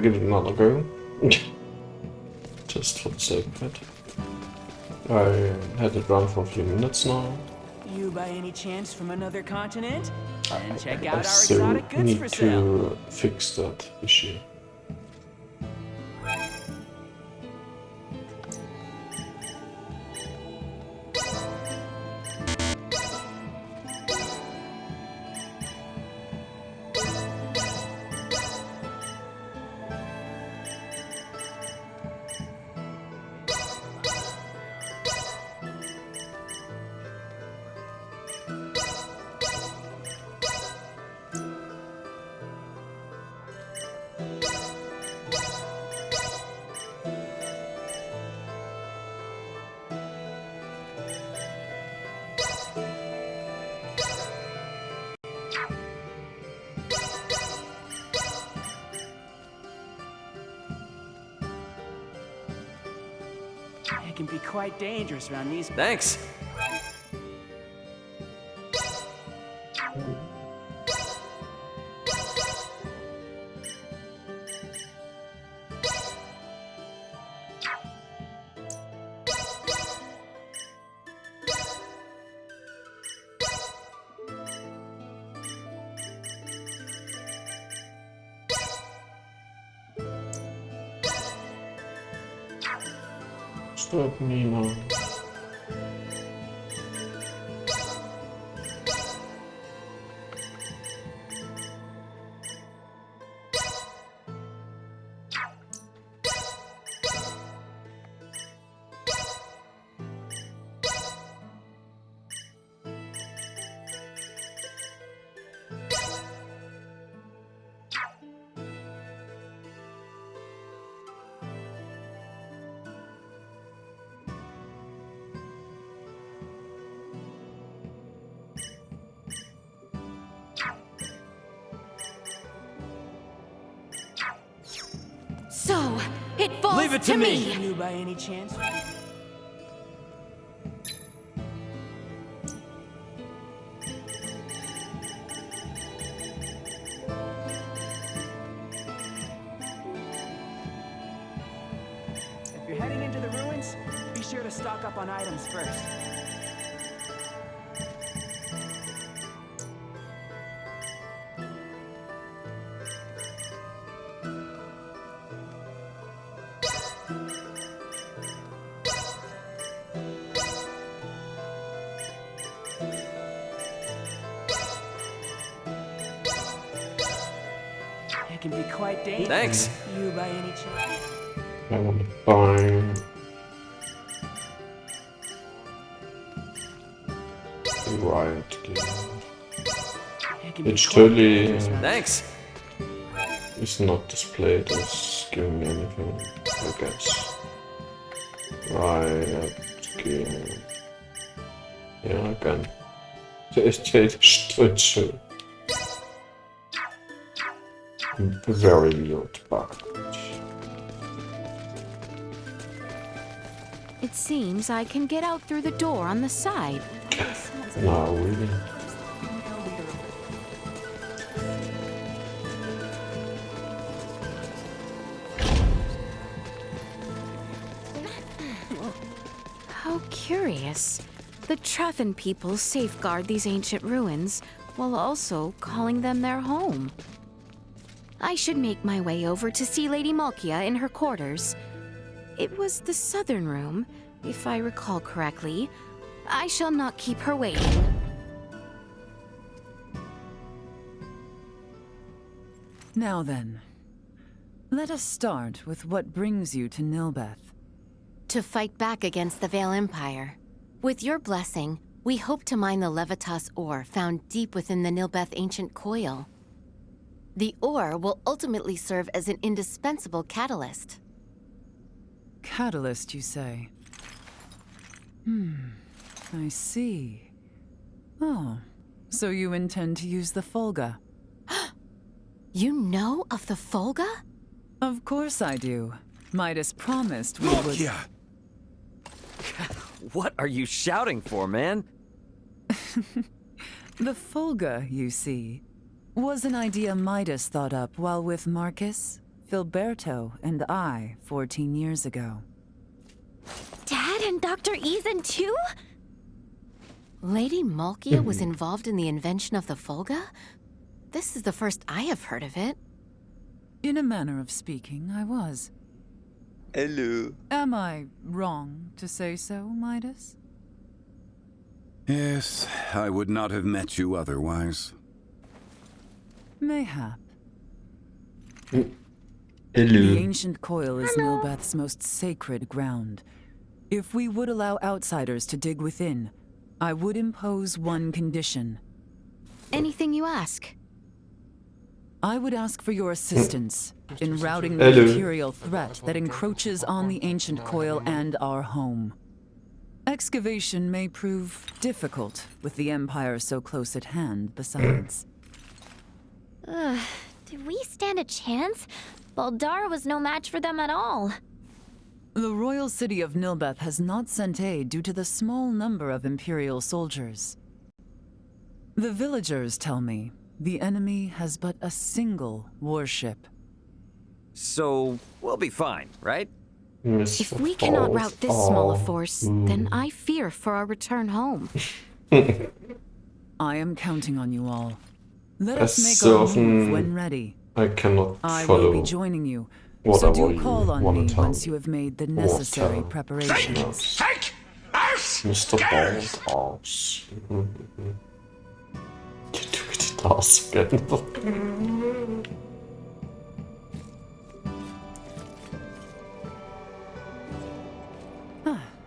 Give it another go. Just for the sake of it. I had it run for a few minutes now. You by any chance from another continent? Then check I out our so exotic goods for need sale. to fix that issue. It can be quite dangerous around these. Thanks. Stop me now. So, it falls Leave it to me. You by any chance? If you're heading into the ruins, be sure to stock up on items first. It can be quite dangerous. Thanks. You by any chance? I want to buy. Right. It can be It's quite totally dangerous around- Thanks. it's not displayed as giving me anything, I guess. Right, okay. Ja, kann. Der ist Stritzel. Very weird bug. It seems I can get out through the door on the side. No, really. How curious. The Trathan people safeguard these ancient ruins while also calling them their home. I should make my way over to see Lady Malkia in her quarters. It was the southern room, if I recall correctly. I shall not keep her waiting. Now then, let us start with what brings you to Nilbeth. To fight back against the Vale Empire. With your blessing, we hope to mine the Levitas ore found deep within the Nilbeth ancient coil. The ore will ultimately serve as an indispensable catalyst. Catalyst, you say? I see. Oh, so you intend to use the Folga? You know of the Folga? Of course I do. Midas promised we would... What are you shouting for, man? The Folga, you see, was an idea Midas thought up while with Marcus, Filberto and I 14 years ago. Dad and Dr. Ethan too? Lady Malkia was involved in the invention of the Volga? This is the first I have heard of it. In a manner of speaking, I was. Hello. Am I wrong to say so, Midas? Yes, I would not have met you otherwise. Mayhap. Hello. The ancient coil is Nilbeth's most sacred ground. If we would allow outsiders to dig within, I would impose one condition. Anything you ask. I would ask for your assistance in routing the Hello. imperial threat that encroaches on the ancient coil and our home. Excavation may prove difficult with the Empire so close at hand, besides. Do we stand a chance? Baldara was no match for them at all. The royal city of Nilbeth has not sent aid due to the small number of Imperial soldiers. The villagers tell me the enemy has but a single warship. So, we'll be fine, right? If we cannot rout this small a force, then I fear for our return home. I am counting on you all. Let us As make so our often move when ready. I cannot I will follow be joining you, so whatever do you call on wanna me tell once you have made the necessary preparations. Mr. Bald Arse. You took it last again.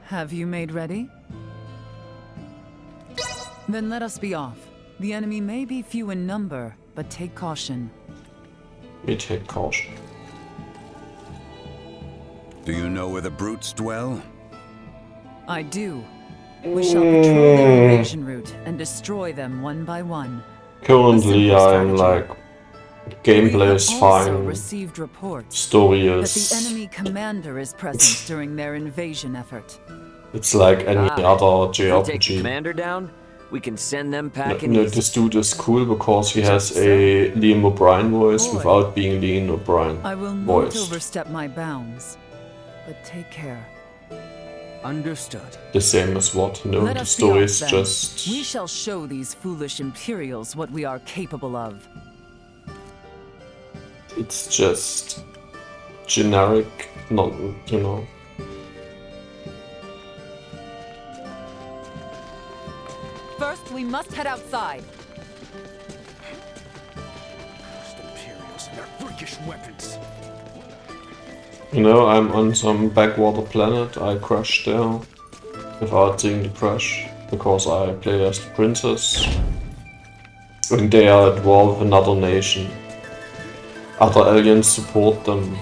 Have you made ready? Then let us be off. The enemy may be few in number, but take caution. We take caution. Do you know where the brutes dwell? I do. We shall patrol their invasion route and destroy them one by one. Currently, A simple I'm strategy. like, gameplay is We have also fine, received reports story that the is, enemy commander is present during their invasion effort. it's like any other If we take the JRPG. commander down, we can send them No, packing no, easy. this dude is cool because he has a Liam O'Brien voice Boy. without being Liam O'Brien I will not voice. overstep my bounds, but take care. Understood. The same as what? No, Let the us be story off, is then. just... We shall show these foolish Imperials what we are capable of. It's just generic, not, you know. First, we must head outside. Imperials and their freakish weapons. You know, I'm on some backwater planet, I crashed there without seeing the crash, because I play as the princess. And they are at war with another nation. Other aliens support them.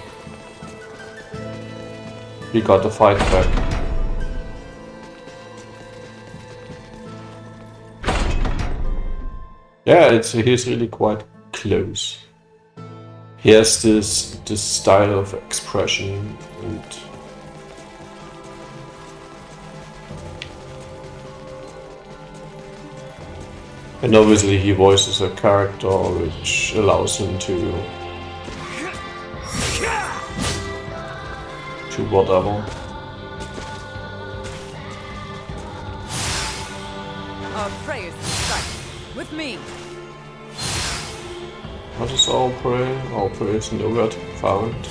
We gotta fight back. Yeah, he's really quite close. He has this style of expression and obviously he voices a character which allows him to whatever. Our prey is in sight. With me. What is our prey? Our prey is nowhere to be found.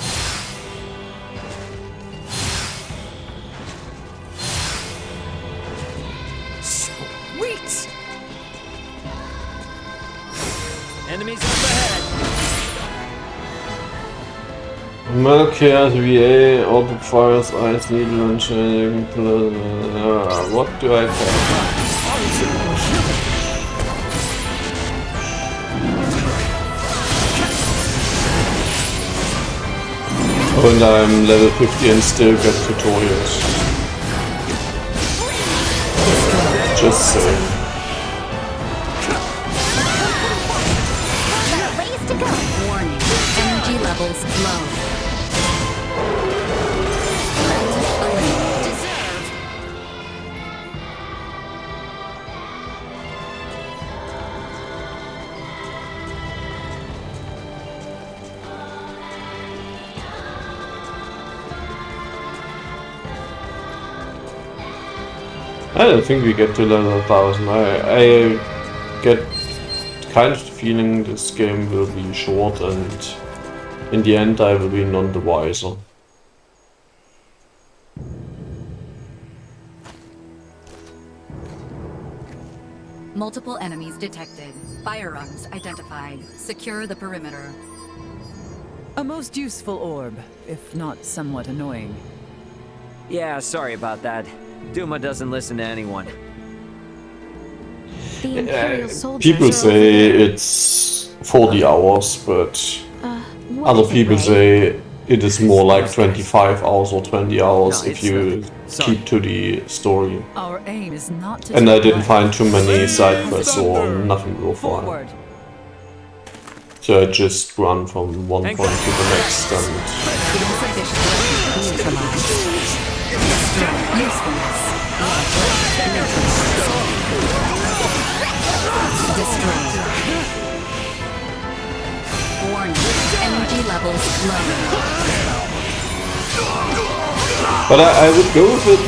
Sweet! Enemies up ahead! Melchias VA, auto fires, ice needle and shining. What do I care? And I'm level 50 and still get tutorials. Just saying. Got a ways to go. Warning, energy levels low. Deserve. I don't think we get to level 1000. I get kind of the feeling this game will be short, and in the end I will be none the wiser. Multiple enemies detected. Firearms identified. Secure the perimeter. A most useful orb, if not somewhat annoying. Yeah, sorry about that. Duma doesn't listen to anyone. The Imperial soldiers People are say over there. it's 40 hours, but What other is it, people Ray? say it is more like 25 hours or 20 hours No, if it's you nothing. Sorry. keep to the story. Our aim is not to And I take didn't life. find too many side quests or nothing worthwhile. Forward. So I just run from one Thank point God. to the next and Neutralized. Destroy. Usefulness. Destroyed. Warning. Energy levels low. but I would go with it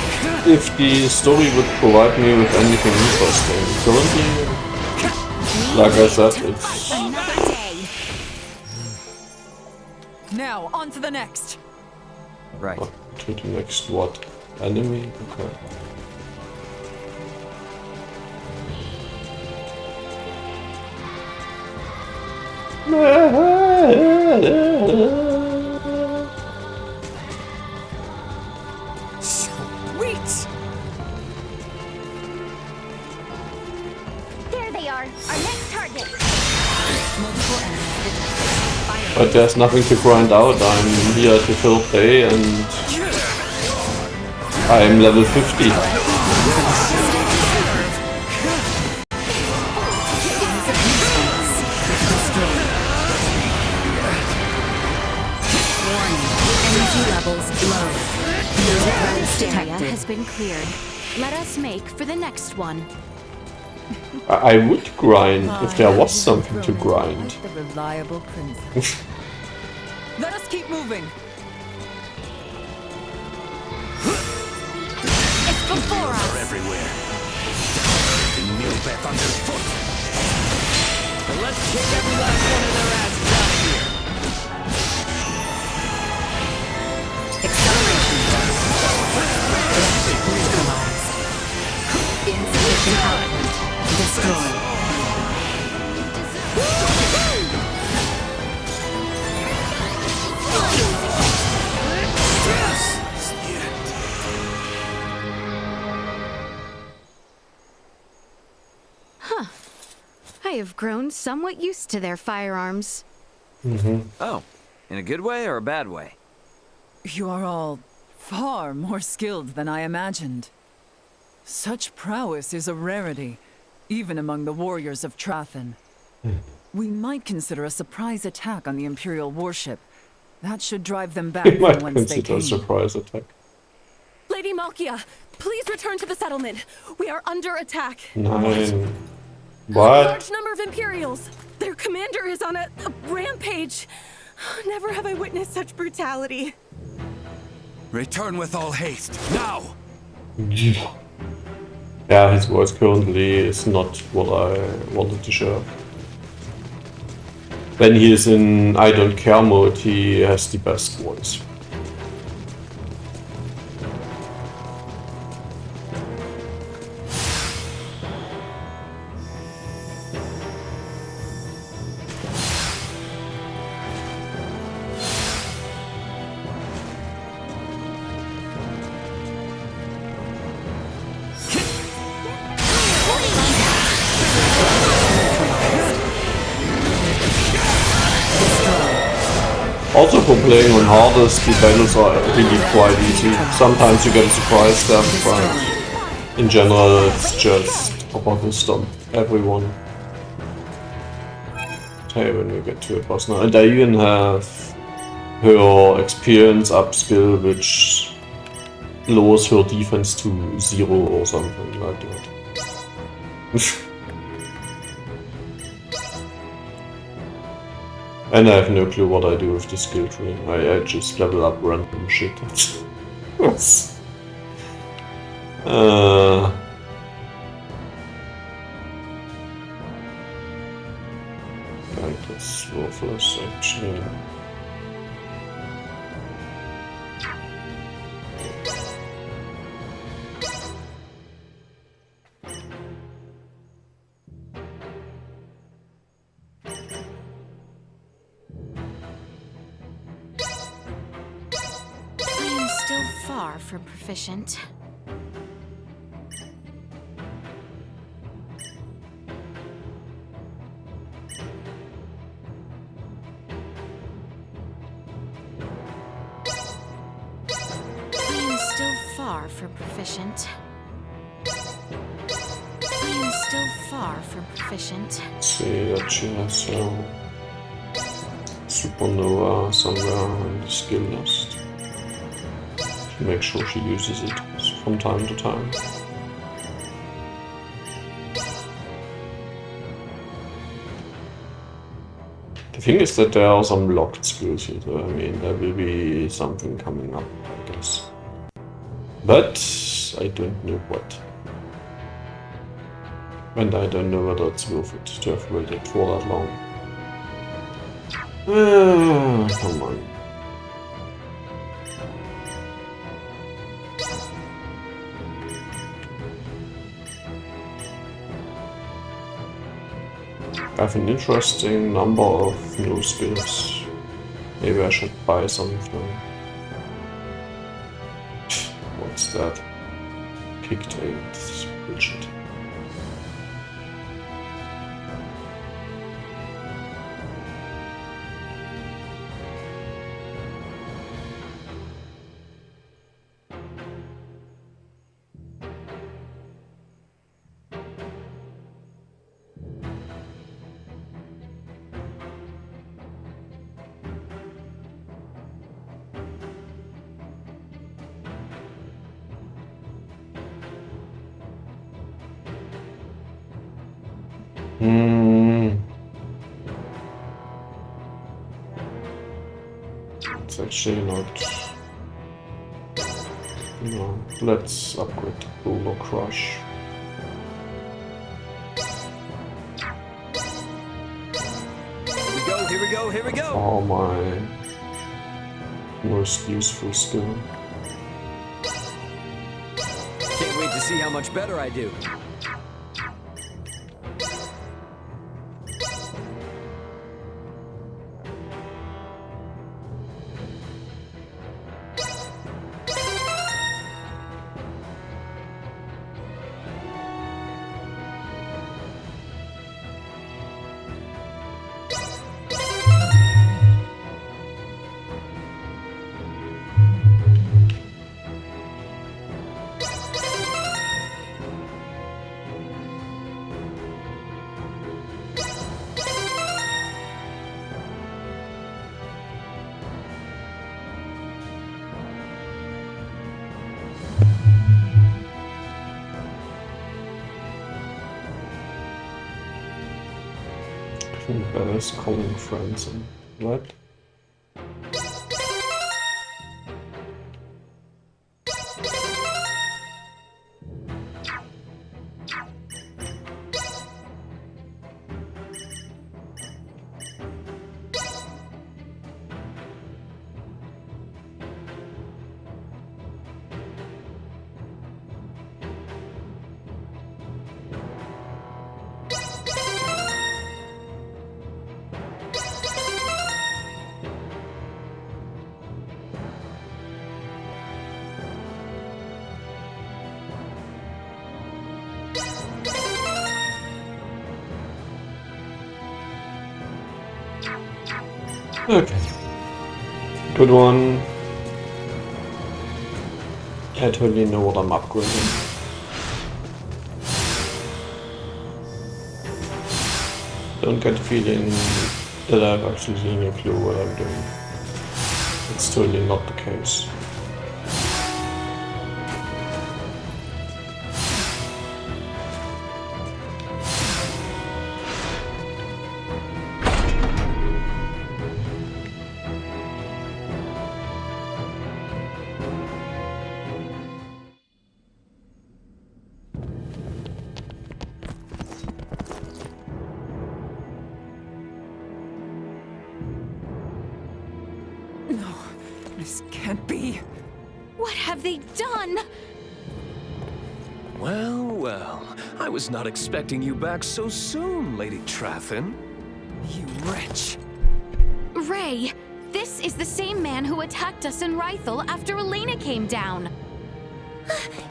if the story would provide me with anything interesting. Currently, like I said, it's Another day. Now, on to the next. Right. to the next what? Enemy? Okay. Sweet! There they are, our next target. Multiple enemies detected. Fire. But there's nothing to grind out. I'm here to fill play and I'm level 50. Energy levels low. No threats Area detected. has been cleared. Let us make for the next one. I would grind if there was something to grind. Like the reliable princess. Let us keep moving. It's before us. Everywhere. In Nilbeth underfoot. And let's kick every last one of their asses out of here. Acceleration. Neutralized. Insufficient output. Destroyed. I have grown somewhat used to their firearms. Oh, in a good way or a bad way? You are all far more skilled than I imagined. Such prowess is a rarity, even among the warriors of Trathen. We might consider a surprise attack on the Imperial warship. That should drive them back It from might whence they consider a came. surprise attack. Lady Malkia, please return to the settlement. We are under attack. 9. A What? large number of Imperials. Their commander is on a rampage. Never have I witnessed such brutality. Return with all haste. Now! Yeah, his voice currently is not what I wanted to show. When he is in I don't care mode, he has the best voice. Also for playing on hardest, the battles are really quite easy. Sometimes you get a surprise stuff, but in general it's just upper wisdom, everyone. Hey, when we get to a boss now. And I even have her experience up skill, which lowers her defense to 0 or something like that. And I have no clue what I do with the skill tree. I just level up random shit. It's worthless, actually. I am still far from proficient. Far from proficient. I am still far from proficient. See that she has Supernova somewhere in the skill list. Make sure she uses it from time to time. The thing is that there are some locked skills here, so I mean there will be something coming up, I guess. But I don't know what. And I don't know whether it's worth it to have waited for that long. Come on. I have an interesting number of new skills. Maybe I should buy something. What's that? Kicked 8. Bullshit. It's actually not. No, let's upgrade to Boomer Crush. Here we go, here we go! Oh, my most useful skill. Can't wait to see how much better I do. Best calling friends and what? Okay. Good one. I totally know what I'm upgrading. Don't get the feeling that I have actually any clue what I'm doing. It's totally not the case. This can't be. What have they done? Well, well. I was not expecting you back so soon, Lady Traffin. You wretch. Ray, this is the same man who attacked us in Rythel after Elena came down.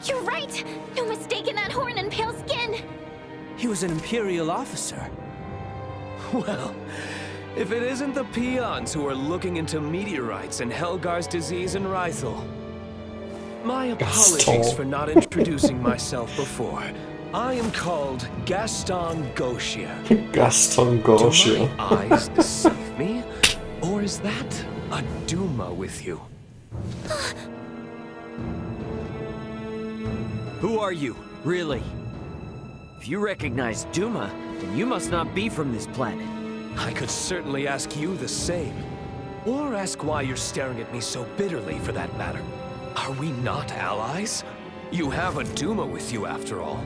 You're right! No mistaking that horn and pale skin! He was an Imperial officer. Well, if it isn't the peons who are looking into meteorites and Helgar's disease in Rythel. My apologies for not introducing myself before. I am called Gaston Gauchier. Gaston Do Gauchier. my eyes deceive me? Or is that a Duma with you? Who are you, really? If you recognize Duma, then you must not be from this planet. I could certainly ask you the same. Or ask why you're staring at me so bitterly, for that matter. Are we not allies? You have a Duma with you, after all.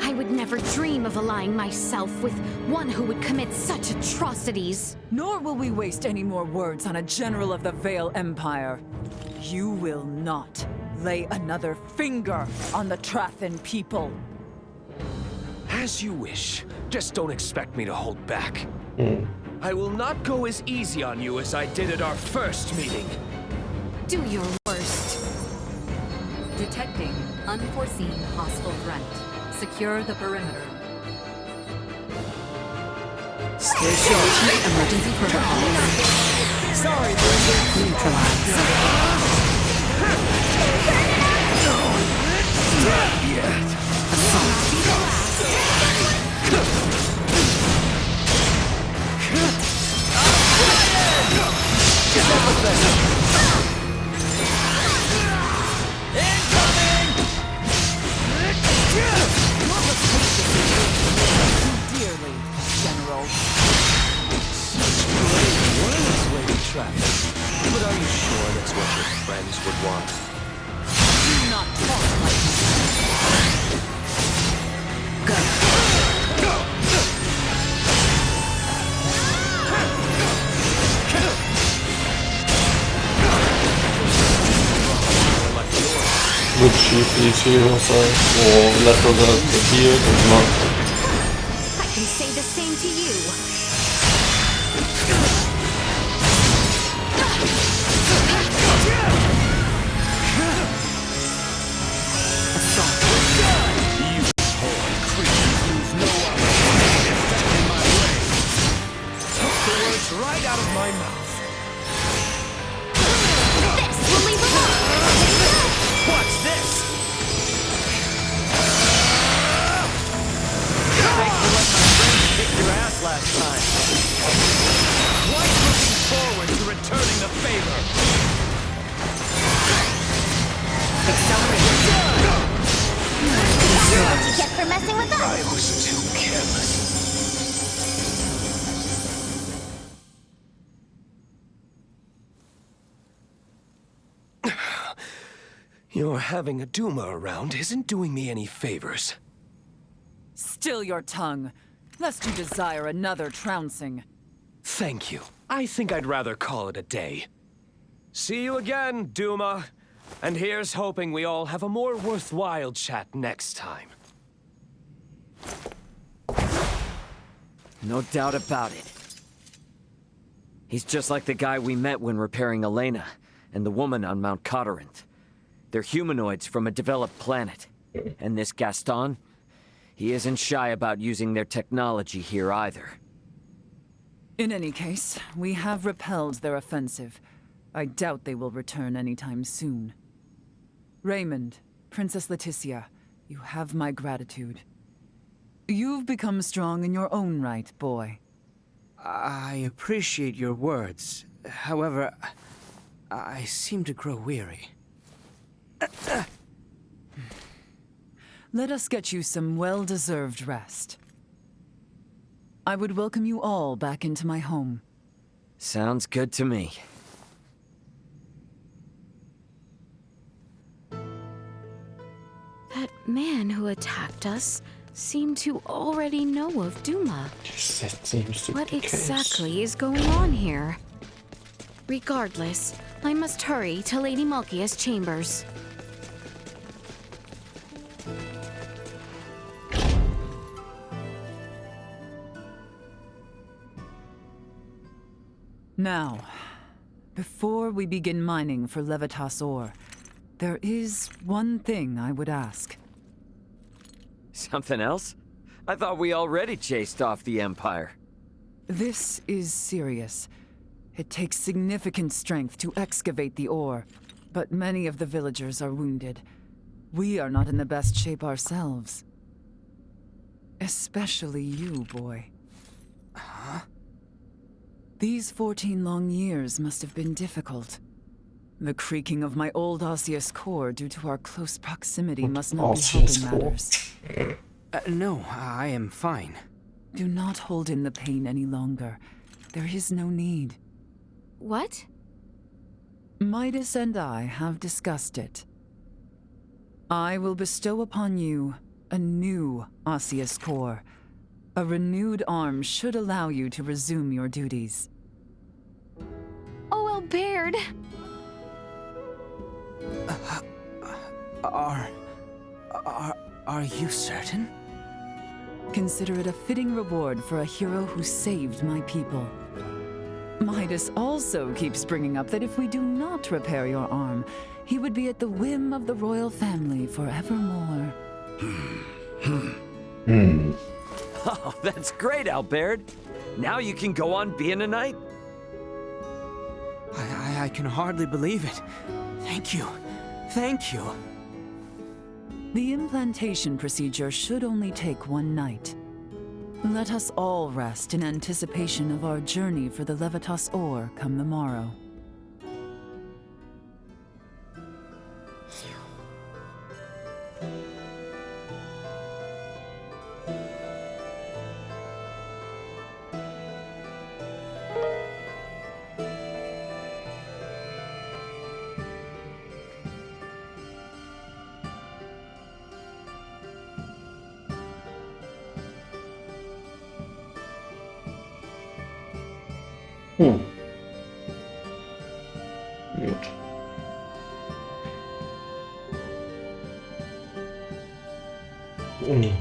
I would never dream of allying myself with one who would commit such atrocities. Nor will we waste any more words on a general of the Vale Empire. You will not lay another finger on the Traffin people. As you wish. Just don't expect me to hold back. I will not go as easy on you as I did at our first meeting. Do your worst. Detecting unforeseen hostile threat. Secure the perimeter. Stay sharp. Emergency protocols. Sorry, Bridget. Neutralized. Dearly, General. Words, Lady Traffin. But are you sure that's what your friends would want? Do not talk like that. Would she please heal herself, or let her get healed and not? I can say the same to you. Right out of my mouth. This will leave alone! What's this? Thanks for letting my friends kick your ass last time. Quite looking forward to returning the favor. What you get for messing with us? I was too careless. Your having a Duma around isn't doing me any favors. Still your tongue, lest you desire another trouncing. Thank you. I think I'd rather call it a day. See you again, Duma. And here's hoping we all have a more worthwhile chat next time. No doubt about it. He's just like the guy we met when repairing Elena, and the woman on Mount Cotarant. They're humanoids from a developed planet. And this Gaston? He isn't shy about using their technology here either. In any case, we have repelled their offensive. I doubt they will return anytime soon. Raymond, Princess Leticia, you have my gratitude. You've become strong in your own right, boy. I appreciate your words. However, I seem to grow weary. Let us get you some well-deserved rest. I would welcome you all back into my home. Sounds good to me. That man who attacked us seemed to already know of Duma. That seems to be What the case. exactly is going on here? Regardless, I must hurry to Lady Malkia's chambers. Now, before we begin mining for Levitas ore, there is one thing I would ask. Something else? I thought we already chased off the Empire. This is serious. It takes significant strength to excavate the ore, but many of the villagers are wounded. We are not in the best shape ourselves. Especially you, boy. Huh? These 14 long years must have been difficult. The creaking of my old osseous core due to our close proximity must not be Osseous helping core. matters. No, I am fine. Do not hold in the pain any longer. There is no need. What? Midas and I have discussed it. I will bestow upon you a new osseous core. A renewed arm should allow you to resume your duties. Oh, Albert! Are you certain? Consider it a fitting reward for a hero who saved my people. Midas also keeps bringing up that if we do not repair your arm, he would be at the whim of the royal family forevermore. Oh, that's great, Albert. Now you can go on being a knight. I can hardly believe it. Thank you. Thank you. The implantation procedure should only take one night. Let us all rest in anticipation of our journey for the Levitas ore come the morrow. Weird.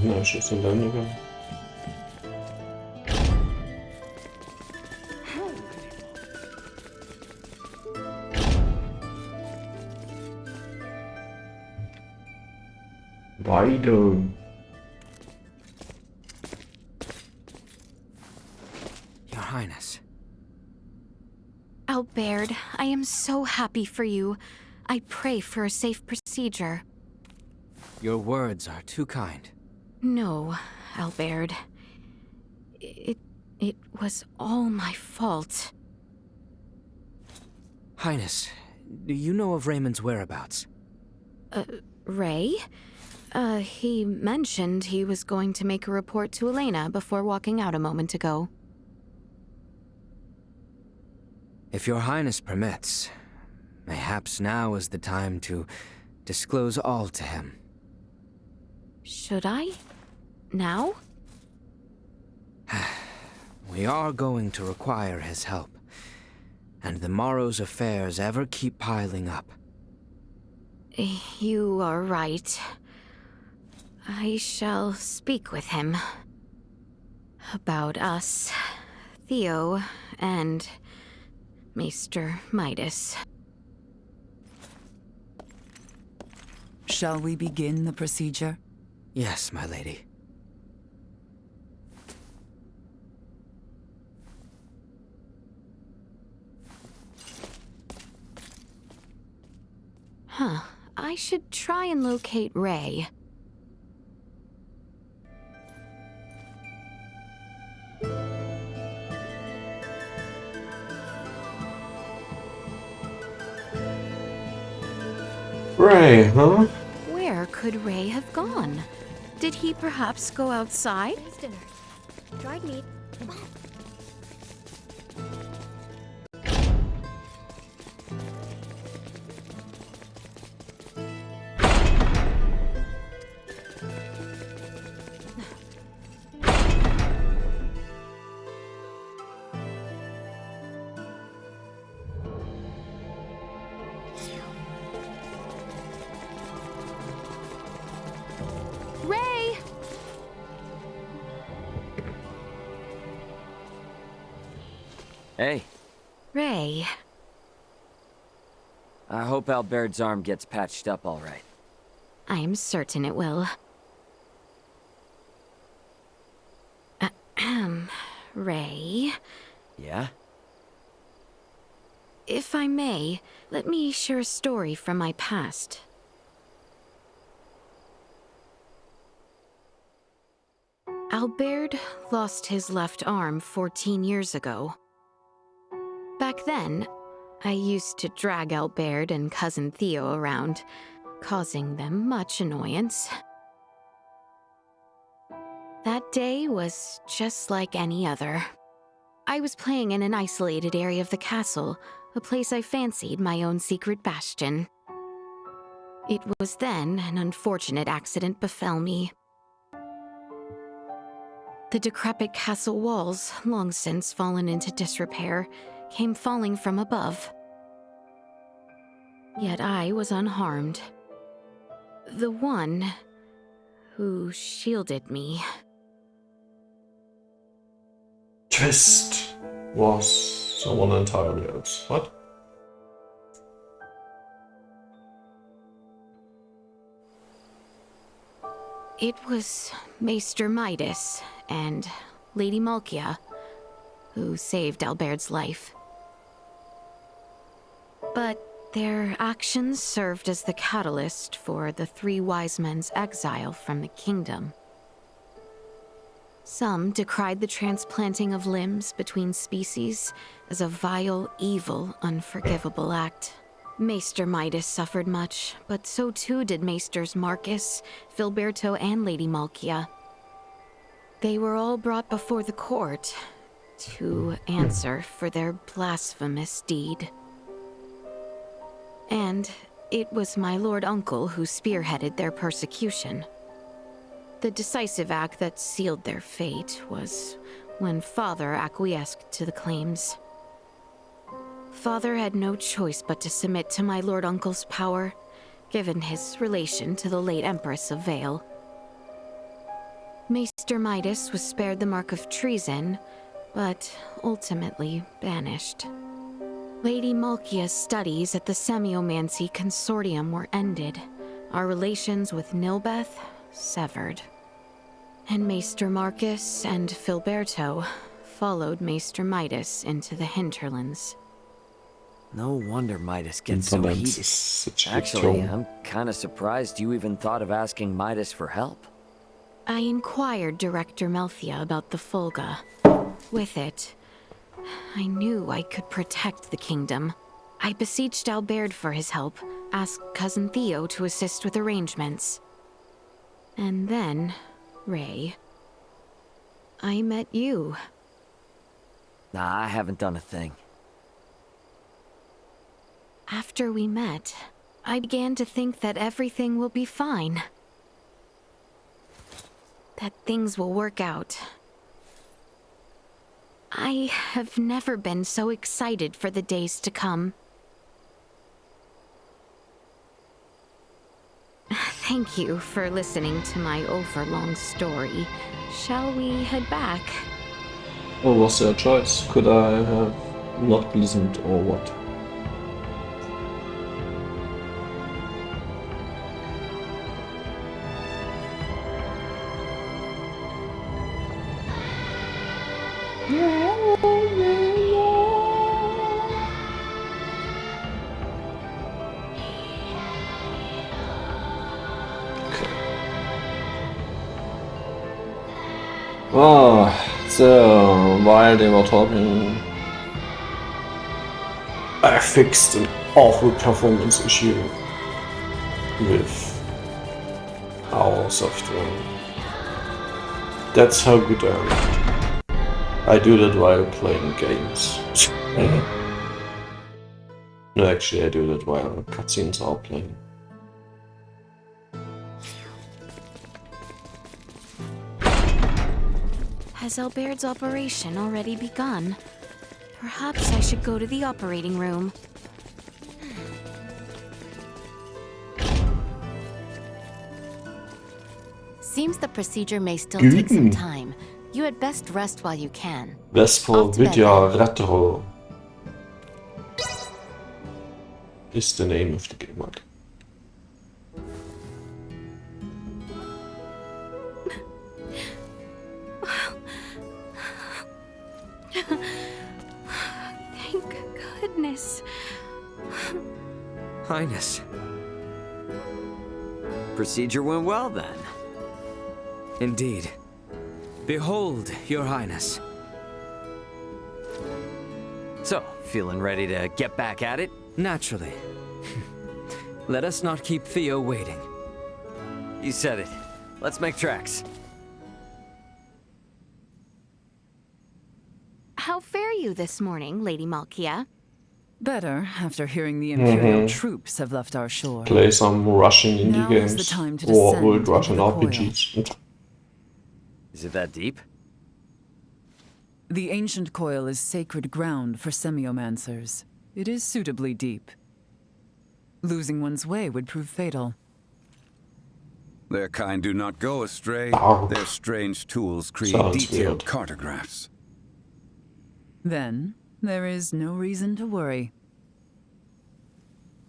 No, she's alone again. Weiter. Your Highness. Albert, I am so happy for you. I pray for a safe procedure. Your words are too kind. No, Albert. It was all my fault. Highness, do you know of Raymond's whereabouts? Ray? He mentioned he was going to make a report to Elena before walking out a moment ago. If your Highness permits, mayhaps now is the time to disclose all to him. Should I? Now? We are going to require his help, and the morrow's affairs ever keep piling up. You are right. I shall speak with him. About us, Theo, and Maester Midas. Shall we begin the procedure? Yes, my lady. Huh. I should try and locate Ray. Ray, huh? Where could Ray have gone? Did he perhaps go outside? Nice dinner. Dried meat. Hey, Ray, I hope Albert's arm gets patched up all right. I am certain it will. Ray, Yeah? if I may, let me share a story from my past. Albert lost his left arm 14 years ago. Back then, I used to drag Albert and Cousin Theo around, causing them much annoyance. That day was just like any other. I was playing in an isolated area of the castle, a place I fancied my own secret bastion. It was then an unfortunate accident befell me. The decrepit castle walls, long since fallen into disrepair, came falling from above. Yet I was unharmed. The one who shielded me. Twist was someone entirely else. What? It was Maester Midas and Lady Malkia who saved Albert's life. But their actions served as the catalyst for the three wise men's exile from the kingdom. Some decried the transplanting of limbs between species as a vile, evil, unforgivable act. Maester Midas suffered much, but so too did Maesters Marcus, Filberto, and Lady Malkia. They were all brought before the court to answer for their blasphemous deed. And it was my Lord Uncle who spearheaded their persecution. The decisive act that sealed their fate was when Father acquiesced to the claims. Father had no choice but to submit to my Lord Uncle's power, given his relation to the late Empress of Vale. Maester Midas was spared the mark of treason, but ultimately banished. Lady Malkia's studies at the Semiomancy Consortium were ended, our relations with Nilbeth severed. And Maester Marcus and Filberto followed Maester Midas into the hinterlands. No wonder Midas gets so heated. Actually, I'm kinda surprised you even thought of asking Midas for help. I inquired Director Melthia about the Fulga. With it, I knew I could protect the kingdom. I beseeched Albert for his help, asked Cousin Theo to assist with arrangements. And then, Ray, I met you. Nah, I haven't done a thing. After we met, I began to think that everything will be fine. That things will work out. I have never been so excited for the days to come. Thank you for listening to my overlong story. Shall we head back? Or was there a choice? Could I have not listened or what? So while they were talking, I fixed an awful performance issue with our software. That's how good I am. I do that while playing games. No, actually I do that while cutscenes are playing. Has Albert's operation already begun? Perhaps I should go to the operating room. Seems the procedure may still take some time. You had best rest while you can. Vesper Vidya Retro is the name of the game. What? Thank goodness. Highness. Procedure went well then. Indeed. Behold, Your Highness. So, feeling ready to get back at it? Naturally. Let us not keep Theo waiting. You said it. Let's make tracks. How fare you this morning, Lady Malkia? Better after hearing the Imperial troops have left our shore. Play some Russian indie Now is the games time to or descend old Russian into the coil. RPGs. Is it that deep? The ancient coil is sacred ground for semiomancers. It is suitably deep. Losing one's way would prove fatal. Their kind do not go astray. Oh. Their strange tools create Sounds detailed weird. cartographs. Then, there is no reason to worry.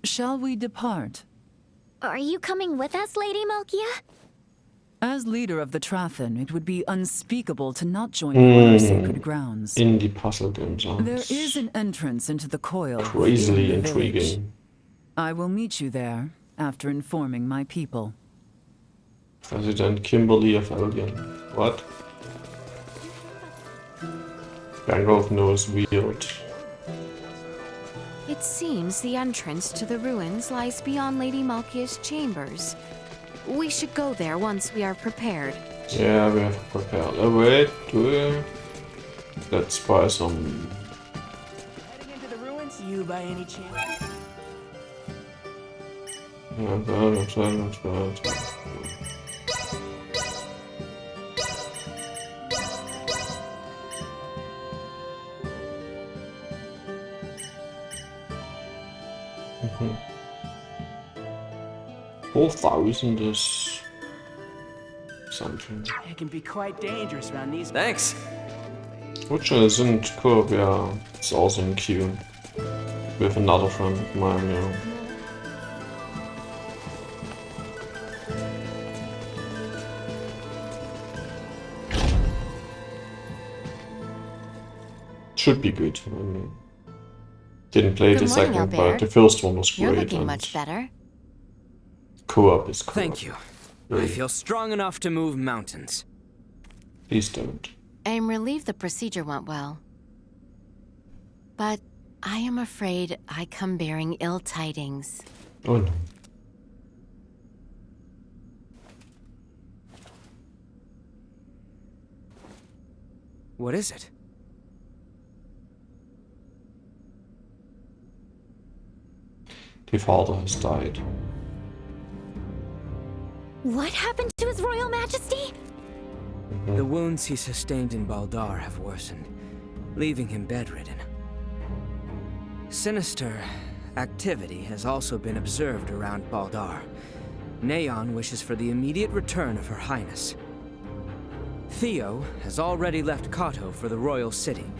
Shall we depart? Are you coming with us, Lady Malkia? As leader of the Trathen, it would be unspeakable to not join you on our sacred grounds. Indie puzzle games are There is an entrance into the coil. crazily within the village. intriguing. I will meet you there after informing my people. President Kimberly of Elgin. What? Gangolf knows weird. It seems the entrance to the ruins lies beyond Lady Malkia's chambers. We should go there once we are prepared. Yeah, we have prepared. Oh wait, do we? Let's buy some. Heading into the ruins? You by any chance? Yeah, that's bad. Mhm. 4,000 is something. It can be quite dangerous around these. Thanks. Fortunately, isn't Coop, yeah, it's also in queue. With another friend of mine, yeah. Should be good. I mean, didn't play Good the morning, second, but Albert. the first one was You're great. looking And much better. co-op is co-op. Thank you. I feel strong enough to move mountains. Please don't. I am relieved the procedure went well. But I am afraid I come bearing ill tidings. Oh no. What is it? The father has died. What happened to His Royal Majesty? The wounds he sustained in Baldar have worsened, leaving him bedridden. Sinister activity has also been observed around Baldar. Neon wishes for the immediate return of Her Highness. Theo has already left Kato for the Royal City.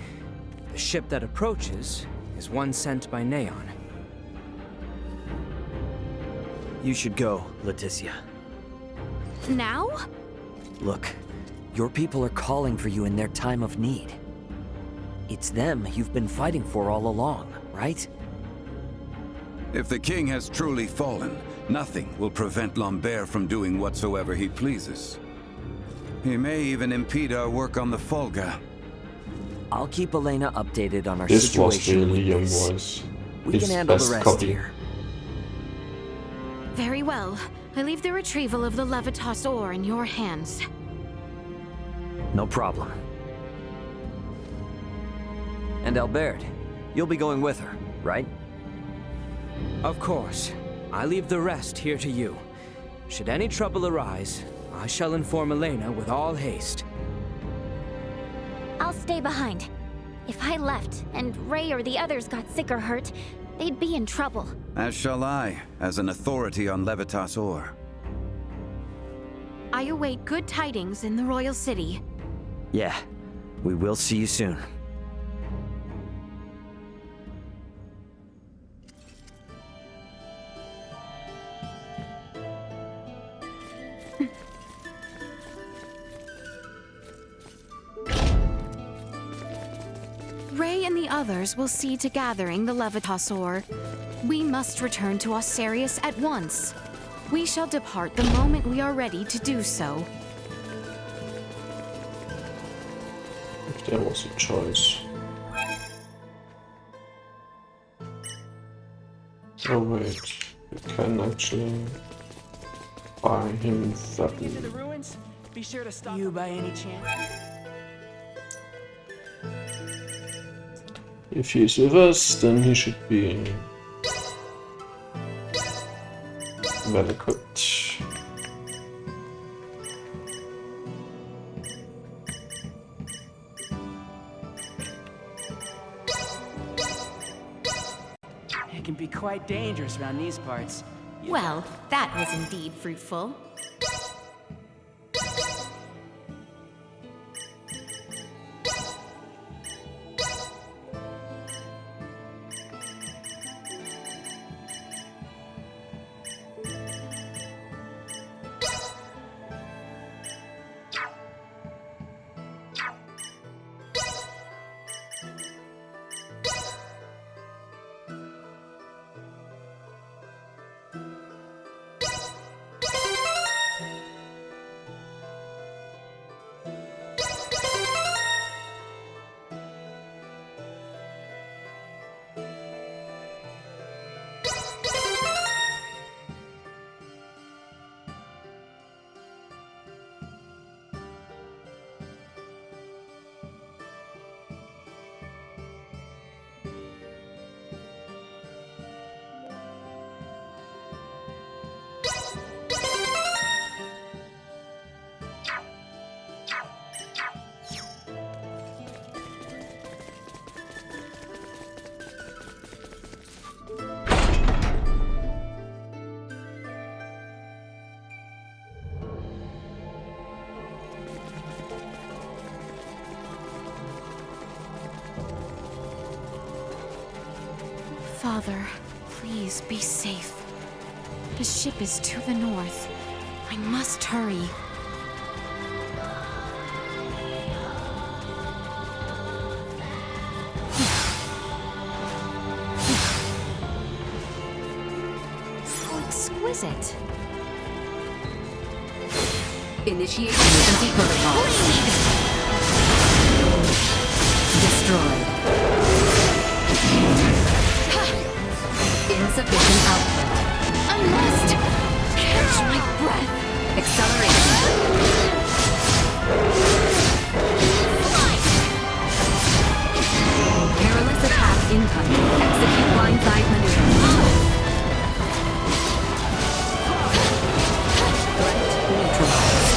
The ship that approaches is one sent by Neon. You should go, Leticia. Now? Look, your people are calling for you in their time of need. It's them you've been fighting for all along, right? If the king has truly fallen, nothing will prevent Lambert from doing whatsoever he pleases. He may even impede our work on the Folga. I'll keep Elena updated on our This was the situation with Liam this. voice. We His can handle the best rest copy. here. Very well. I leave the retrieval of the Levitas ore in your hands. No problem. And Albert, you'll be going with her, right? Of course. I leave the rest here to you. Should any trouble arise, I shall inform Elena with all haste. I'll stay behind. If I left, and Ray or the others got sick or hurt, they'd be in trouble. As shall I, as an authority on Levitas ore. I await good tidings in the Royal City. Yeah, we will see you soon. others will see to gathering the Levitasor. We must return to Osirius at once. We shall depart the moment we are ready to do so. If there was a choice. Oh wait, you can actually buy him Into the weapon. ruins? Be sure to stop. You by any chance? If he's with us, then he should be well equipped. It can be quite dangerous around these parts. Well, that was indeed fruitful. Father, please be safe. The ship is to the north. I must hurry. So exquisite. Initiate emergency protocol. Destroyed. Insufficient output. I must catch my breath. Acceleration. Perilous attack incoming. Execute blindside maneuver. Threat neutralized.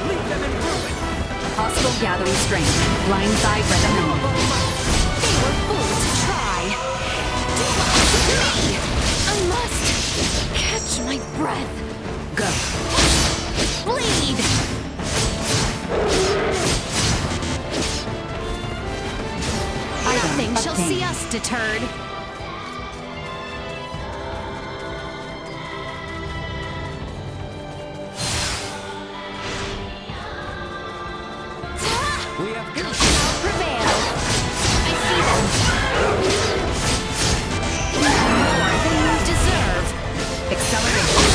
Leave them in ruin. Hostile gathering strength. Blindside recommended. They were fools to try. I must catch my breath. Go. Bleed! Nothing shall see us deterred. We have We shall prevail. I see them. More than you deserve. Acceleration.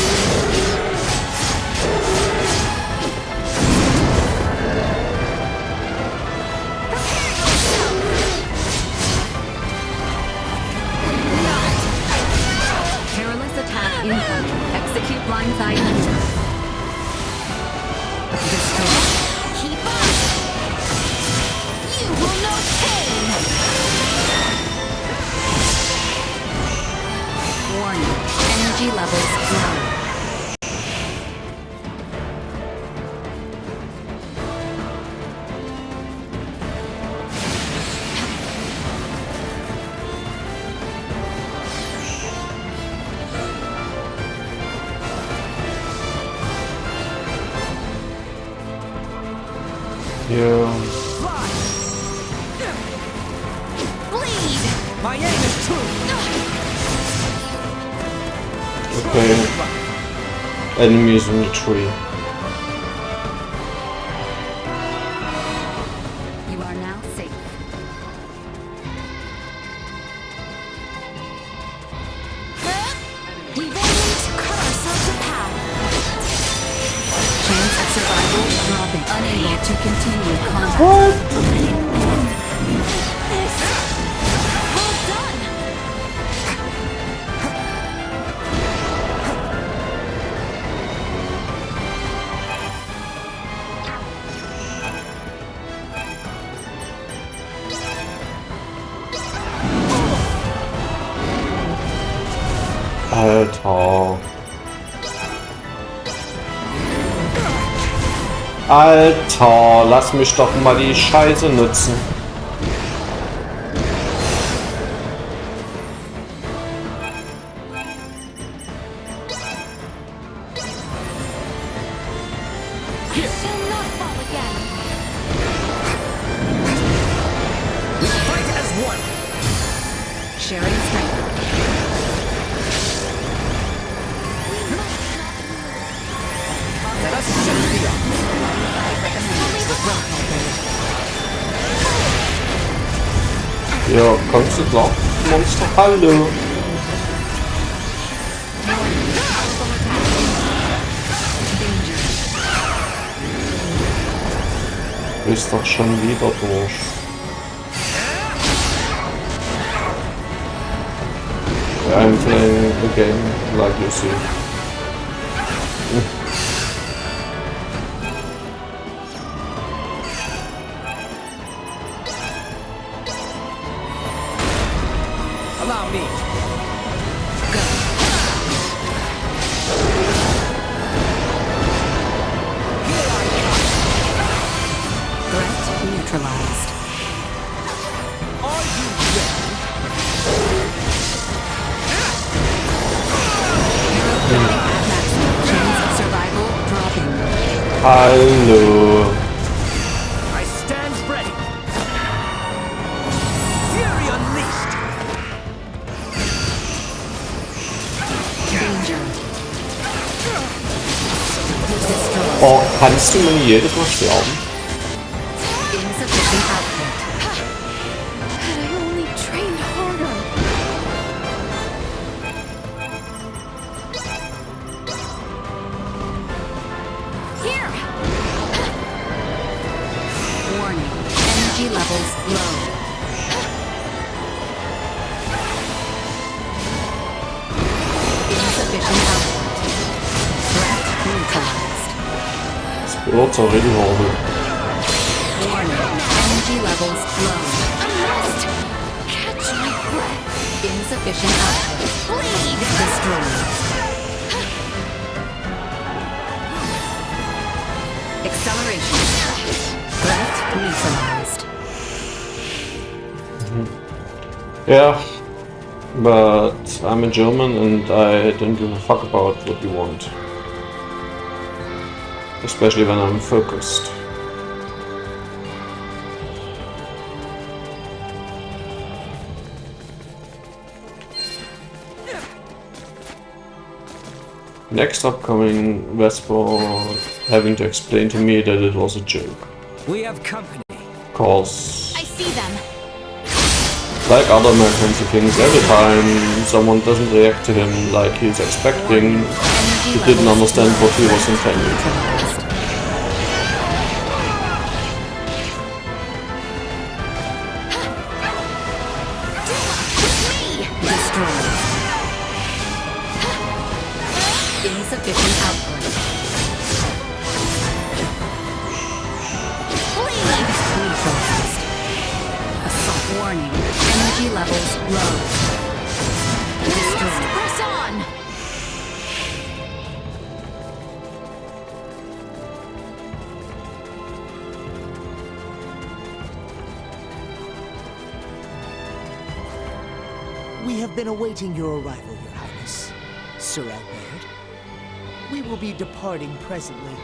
Perilous attack incoming. Execute blindside maneuver. Destroy. Keep up. You will know pain. Warning. Energy levels low. Yeah. Bleed. My aim is true. Okay. Enemies in the tree. You are now safe. Unable to continue combat. Alter. Alter, lass mich doch mal die Scheiße nutzen. Sharing strength. Let us shift the odds. Ja, kommst du klar? Monster, hallo. Ist doch schon wieder durch. I'm playing a game like you see. Allow me. Threat neutralized. Are you ready? Chains of survival dropping. Hallo. I stand ready. Fury unleashed. Danger. Oh, kannst du mir jedes Mal sterben? Insufficient output. Had I only trained harder. Here! Warning. Energy levels low. Insufficient output. Threat neutralized. Spirits already horrible. Warning. Energy levels low. I must catch my breath. Insufficient output. Bleed! Destroyed. Acceleration. Threat neutralized. Yeah, but I'm a German and I don't give a fuck about what you want. Especially when I'm focused. Next upcoming, Vesper having to explain to me that it was a joke. We have company. Cause, I see them. like other Mackenzie Kings, every time someone doesn't react to him like he's expecting, he didn't understand what he was intending. Destroyed. Insufficient output. Neutralized. Assault warning. Energy levels low. Destroyed. Press on! We have been awaiting your arrival, Your Highness. Sir Albert. We will be departing presently.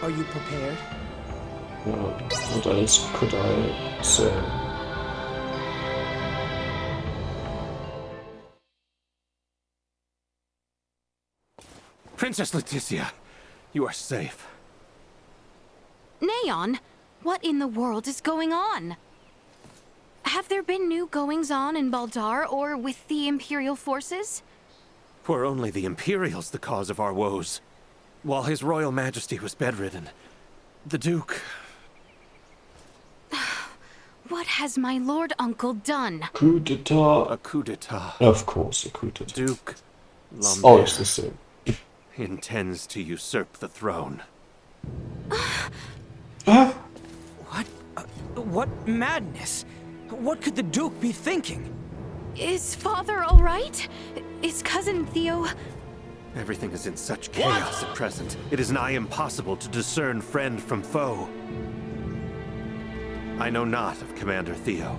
Are you prepared? What else could I say? Princess Leticia, you are safe. Neon, what in the world is going on? Have there been new goings-on in Baldar or with the Imperial forces? Were only the Imperials the cause of our woes. While His Royal Majesty was bedridden, The Duke. What has my lord uncle done? Coup d'etat. A coup d'etat. Of course, a coup d'etat. Duke It's Lambert always the same. intends to usurp the throne. What madness? What could the Duke be thinking? Is father all right? Is cousin Theo... Everything is in such chaos at present. It is nigh impossible to discern friend from foe. I know not of Commander Theo.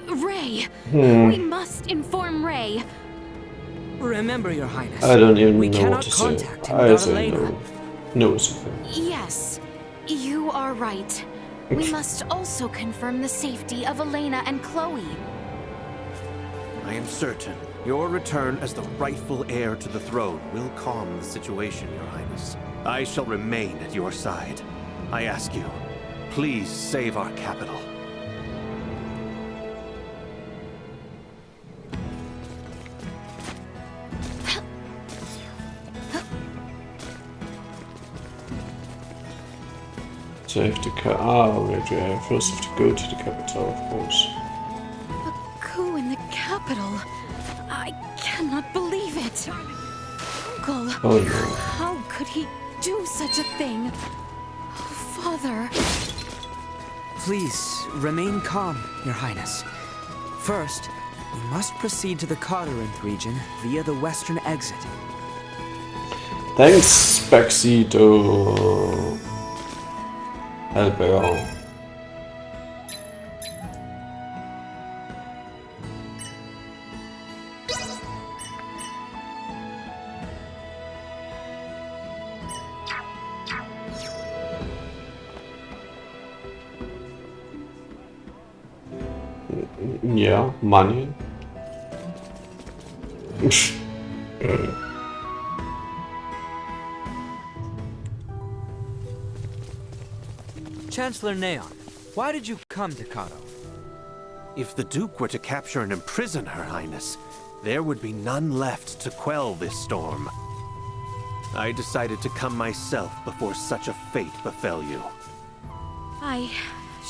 Ray! We must inform Ray. Remember, Your Highness. I don't even we know cannot what to say. contact him I without say Elena. no. No is okay. Yes, you are right. We must also confirm the safety of Elena and Chloe. I am certain your return as the rightful heir to the throne will calm the situation, Your Highness. I shall remain at your side. I ask you, please save our capital. Save the wait, yeah, first have to go to the capital, of course. A coup in the capital. I cannot believe it. Uncle, Oh no. how could he do such a thing? Father. Please, remain calm, Your Highness. First, we must proceed to the Corinth region via the western exit. Thanks, Baxito. Albert. Yeah, money. Chancellor Neon, why did you come to Kato? If the Duke were to capture and imprison Her Highness, there would be none left to quell this storm. I decided to come myself before such a fate befell you. I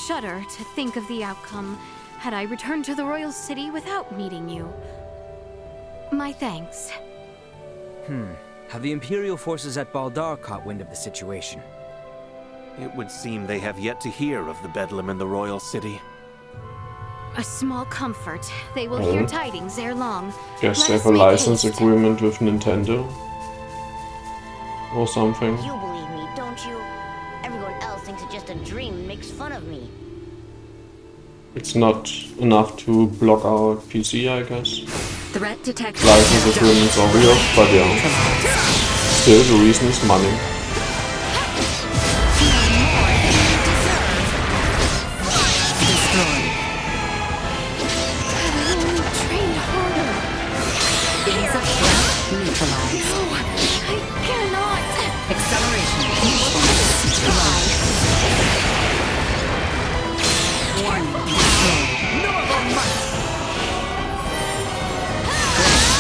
shudder to think of the outcome had I returned to the royal city without meeting you. My thanks. Have the Imperial forces at Baldar caught wind of the situation? It would seem they have yet to hear of the bedlam in the royal city. A small comfort. They will hear tidings ere long. Guess Let they us have a make license haste. agreement with Nintendo. Or something. You believe me, don't you? Everyone else thinks it's just a dream and makes fun of me. It's not enough to block out PC, I guess. Threat detection. License agreements are real, but yeah. Still, the reason is money. Train harder. Base of threat neutralized. No, I cannot. Acceleration usefulness derived. Warning.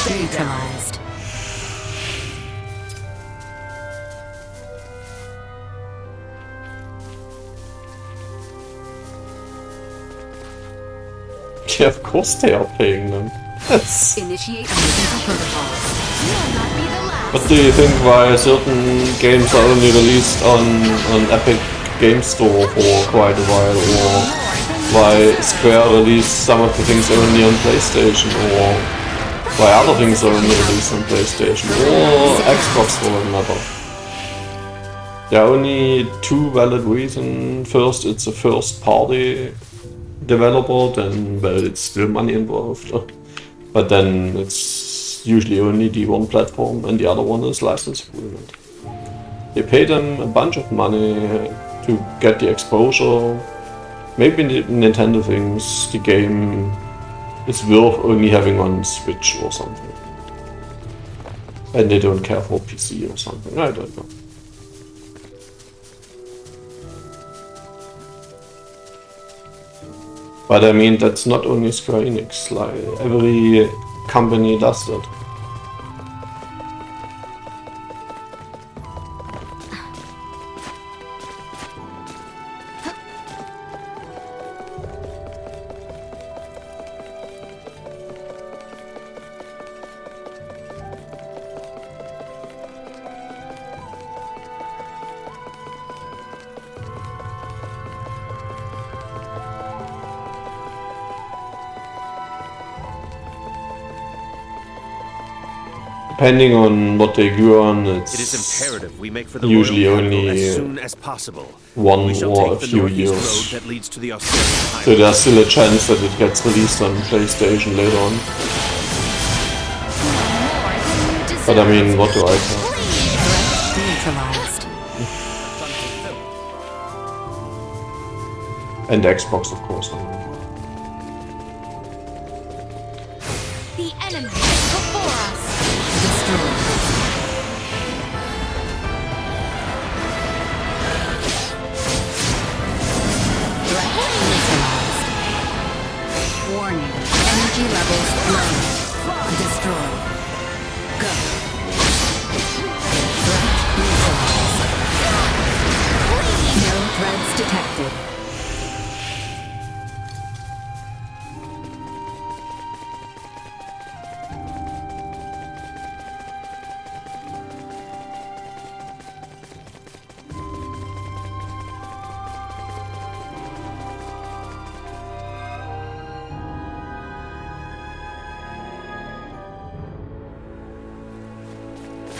Neutralized. Yeah, of course they are paying them. Initiate emergency protocols. But do you think why certain games are only released on Epic Game Store for quite a while, or why Square released some of the things only on PlayStation, or why other things are only released on PlayStation, or Xbox for that matter? There are only two valid reasons. First, it's a first party developer, then, well, it's still money involved. But then it's usually only the one platform, and the other one is license agreement. They pay them a bunch of money to get the exposure. Maybe Nintendo thinks the game is worth only having on Switch or something. And they don't care for PC or something, I don't know. But I mean, that's not only Square Enix, like every company does that. depending on what they go on, It is it's imperative we make for the usually royal capital only as soon as possible. one We shall or a take the few northeast years. road that leads to the Australian So there's still a chance that it gets released on PlayStation later on. But I mean, what do I care? Neutralized. And Xbox, of course. The enemy is before us. Destroyed. Threat neutralized. Warning. Energy levels low. Destroyed. Go. Threat neutralized. No threats detected.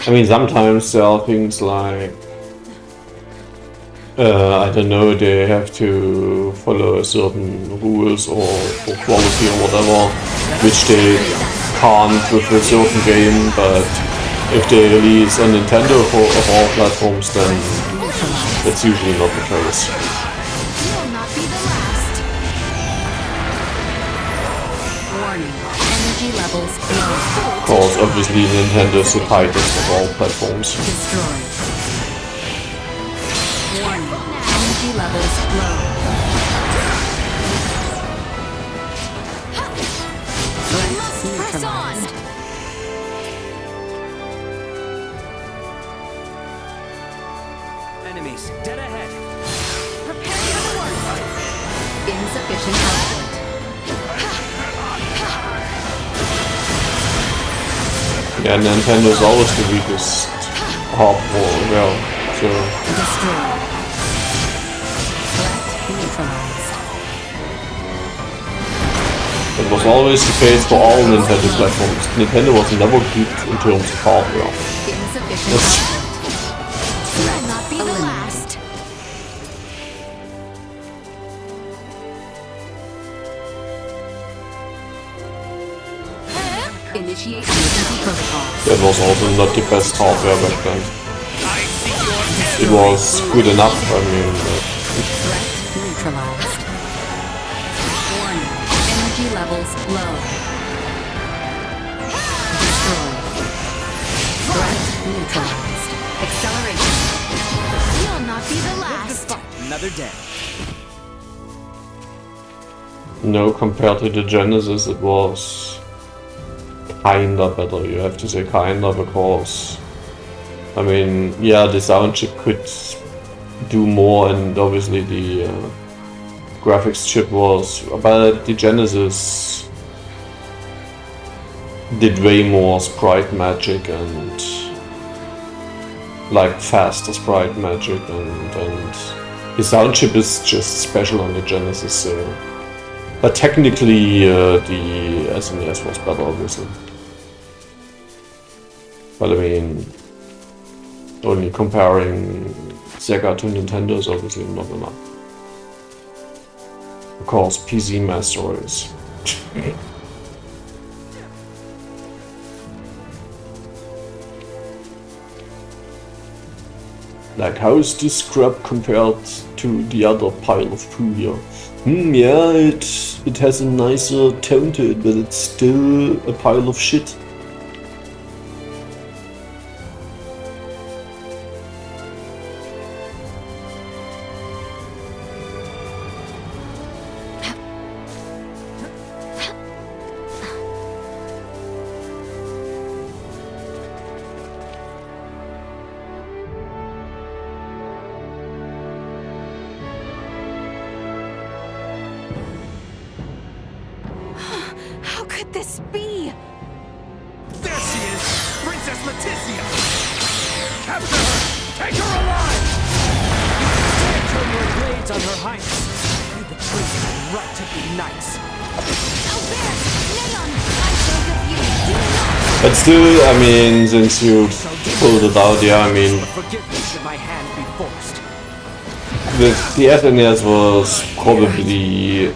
I mean, sometimes there are things like, I don't know, they have to follow certain rules or quality or whatever, which they can't with a certain game, but if they release on Nintendo of all platforms, then that's usually not the case. Will not be the last. Warning. Energy levels low. Because obviously Nintendo is the tightest of all platforms. Destroyed. Warning. Energy levels low. Threats neutralized. Enemies, dead ahead. Prepare for the worst. Insufficient output. Yeah, Nintendo is always the weakest hardware, well, so... Destroyed. Threat neutralized. It was always the case for all Nintendo platforms. Nintendo was never good in terms of hardware. Insufficient That's- output. Will not be the last. Initiate emergency protocol. That was also not the best hardware back then. It was good enough, I mean, but Threat neutralized. Warning. Energy levels low. Destroyed. Threat neutralized. Acceleration. Will not be the last. Another day. no, compared to the Genesis, it was kinda better. You have to say kinda, because I mean, yeah, the sound chip could do more, and obviously the graphics chip was, but the Genesis did way more sprite magic and like faster sprite magic, and the sound chip is just special on the Genesis. So. But technically, the SNES was better, obviously. But I mean, only comparing Sega to Nintendo is obviously not enough. Of course, PC Master Race. Like, how is this scrap compared to the other pile of poo here? Yeah, it has a nicer tone to it, but it's still a pile of shit. How could this be? There she is! Princess Leticia! Capture her! Take her alive! Turn your blades on her highness! You betrayed my right to be knights! Albert! Neon! I beg of you, do not But still, I mean, since you pulled it out, yeah, I mean, the SNES was probably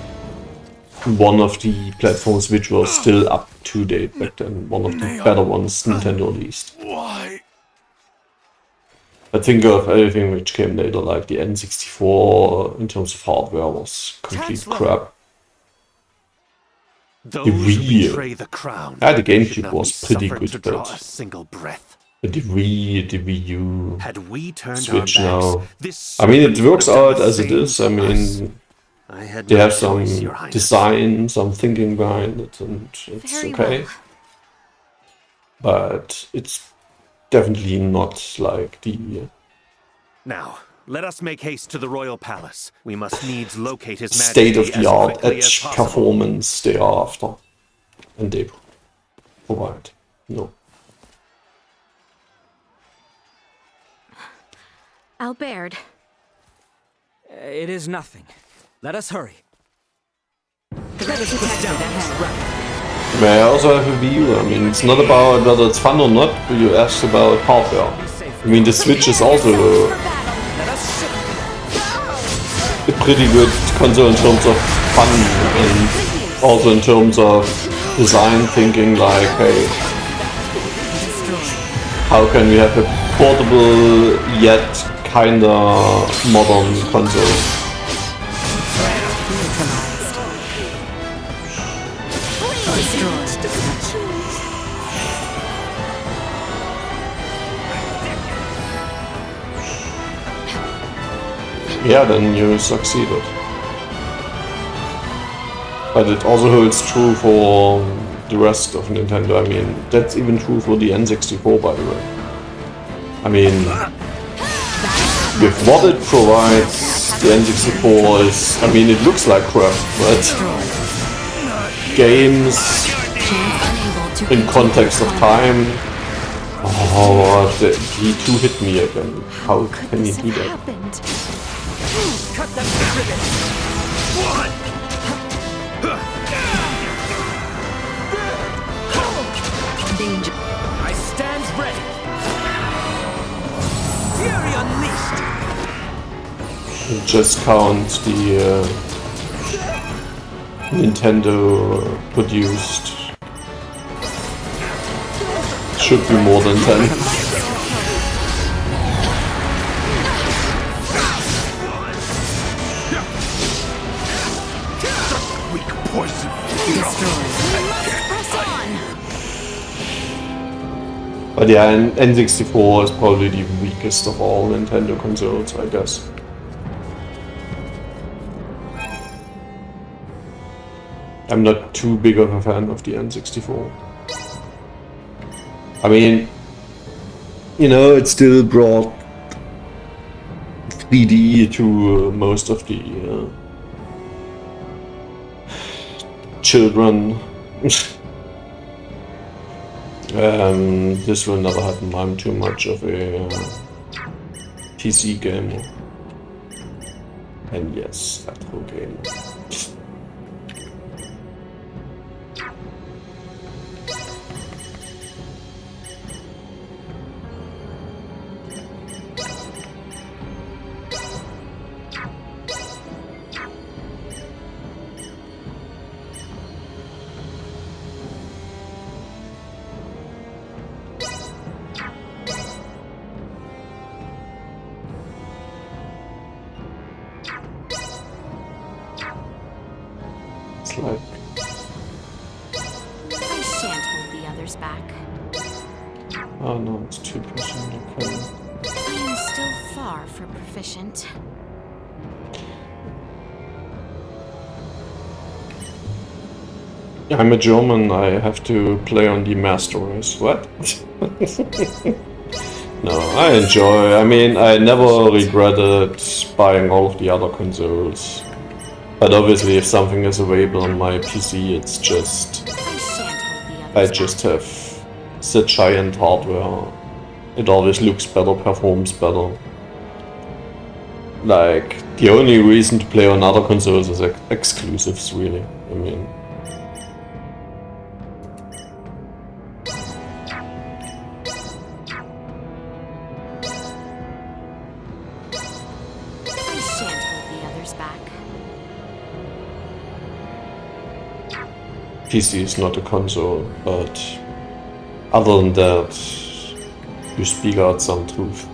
one of the platforms which was still up to date back then, one of the better ones Nintendo released. I think of everything which came later, like the N64, in terms of hardware, was complete crap. The Wii, the GameCube was pretty good, but the Wii U, Switch now. I mean, it works out as it is. I mean, they have some design, some thinking behind it, and it's okay. But it's definitely not like the... Now, let us make haste to the royal palace. We must needs locate his state-of-the-art edge performance they are after. And they provide. No. Albert. It is nothing. Let us hurry. May I also have a view? I mean, it's not about whether it's fun or not, but you asked about hardware. I mean, the Switch is also a pretty good console in terms of fun and also in terms of design thinking, like, hey, how can we have a portable yet kinda modern console? Yeah, then you succeeded. But it also holds true for the rest of Nintendo. I mean, that's even true for the N64, by the way. I mean, with what it provides, the N64 is... I mean, it looks like crap, but games in context of time... Oh, he too hit me again. How can he do that? Cut them to ribbons. Danger. I stand ready. Fury unleashed. Just count the Nintendo produced. Should be more than 10. But yeah, N64 is probably the weakest of all Nintendo consoles, I guess. I'm not too big of a fan of the N64. I mean, you know, it still brought 3D to most of the children. This will never happen. I'm too much of a PC gamer. And yes, retro gamer. Oh no, it's 2%. Okay. I am still far from proficient. I'm a German, I have to play on the master race. What? No, I enjoy. I mean, I never regretted buying all of the other consoles. But obviously, if something is available on my PC, it's just... I just have the giant hardware. It always looks better, performs better. Like, the only reason to play on other consoles is exclusives, really. I mean... PC is not a console, but other than that, you speak out some truth.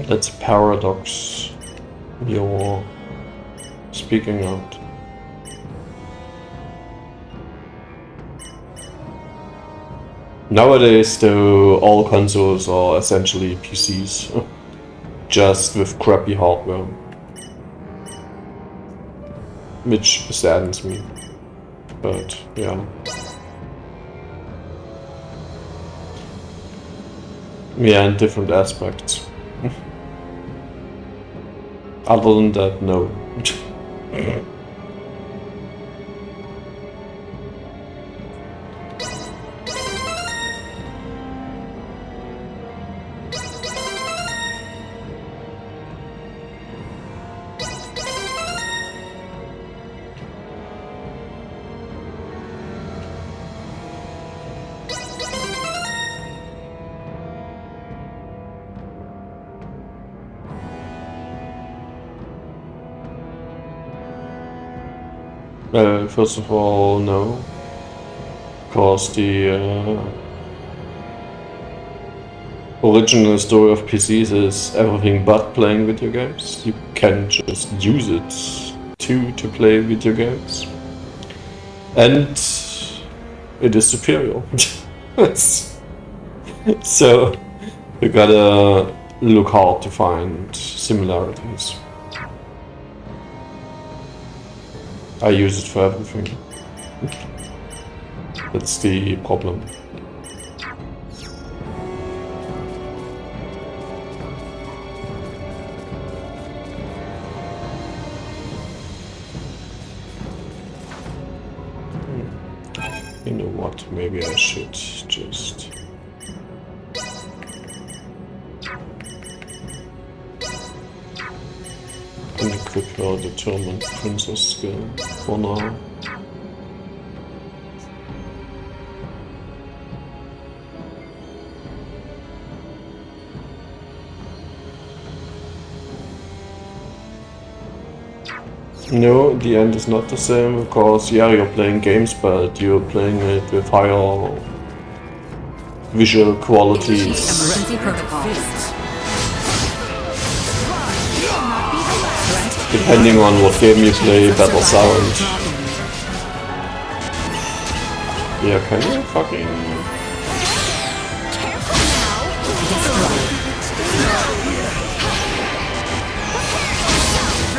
That's a paradox you're speaking out. Nowadays, though, all consoles are essentially PCs, just with crappy hardware. Which saddens me, but yeah. Yeah, in different aspects. Other than that, no. First of all, no. Because the original story of PCs is everything but playing video games. You can just use it to play video games. And it is superior. So you gotta look hard to find similarities. I use it for everything. That's the problem. You know what, maybe I should just... unequip her determined princess skill for now. No, the end is not the same, because yeah, you're playing games, but you're playing it with higher visual qualities. Emergency protocols. Depending on what game you play, better sound. Yeah, can you fucking...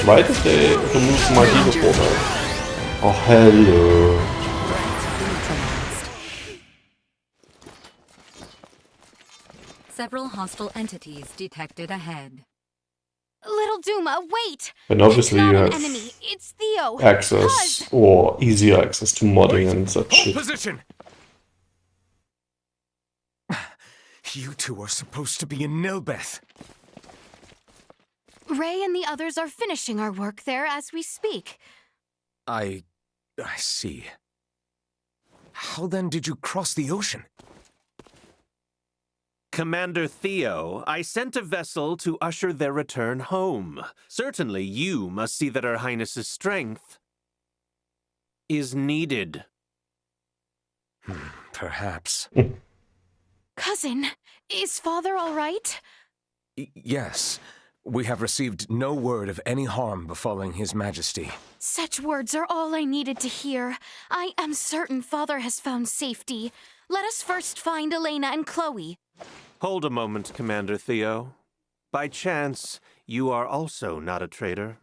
Why did they remove my hero portal? Oh, hello. Several hostile entities detected ahead. Little Duma, wait! And obviously it's you not have an enemy. It's Theo. access or easier access to modding and such shit. Position! You two are supposed to be in Nilbeth. Ray and the others are finishing our work there as we speak. I see. How then did you cross the ocean? Commander Theo, I sent a vessel to usher their return home. Certainly you must see that Her Highness's strength is needed. Perhaps. Cousin, is Father all right? Yes. We have received no word of any harm befalling His Majesty. Such words are all I needed to hear. I am certain Father has found safety. Let us first find Elena and Chloe. Hold a moment, Commander Theo. By chance, you are also not a traitor?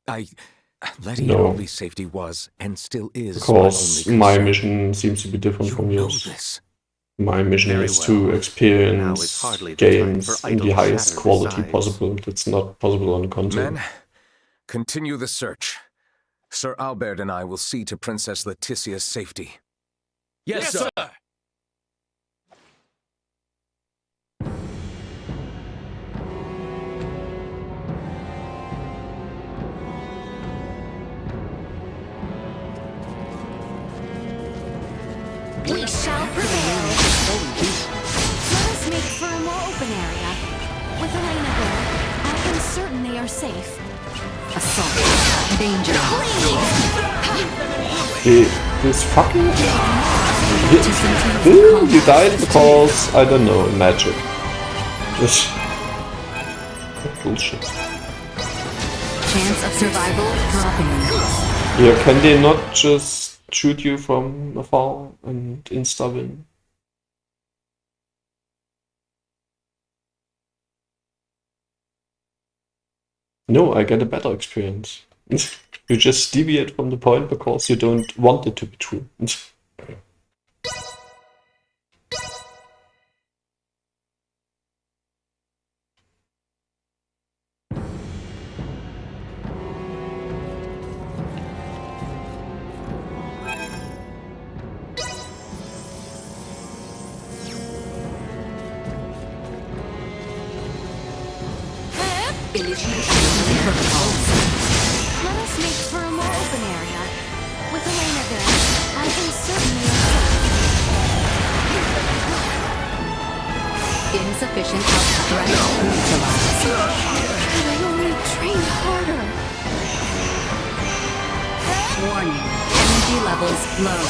Letting No. Italy's safety was, and still is, Because my my only concern. mission seems to be different from know yours. this. My mission Very is well. to Now is experience hardly the time games for in the idle highest chatter quality besides. possible. That's not possible on console. Men, continue the search. Sir Albert and I will see to Princess Letitia's safety. Yes, sir. We shall prevail. Let us make for a more open area. With Elena there, I am certain they are safe. Assault. Danger. This fucking... You died because, I don't know, magic. Just... Bullshit. Chance of survival dropping. Yeah, can they not just shoot you from afar and insta-win? No, I get a better experience. You just deviate from the point because you don't want it to be true. Let us make for a more open area. With Elena there, I am certain they are safe. Insufficient health threat neutralized. Could I only train harder? Warning. Energy levels low.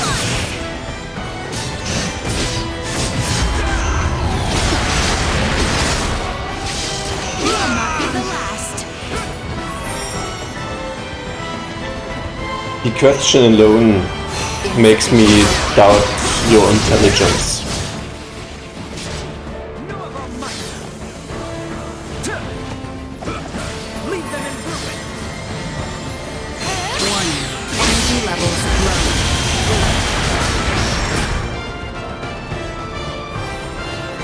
Will not be the last. The question alone makes me doubt your intelligence. Warning. Energy levels low.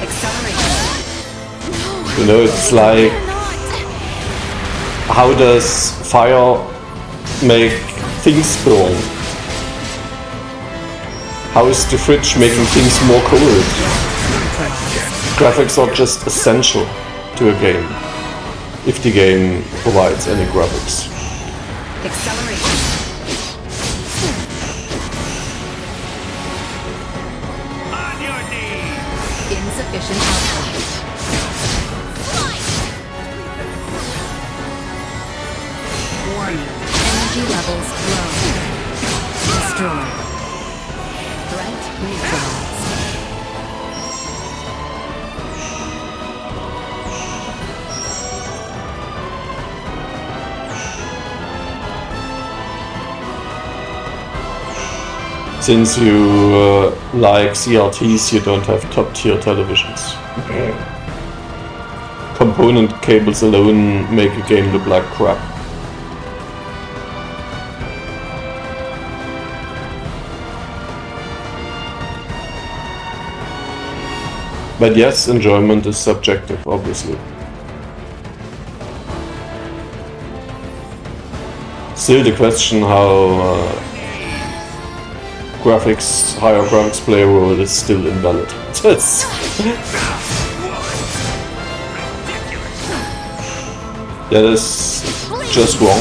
Acceleration. You know, it's like... How does fire make things burn? How is the fridge making things more cold? Graphics are just essential to a game, if the game provides any graphics. Acceleration. Insufficient output. Warning. Energy levels low. Destroyed. Threat neutralized. Since you like CRTs, you don't have top-tier televisions. Component cables alone make a game look like crap. But yes, enjoyment is subjective, obviously. Still the question how higher graphics play a role is still invalid. That is just wrong.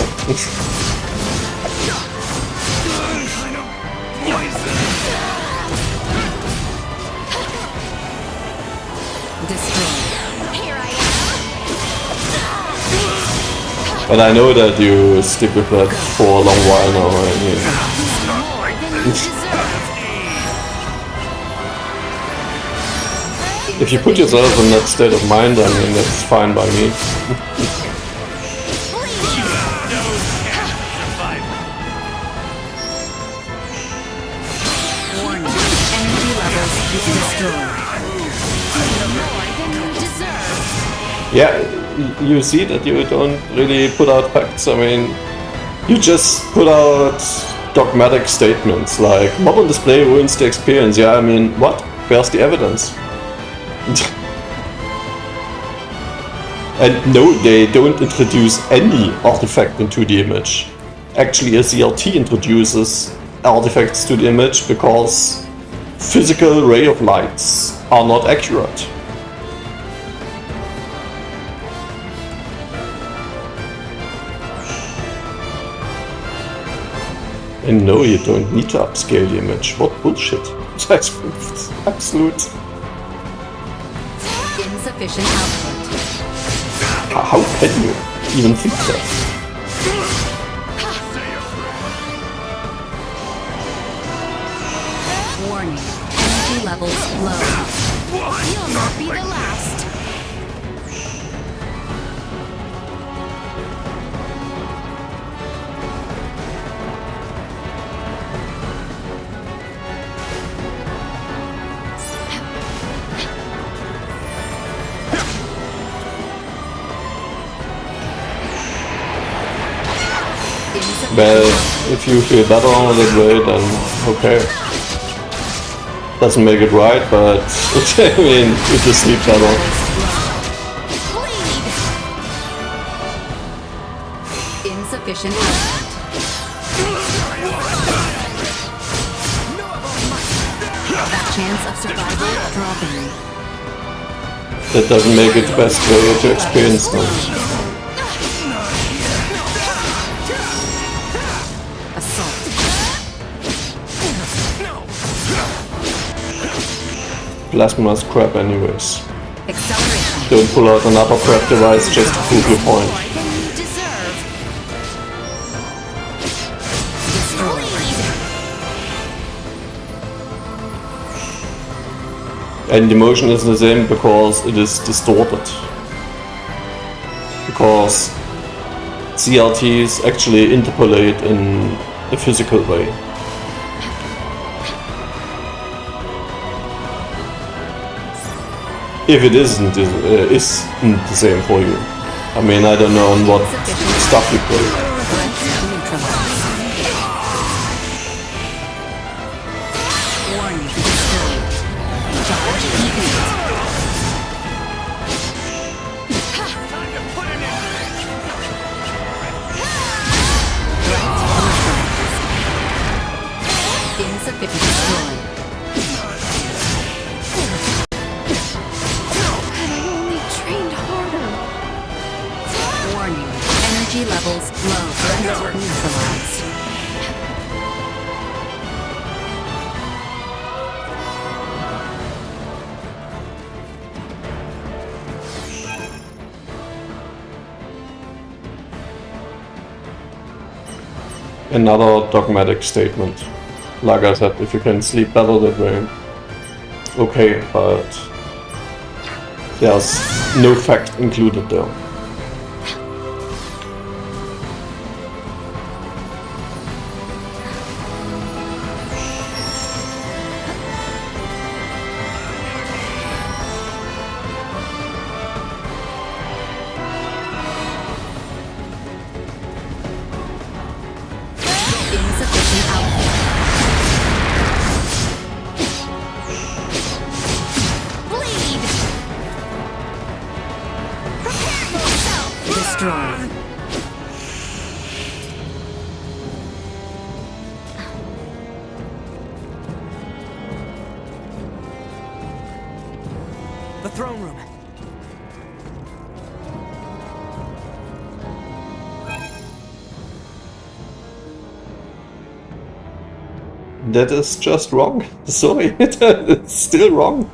But I know that you stick with that for a long while now. If you put yourself in that state of mind, I mean, that's fine by me. Warning. Yeah, you see that you don't really put out facts. I mean, you just put out dogmatic statements like modern display ruins the experience. Yeah, I mean, what? Where's the evidence? And no, they don't introduce any artifact into the image. Actually, a CRT introduces artifacts to the image because physical ray of lights are not accurate. And no, you don't need to upscale the image. What bullshit. That's absolute. Insufficient output. How can you even think that? Warning. Energy levels low. You'll not be the last. Well, if you feel better on that way, then okay. Doesn't make it right, but I mean, you just sleep better. Insufficient output. That chance of survival dropping. That doesn't make it the best way to experience them. Plasma's crap anyways. Acceleration. Don't pull out another crap device just to prove your point. And the motion is the same because it is distorted. Because CRTs actually interpolate in a physical way. If it isn't the same for you. I mean, I don't know on what stuff you play. Another dogmatic statement. Like I said, if you can sleep better that way, okay, but there's no fact included there. The throne room. That is just wrong. Sorry, it's still wrong.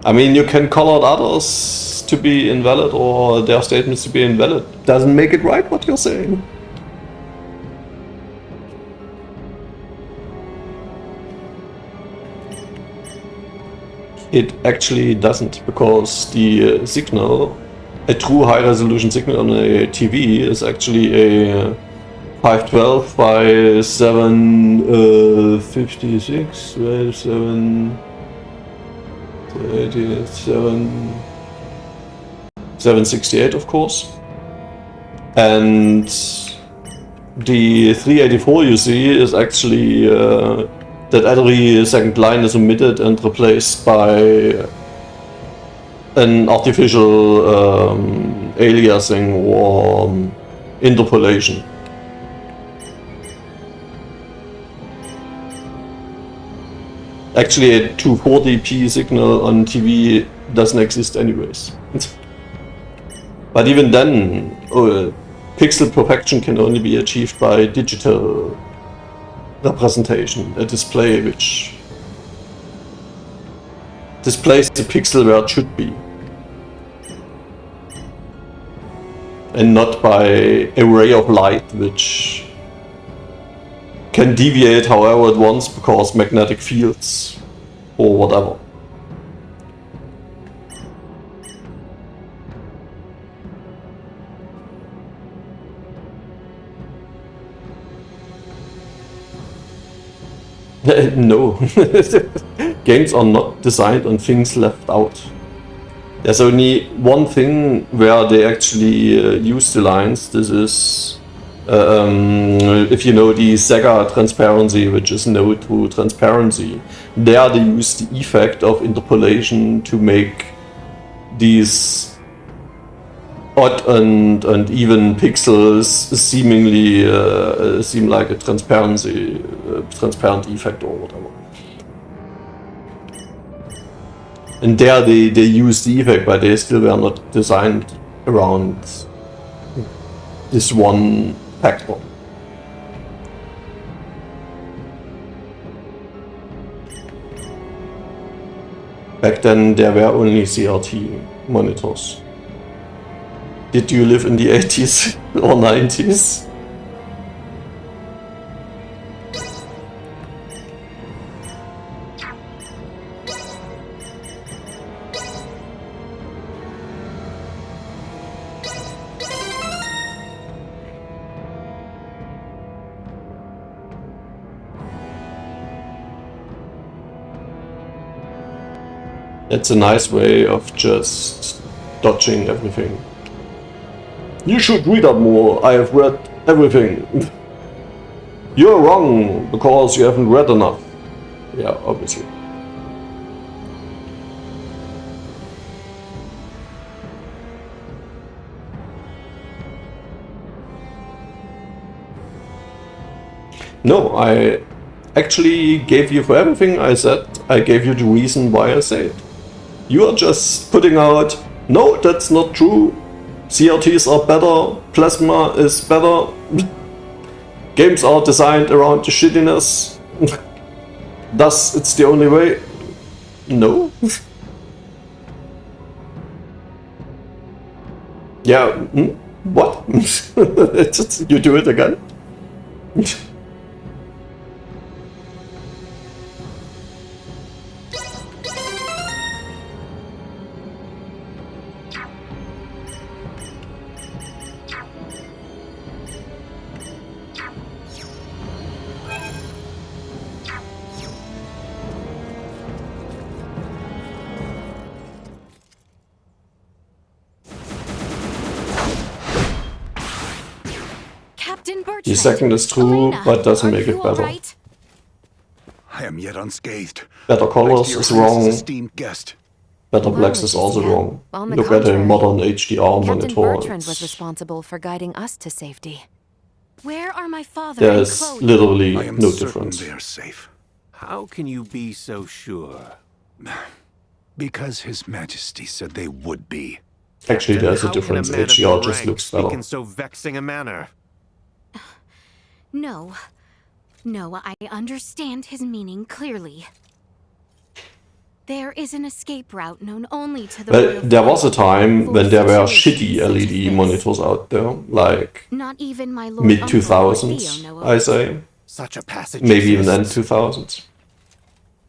I mean, you can call out others to be invalid or their statements to be invalid. Doesn't make it right what you're saying. It actually doesn't, because the signal, a true high resolution signal on a TV is actually a 512 by 756, 7... 768, of course. And the 384 you see is actually that every second line is omitted and replaced by an artificial aliasing or interpolation. Actually, a 240p signal on TV doesn't exist anyways. But even then, pixel perfection can only be achieved by digital representation, a display which displays the pixel where it should be. And not by a ray of light which can deviate however it wants because magnetic fields or whatever. No, games are not designed on things left out. There's only one thing where they actually use the lines. This is if you know the Sega transparency, which is no true transparency. There they use the effect of interpolation to make these odd and even pixels seemingly seem like a transparent effect or whatever. And there they use the effect, but they still were not designed around this one factor. Back then there were only CRT monitors. Did you live in the 80s or 90s? It's a nice way of just dodging everything. You should read up more. I have read everything. You're wrong because you haven't read enough. Yeah, obviously. No, I actually gave you for everything I said. I gave you the reason why I say it. You are just putting out, no, that's not true. CRTs are better, plasma is better. Games are designed around the shittiness. Thus, it's the only way. No. Yeah, what? You do it again? The second is true, but doesn't make it better. I am yet unscathed. Better colors is wrong. Esteemed guest. Better blacks is also wrong. Look at a modern HDR Captain monitor. Bertrand was responsible for guiding us to safety. Where are my father There and is Chloe? literally I am no certain difference. they are safe. How can you be so sure? Because His Majesty said they would be. Actually, there's a How can difference. man of HDR your just rank looks speak better. in so vexing a manner? No. No, I understand his meaning clearly. There is an escape route known only to the Well, royal there was a time for when there were situations shitty such as LED this. monitors out there, like Not even my lord mid uncle or 2000s, Theo know of I it. say. Such a passage Maybe even end exists. 2000s.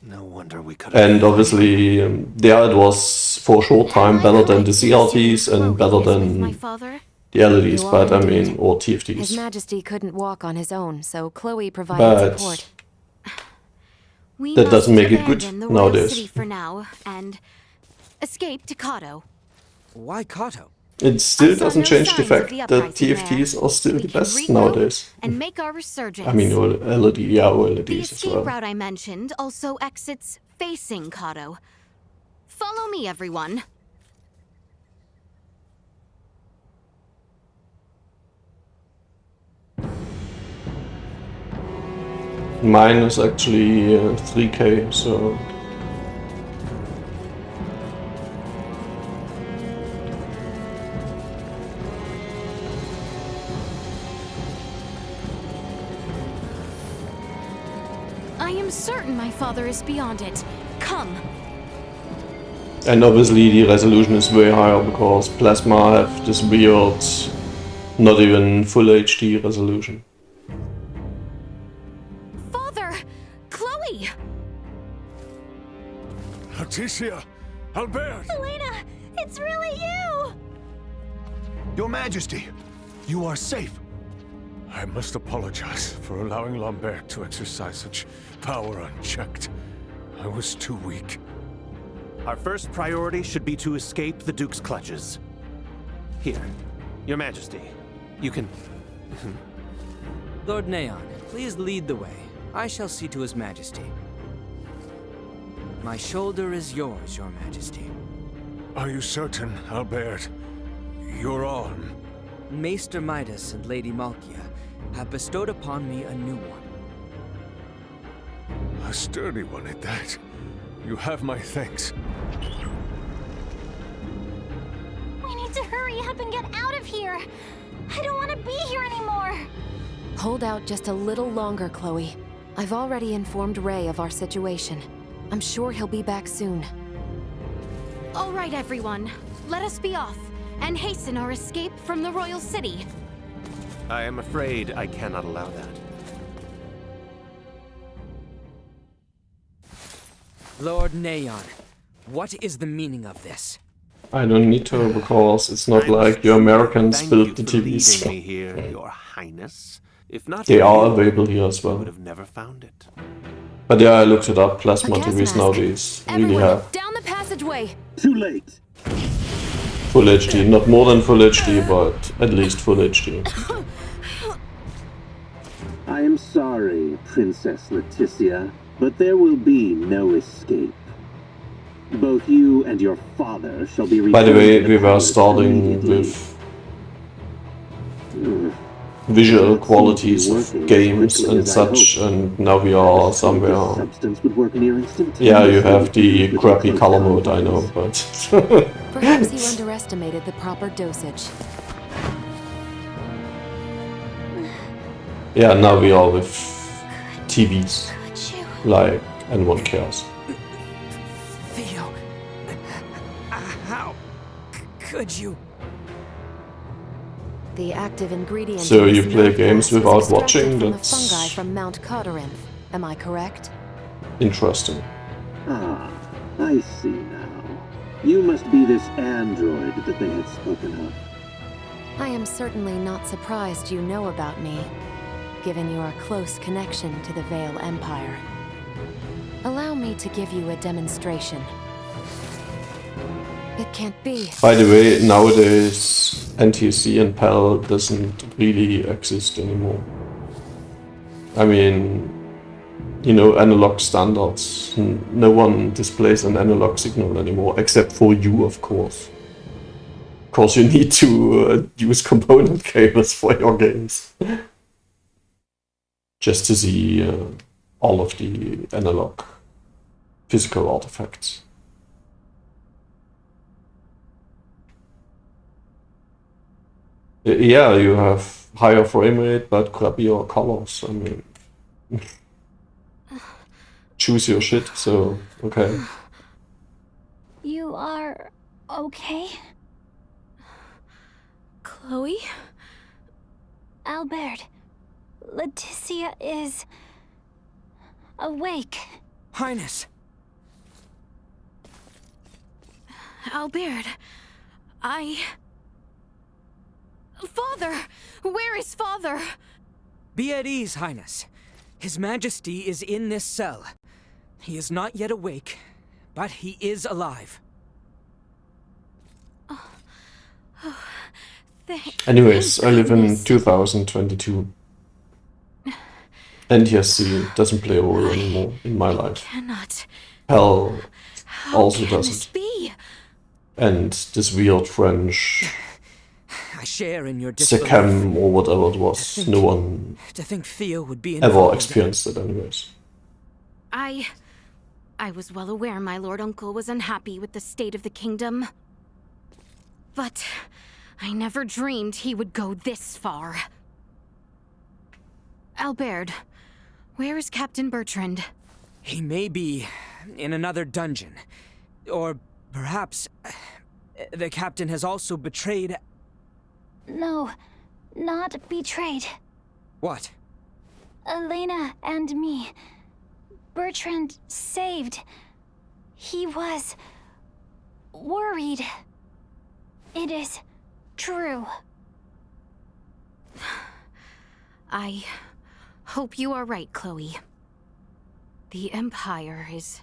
No wonder we could. And obviously, there it was for a short time better than the CRTs and better My than father? the LEDs, You are but I indeed. mean, or His TFTs. Majesty couldn't walk on his own, so Chloe provided But support. We That doesn't must make it good abandon the royal nowadays. city for now and escape to Kato. Why Kato? It still I saw doesn't no change the signs fact of the that uprising TFTs are still We the can best regroup nowadays. and make our resurgence. I mean, LED, yeah, The OLEDs as escape well. route I mentioned also exits facing Kato. Follow me, everyone. Mine is actually 3K, so I am certain my father is beyond it. Come. and obviously the resolution is way higher because Plasma have this weird, not even full HD resolution. Father! Chloe! Leticia! Albert! Elena, it's really you! Your Majesty, you are safe. I must apologize for allowing Lambert to exercise such power unchecked. I was too weak. Our first priority should be to escape the Duke's clutches. Here, Your Majesty, you can... Lord Neon, please lead the way. I shall see to His Majesty. My shoulder is yours, Your Majesty. Are you certain, Albert? Your arm? Maester Midas and Lady Malkia have bestowed upon me a new one. A sturdy one at that. You have my thanks. We need to hurry up and get out of here. I don't want to be here anymore. Hold out just a little longer, Chloe. I've already informed Ray of our situation. I'm sure he'll be back soon. All right, everyone. Let us be off and hasten our escape from the royal city. I am afraid I cannot allow that. Lord Neon, what is the meaning of this? I don't need to because it's not like your Americans Thank built you the for leading TVs. me here, Your Highness. If not They for are you, available here as I well. would have never found it. But yeah, I looked it up. Plasma A gas TVs mask. nowadays really Everyone, have down the passageway! Too late. full HD. Not more than full HD, but at least full HD. I am sorry, Princess Leticia, but there will be no escape. Both you and your father shall be By the way, returned to we were palace starting immediately. with visual qualities of games and such, and now we are somewhere. Substance would work near instantaneously. Yeah, you have the crappy color mode, I know, but Perhaps you underestimated the proper dosage. yeah, now we are with TVs. Like, and one cares. Theo, how could you? The active ingredient. So in you this play nerve games gas was without extracted watching? from That's the fungi from Mount Codorinth. Am I correct? interesting. Ah, I see now. You must be this android that they had spoken of. I am certainly not surprised you know about me, given your close connection to the Vale Empire. Allow me to give you a demonstration. It can't be. By the way, nowadays NTSC and PAL doesn't really exist anymore. I mean, you know, analog standards. No one displays an analog signal anymore, except for you, of course. Of course, you need to use component cables for your games. Just to see all of the analog physical artifacts. Yeah, you have higher frame rate, but crappier colors. I mean, choose your shit, so, okay. You are okay? Chloe? Albert, Leticia is awake. Highness! Albert, Father! Where is Father? Be at ease, Highness. His Majesty is in this cell. He is not yet awake, but he is alive. Anyways, I live in 2022. NTSC doesn't play a role anymore in my life. Cannot. Hell also Can this doesn't. be? And this weird French I share in your disbelief. Secam or whatever it was, no one To think Theo would be ever involved. experienced it anyways. I was well aware my lord uncle was unhappy with the state of the kingdom. But I never dreamed he would go this far. Albert, where is Captain Bertrand? He may be in another dungeon. Or perhaps the captain has also betrayed... No, not betrayed. What? Elena and me. Bertrand saved. He was... worried. It is true. I hope you are right, Chloe. The Empire is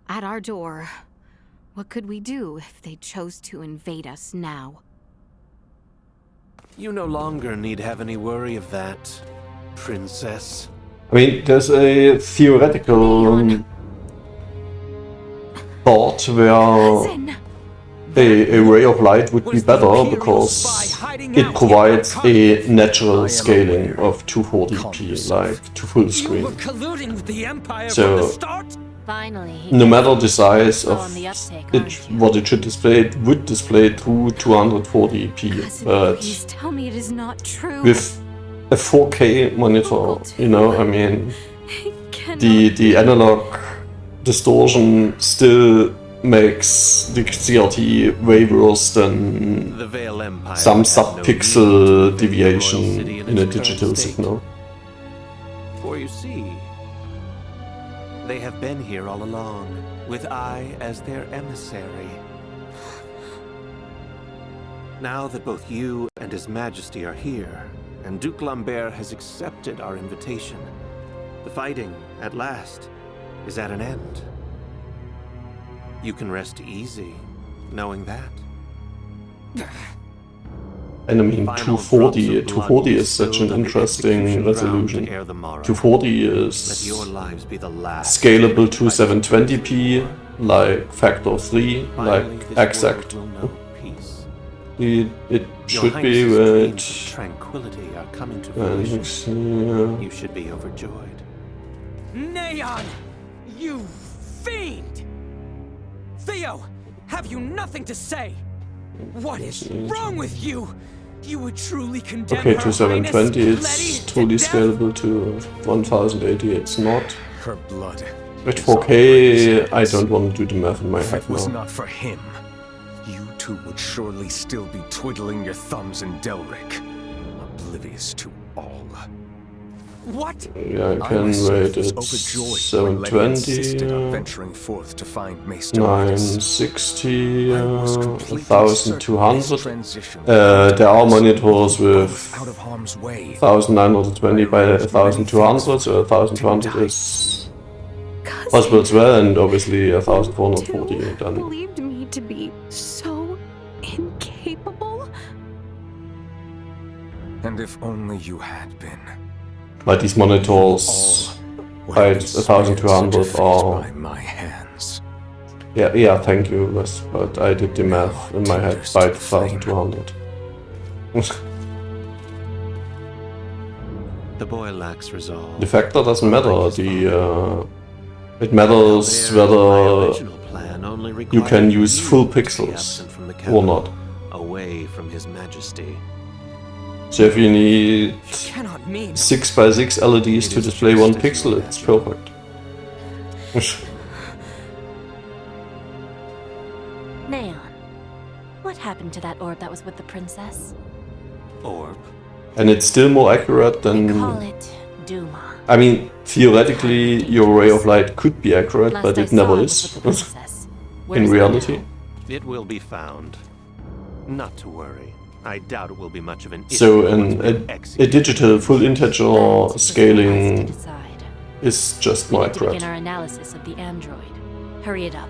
at our door. What could we do if they chose to invade us now? You no longer need have any worry of that, Princess. I mean, there's a theoretical thought where a ray of light would be better because it provides a natural scaling of 240p, like to full screen. So, no matter the size of it, what it should display, it would display through 240p. But Please tell me it is not true. with a 4K monitor, you know, I mean, the analog distortion still makes the CRT way worse than The Vale Empire some had no sub-pixel need deviation for the royal city and in a its digital current state. signal. For you see, they have been here all along, with I as their emissary. Now that both you and His Majesty are here, and Duke Lambert has accepted our invitation, the fighting, at last, is at an end. You can rest easy, knowing that. And I mean, 240 is such an interesting resolution. 240 is Let your lives be the last. scalable to 720p, like factor 3, like exact. It should be with Tranquility are coming to and fruition. You should be overjoyed. Neon! You fiend! Theo! Have you nothing to say? What is wrong with you? You would truly condemn okay, Her to 720 Highness it's truly scalable to 1080, it's not. Her blood. With 4K, I don't want to do the math in my If head it was now. not for him, you two would surely still be twiddling your thumbs in Delric, oblivious to all. What? Yeah, I can rate it 720, venturing forth to find 960, 1200. There are monitors with 1920 by 1200, so 1200 is possible as well, and obviously 1440 then. Believed me to be so incapable? And if only you had been. But these monitors by 1200 are... Yeah, thank you, Wes, but I did the math in my head by 1200. The boy lacks resolve. The factor doesn't matter, it matters whether you can use full pixels or not. Away from His Majesty. So if you need Cannot mean 6x6 LEDs to display 1 pixel, it's perfect. Neon, what happened to that orb that was with the princess? Orb? And it's still more accurate than... Call it Duma. I mean, theoretically, your ray of light could be accurate, Last but I it saw never it is. was with the princess. In Where's it reality. It will be found. Not to worry. I doubt it will be much of an issue. So a digital full integer scaling is just my Begin threat. our analysis of the android. Hurry it up.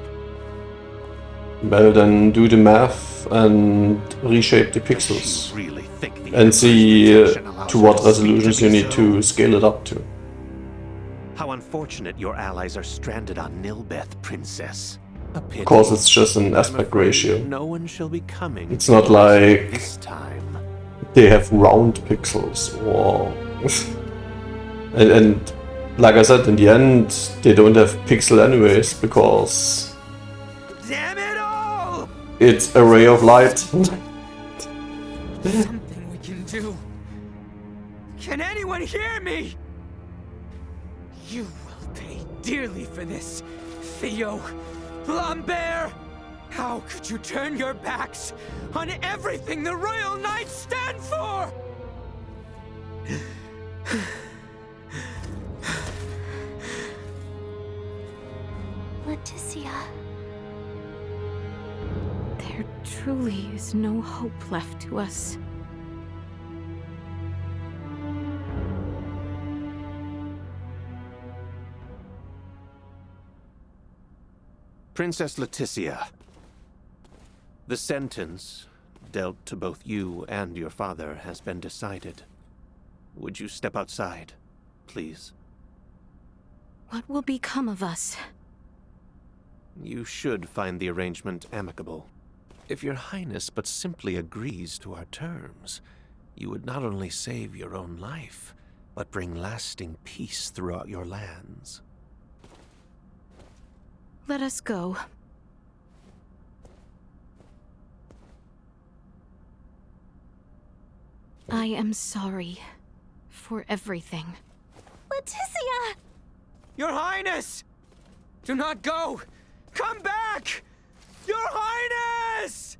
Well, then do the math and reshape the pixels. Really think the And see Emperor's protection to allows what her to seem resolutions to you be need so? to scale it up to. How unfortunate your allies are stranded on Nilbeth, Princess. A pity. Of course, it's just an I'm aspect afraid ratio. No one shall be coming. It's not like this time. they have round pixels or and like I said, in the end they don't have pixel anyways because Damn it all! it's a ray of light. Something we can do. Can anyone hear me? You will pay dearly for this, Theo. Lambert! How could you turn your backs on everything the Royal Knights stand for? Leticia. There truly is no hope left to us. Princess Leticia, the sentence dealt to both you and your father has been decided. Would you step outside, please? What will become of us? You should find the arrangement amicable. If your Highness but simply agrees to our terms, you would not only save your own life, but bring lasting peace throughout your lands. Let us go. I am sorry for everything. Leticia! Your Highness! Do not go! Come back! Your Highness!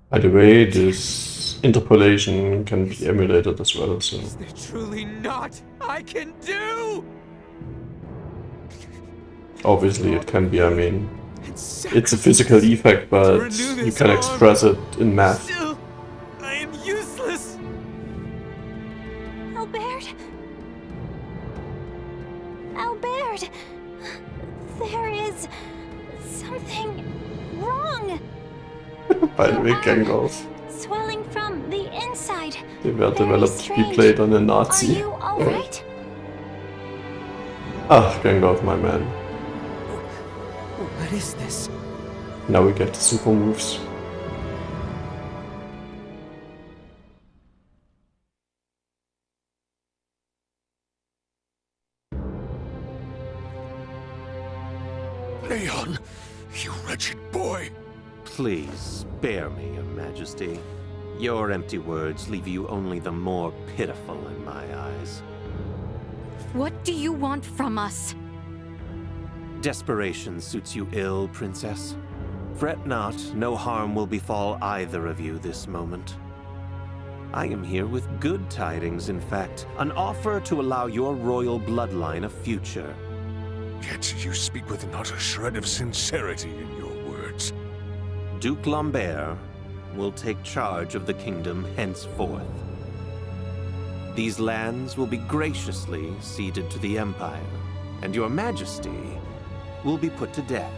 By the way, this interpolation can be emulated as well, so Is there truly naught I can do? obviously it can be, I mean, it's a physical effect, but you can express it in math. Still, I am useless! Albert? Albert! There is something wrong. By the way, Gangolf, Swelling from the inside. they were Very developed to be strange. played on a Are Nazi. you alright? Ah, Gangolf, my man. What is this? Now we get the super moves. Leon, you wretched boy. Please, spare me, Your Majesty. Your empty words leave you only the more pitiful in my eyes. What do you want from us? Desperation suits you ill, Princess. Fret not, no harm will befall either of you this moment. I am here with good tidings, in fact, an offer to allow your royal bloodline a future. Yet you speak with not a shred of sincerity in your words. Duke Lambert will take charge of the kingdom henceforth. These lands will be graciously ceded to the Empire, and your Majesty will be put to death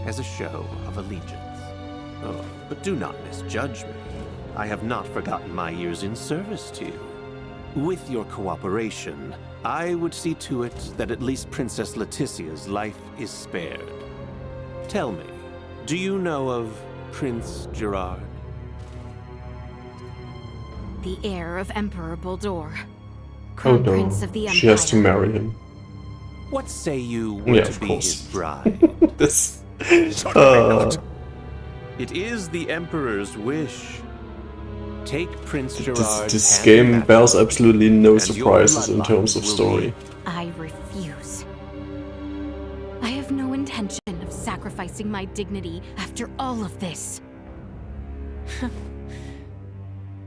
as a show of allegiance. Oh, but do not misjudge me. I have not forgotten my years in service to you. With your cooperation, I would see to it that at least Princess Leticia's life is spared. Tell me, do you know of Prince Gerard? The heir of Emperor Boldur. Oh Crown no, Prince of the Empire. she has to marry him. What say you were Yeah, to of be course. his bride? This... It is the Emperor's wish. Take Prince Gerard. This game bears absolutely no and your surprises in terms of bloodlines will story. I refuse. I have no intention of sacrificing my dignity after all of this.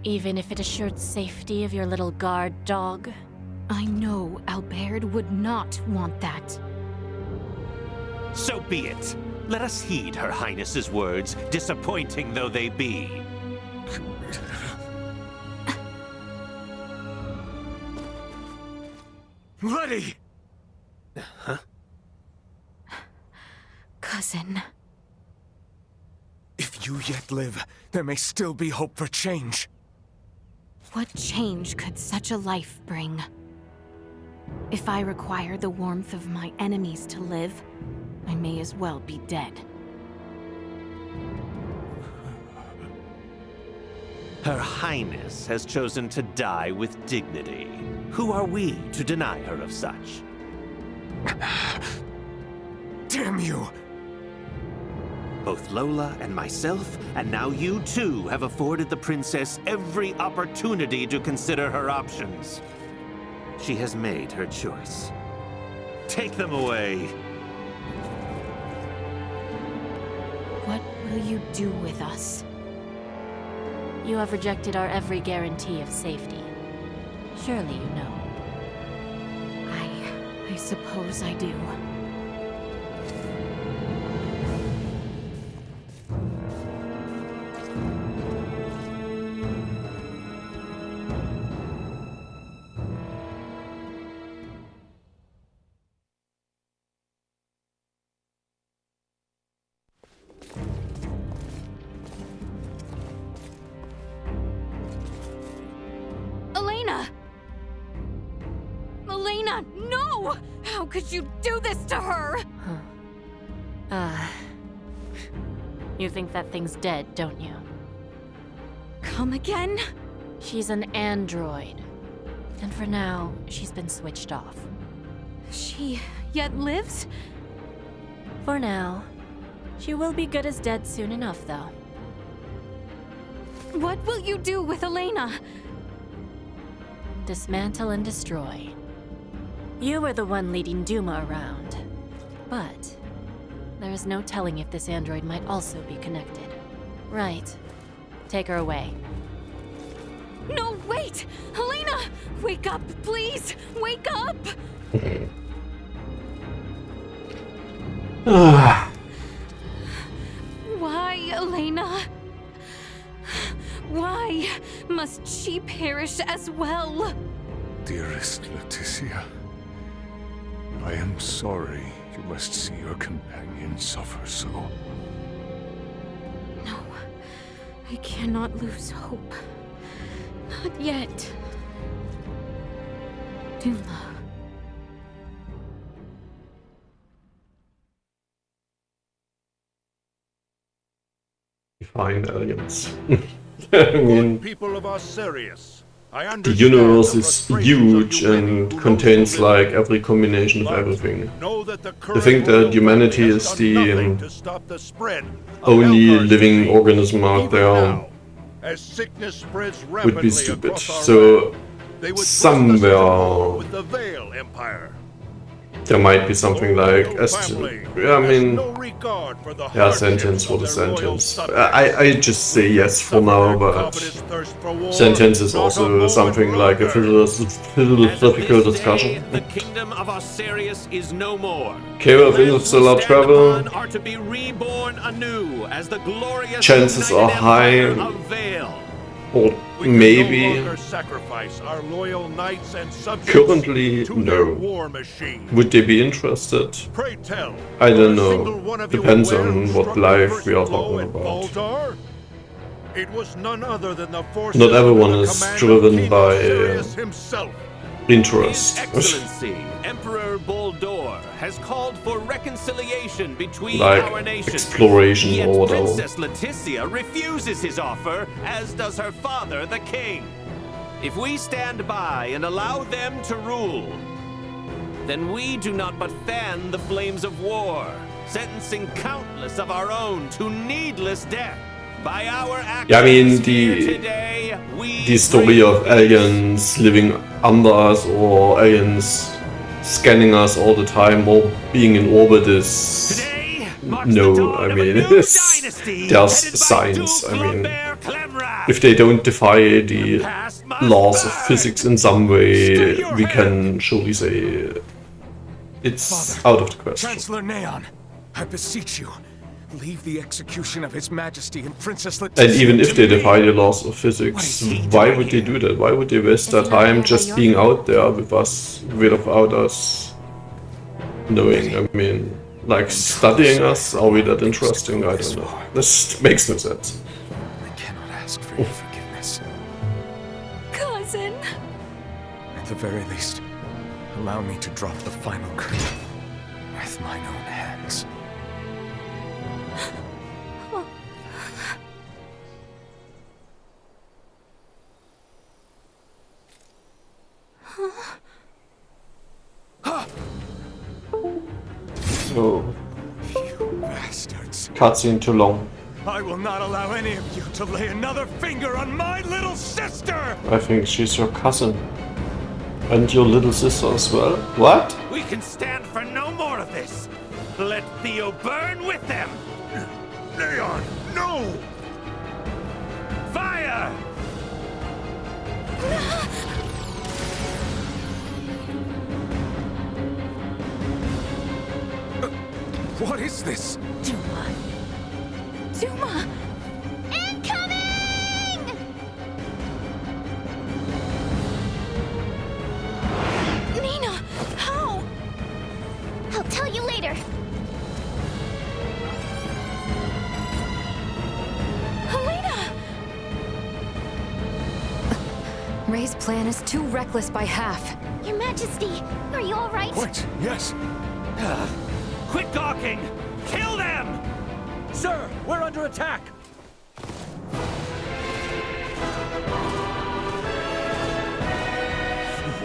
Even if it assured safety of your little guard dog? I know Albert would not want that. So be it. Let us heed Her Highness's words, disappointing though they be. Letty! Huh? Cousin. If you yet live, there may still be hope for change. What change could such a life bring? If I require the warmth of my enemies to live, I may as well be dead. Her Highness has chosen to die with dignity. Who are we to deny her of such? Damn you! Both Lola and myself, and now you too, have afforded the princess every opportunity to consider her options. She has made her choice. Take them away. What will you do with us? You have rejected our every guarantee of safety. Surely you know. I suppose I do. Elena! Elena, no! How could you do this to her? You think that thing's dead, don't you? Come again? She's an android. And for now, she's been switched off. She yet lives? For now. She will be good as dead soon enough, though. What will you do with Elena? Dismantle and destroy. You were the one leading Duma around. But there is no telling if this android might also be connected. Right. Take her away. No, wait! Elena! Wake up, please! Wake up! Why, Elena? Why must she perish as well? Dearest Leticia, I am sorry you must see your companion suffer so. No, I cannot lose hope. Not yet. Duma. Define aliens. I mean, people of Osirius, the universe is huge and contains like every combination of everything. I think that humanity is the only living organism out there would be stupid. So somewhere there might be something like sentence for the sentence. I just say yes for now, but sentence is also something like a philosophical discussion. The kingdom of Osirius is no more. Care of interstellar travel. Are to be reborn anew as the glorious chances are high, or maybe. Currently, no. Would they be interested? I don't know. Depends on what life we are talking about. Not everyone is driven by interest. Excellency, Emperor Boldor has called for reconciliation between like our nations. Exploration Yet or whatever. Princess Leticia refuses his offer, as does her father, the king. If we stand by and allow them to rule, then we do not but fan the flames of war, sentencing countless of our own to needless death. By our actions I mean, today, the story of aliens living under us or aliens scanning us all the time or being in orbit is no. I mean, there's science. I mean, if they don't defy the laws of physics in some way, we can surely say it's out of the question. Chancellor Neon, I beseech you, Leave the execution of His Majesty and Princess Leticia. And even if they defy the laws of physics, why would they do that? Why would they waste their time just being out there with us, without us knowing? I mean, like studying us? Are we that interesting? I don't know. This makes no sense. I cannot ask for your forgiveness. Cousin! At the very least, allow me to drop the final curtain with mine own hands. Oh. You bastards. Cutscene too long. I will not allow any of you to lay another finger on my little sister! I think she's your cousin. And your little sister as well. What? We can stand for no more of this. Let Theo burn with them. Leon, no! Fire! What is this? Duma! Duma! Incoming! Nina! How? I'll tell you later. Helena! Ray's plan is too reckless by half. Your Majesty, are you all right? What? Yes. Quit talking! Kill them! Sir, we're under attack!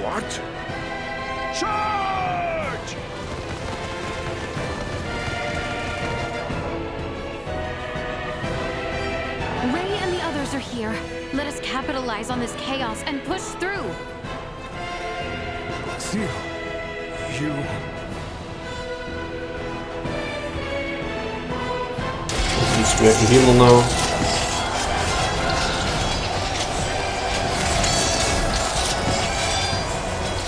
What? Charge! Ray and the others are here. Let us capitalize on this chaos and push through. Theo, you... At least we have a healer now.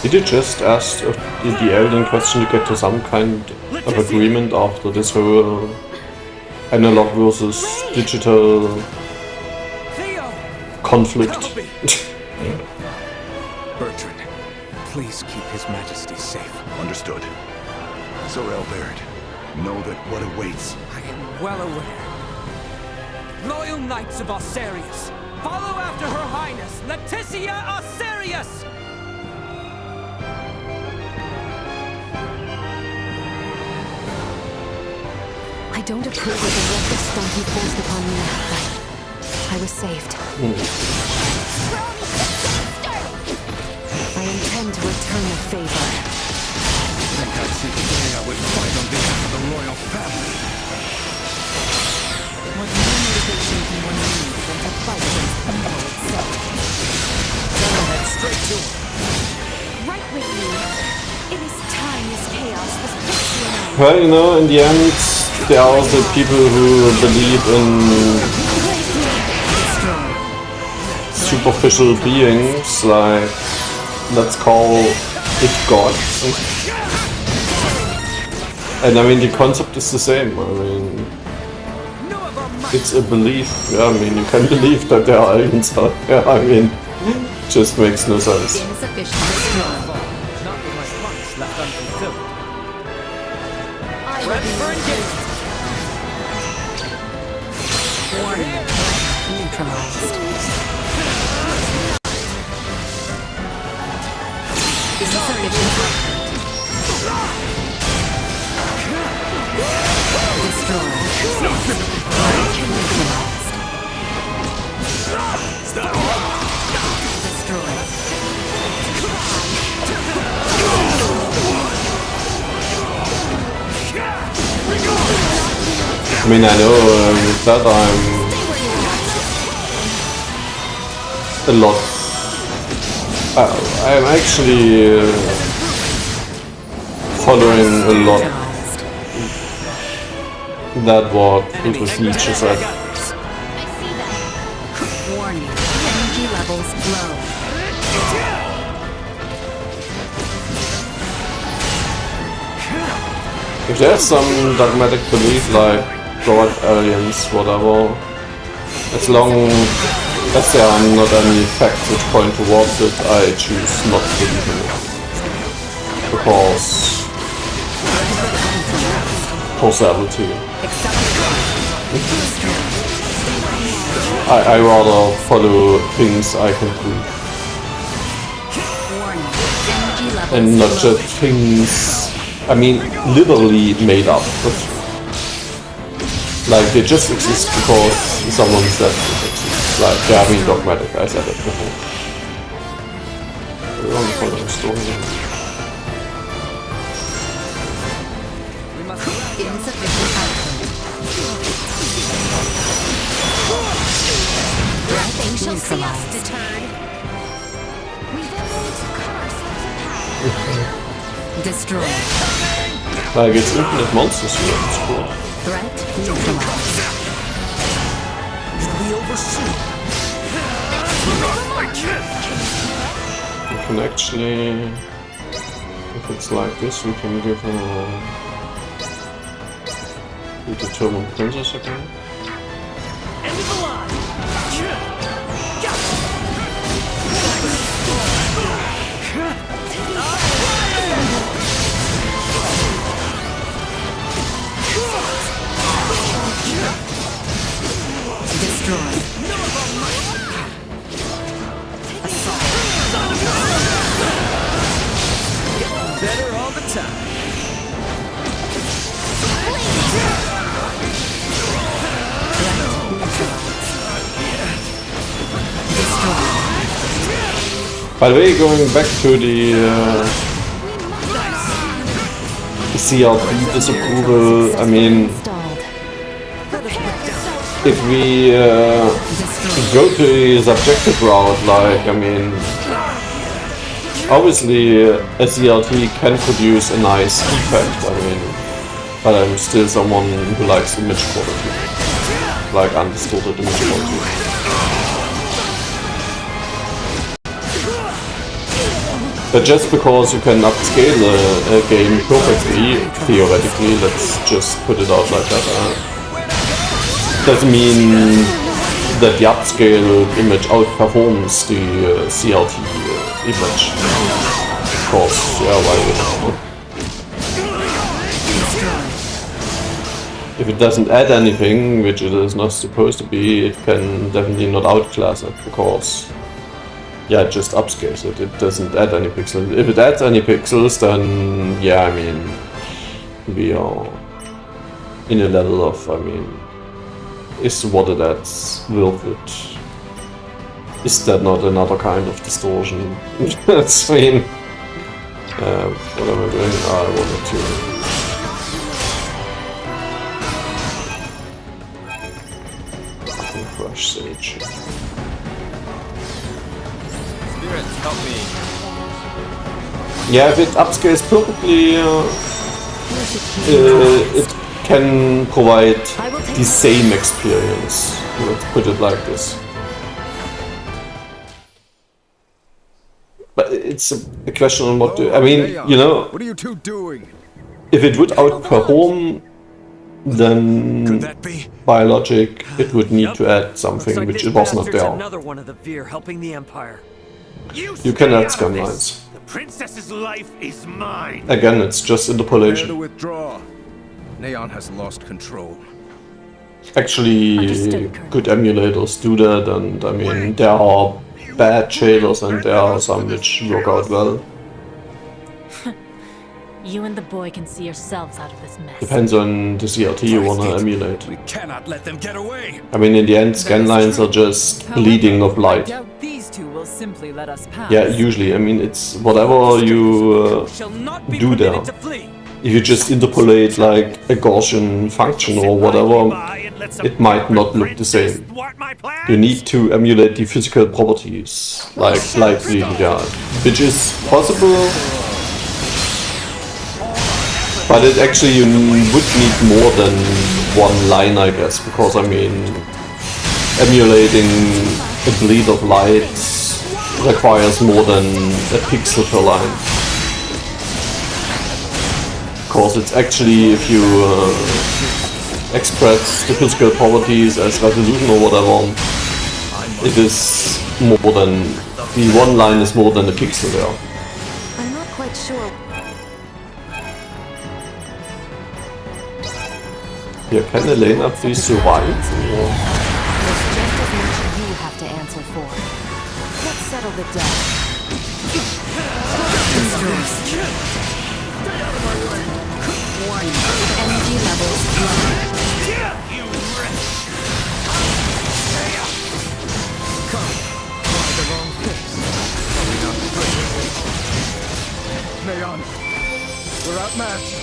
Did you just ask the alien question to get to some kind of agreement after this whole analog versus digital conflict? Bertrand, please keep His Majesty safe. Understood. Sorel Baird, know that what awaits. I am well aware. Loyal Knights of Osarius, follow after Her Highness, Leticia Osarius! I don't approve of the reckless stunt he forced upon me, but I was saved. I intend to return the favor. Think I'd see the day I would fight on behalf of the royal family. What more motivation can one need than to fight against evil itself? Go ahead, straight to him. Right with you. It is time this chaos was put to an end. Well, you know, in the end, there are also people who believe in superficial beings, like, let's call it God. And I mean, the concept is the same. I mean, it's a belief. Yeah, I mean, you can believe that there are aliens out there. I mean, just makes no sense. Warning. Neutralized. Insufficient output. Destroyed. Neutralized. Destroyed. I mean, I know that I'm a lot. I'm actually following a lot that what Friedrich Nietzsche said. Warning. Energy levels low. If there's some dogmatic belief like god, aliens, whatever. As long as there are not any facts which point towards it, I choose not to believe in it. Because causality. I rather follow things I can prove. And not just things, I mean, literally made up. But like, they just exist because someone said it exists. Like, yeah, I mean, dogmatic, I said it before. I don't follow the story. Nothing shall see us deterred. We vote to cut ourselves apart. Destroy. Like, it's infinite monsters here, it's cool. Threat neutralized. Did we overshoot? We can actually, if it's like this, we can give a predetermined princess again. End of the line. Destroy. Better all the time. By the way, going back to the CRP disapproval, I mean, if we go to the subjective route, like, I mean, obviously a CRT can produce a nice effect, I mean, but I'm still someone who likes image quality, like undistorted image quality. But just because you can upscale a game perfectly, theoretically, let's just put it out like that, doesn't mean that the upscale image outperforms the CRT image. Of course, yeah, why not? If it doesn't add anything, which it is not supposed to be, it can definitely not outclass it, because yeah, it just upscales it, it doesn't add any pixels. If it adds any pixels, then yeah, I mean, we are in a level of, I mean, is what it adds worth it? Is that not another kind of distortion? That's, I mean, what am I doing? I wanted to crush Sage. Help me. Yeah, if it upscales perfectly, it can provide the same experience. Let's put it like this. But it's a question on what to. I mean, you know, what are you two doing? If it would outperform, then by logic it would need to add something which it was not there. Another one of the Veer helping the Empire. You can add scanlines. The princess's life is mine. Again, it's just interpolation. Prepare to withdraw. Neon has lost control. Actually, good emulators do that, and I mean, there are bad shaders and there are some which work out well. You and the boy can see yourselves out of this mess. Depends on the CRT you wanna emulate. We cannot let them get away. I mean, in the end, scanlines are just bleeding of light. These two will simply let us pass. Yeah, usually. I mean, it's whatever you do there. If you just interpolate like a Gaussian function or whatever, it might not look the same. You need to emulate the physical properties, like light bleeding, yeah, which is possible. But it actually, you would need more than one line, I guess, because I mean, emulating a bleed of light requires more than a pixel per line. Because it's actually, if you express the physical properties as resolution or whatever, it is more than the one line is more than a pixel there. I'm not quite sure. Here, can Elena please survive? Or... There's just as much you have to answer for. Let's settle the debt. Energy levels low. Neon, we're outmatched.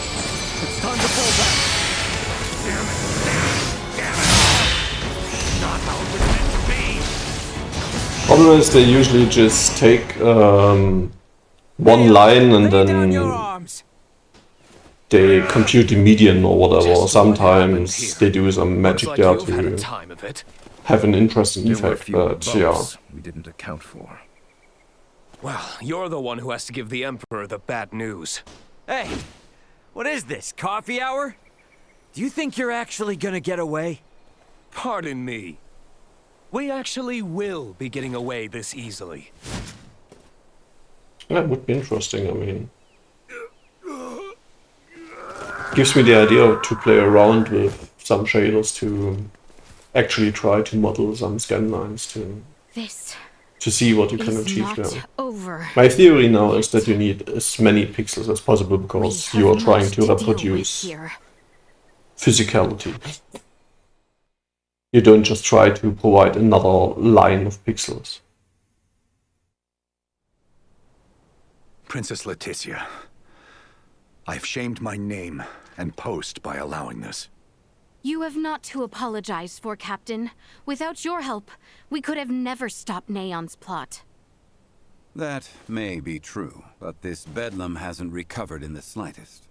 It's time to pull back. Damn it! Damn it! Not how it was meant to be. Problem is they usually just take one line and then they compute the median or whatever. Sometimes they do some magic there to have an interesting effect, but yeah. We didn't account for. Well, you're the one who has to give the Emperor the bad news. Hey, what is this, coffee hour? Do you think you're actually gonna get away? Pardon me. We actually will be getting away this easily. That would be interesting, I mean. Gives me the idea to play around with some shaders to actually try to model some scan lines to see what you can achieve there. Over. My theory now is that you need as many pixels as possible because you are trying to reproduce physicality. You don't just try to provide another line of pixels. Princess Leticia, I've shamed my name and post by allowing this. You have not to apologize for, Captain. Without your help, we could have never stopped Neon's plot. That may be true, but this bedlam hasn't recovered in the slightest.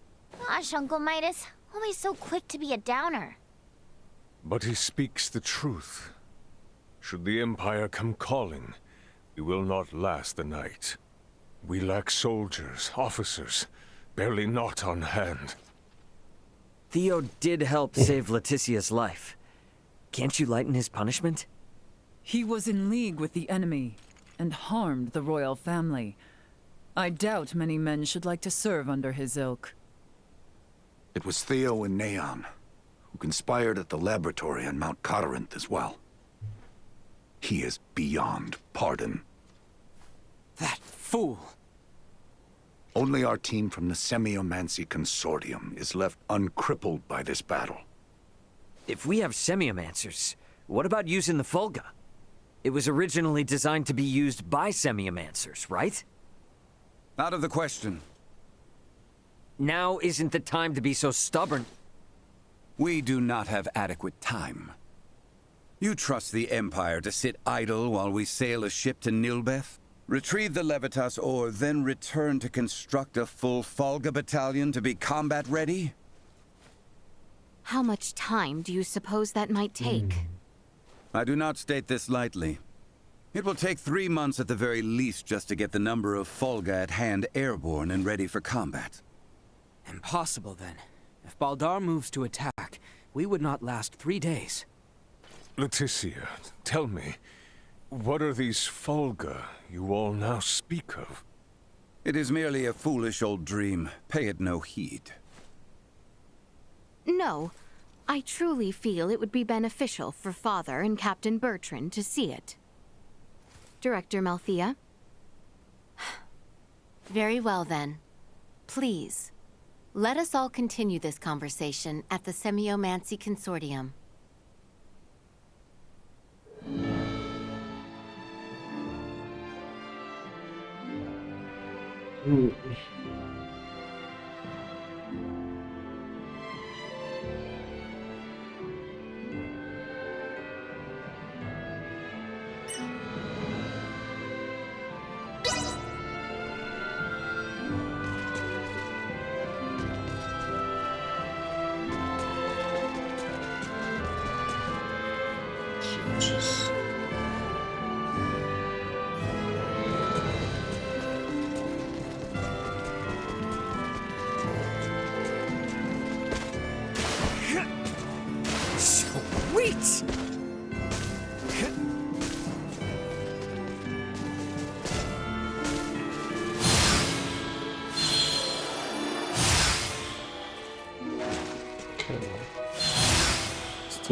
Gosh, Uncle Midas, always so quick to be a downer. But he speaks the truth. Should the Empire come calling, we will not last the night. We lack soldiers, officers, barely not on hand. Theo did help save Leticia's life. Can't you lighten his punishment? He was in league with the enemy and harmed the royal family. I doubt many men should like to serve under his ilk. It was Theo and Neon, who conspired at the laboratory on Mount Corinth as well. He is beyond pardon. That fool! Only our team from the Semiomancy Consortium is left uncrippled by this battle. If we have Semiomancers, what about using the Fulga? It was originally designed to be used by Semiomancers, right? Out of the question. Now isn't the time to be so stubborn. We do not have adequate time. You trust the Empire to sit idle while we sail a ship to Nilbeth? Retrieve the Levitas ore, then return to construct a full Fulga battalion to be combat ready? How much time do you suppose that might take? I do not state this lightly. It will take 3 months at the very least just to get the number of Fulga at hand airborne and ready for combat. Impossible then. If Baldar moves to attack, we would not last 3 days. Leticia, tell me, what are these Fulga you all now speak of? It is merely a foolish old dream. Pay it no heed. No. I truly feel it would be beneficial for Father and Captain Bertrand to see it. Director Malthea? Very well then. Please, let us all continue this conversation at the Semiomancy Consortium.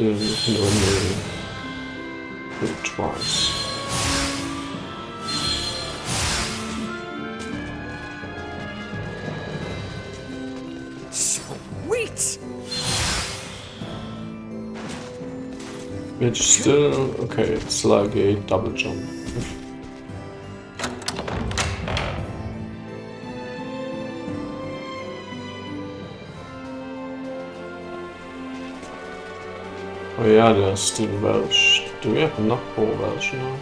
Still, you can only do it twice. Sweet! It's still okay, it's like a double jump. Oh yeah, there's still Welsh. Do we have enough for Welsh now?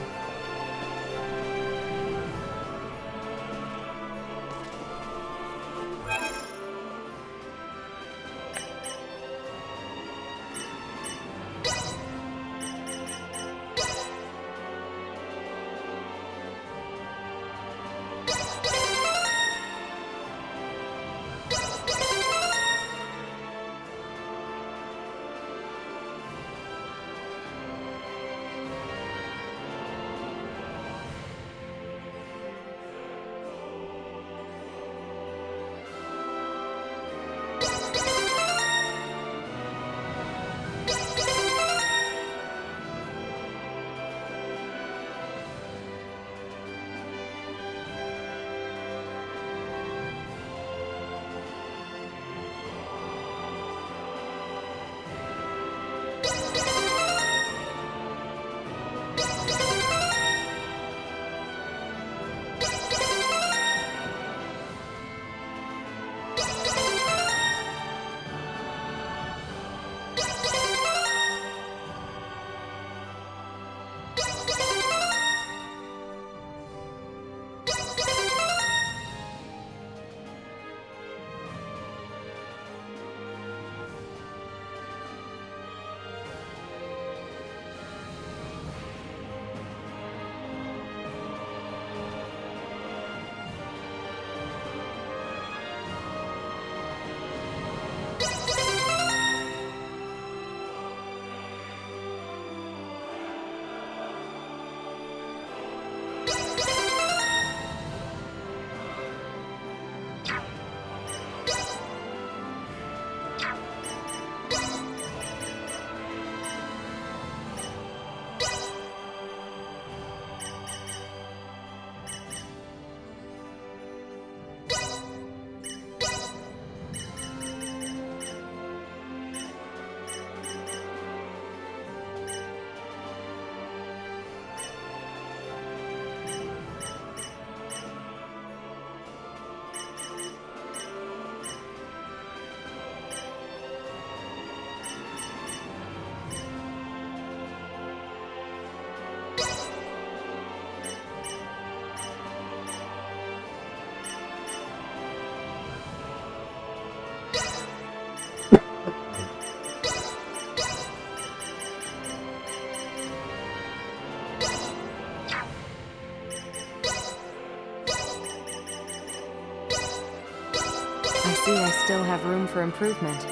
I see I still have room for improvement.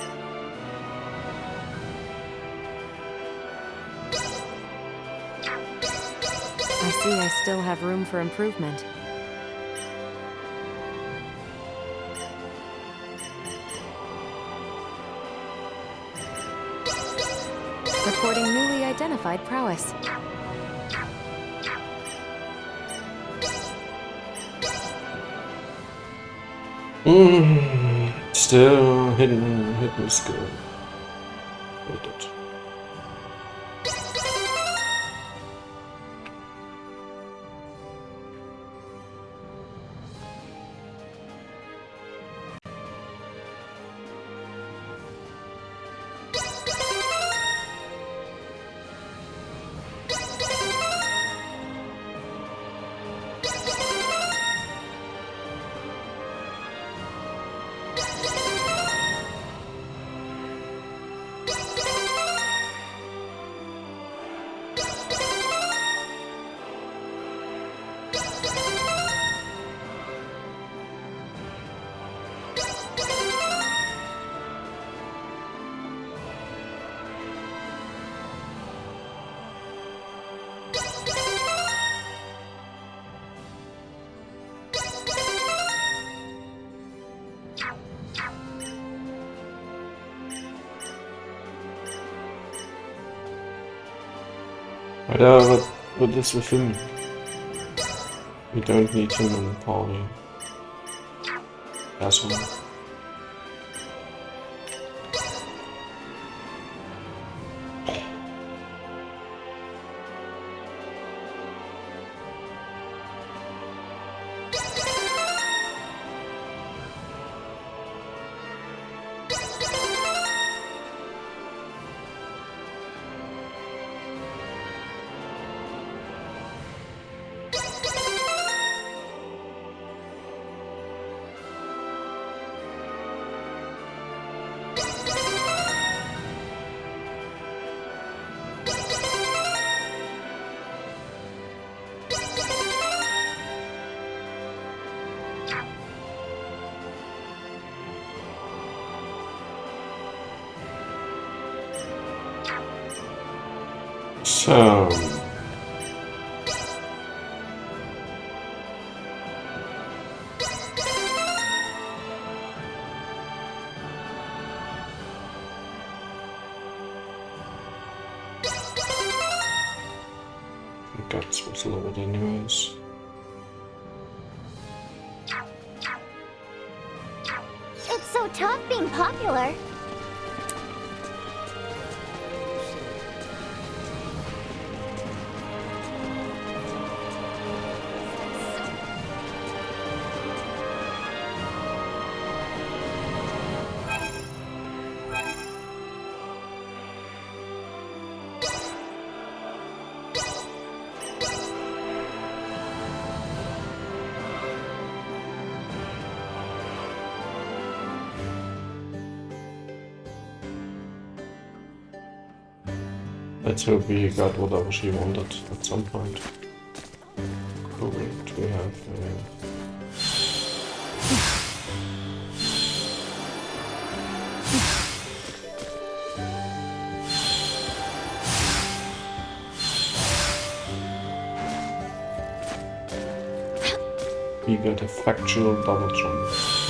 I see I still have room for improvement. Reporting newly identified prowess. Still hidden skill. Hate it. Yeah, but this with him. We don't need him in the party. Asshole. So guts was lowered anyways. It's so tough being popular. Let's hope we got whatever she wanted at some point. Correct, we have we got a factional double jump.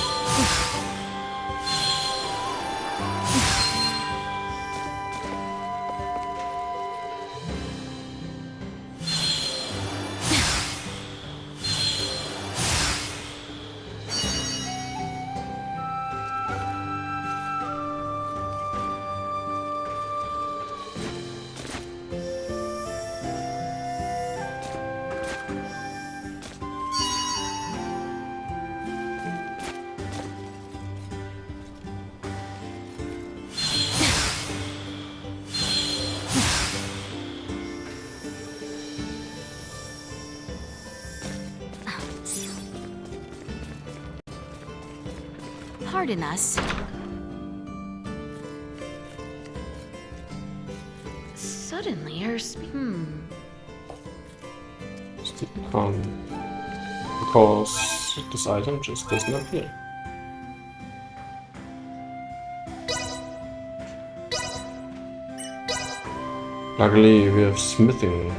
Pardon us. Suddenly, her Because this item just doesn't appear. Luckily, we have smithing.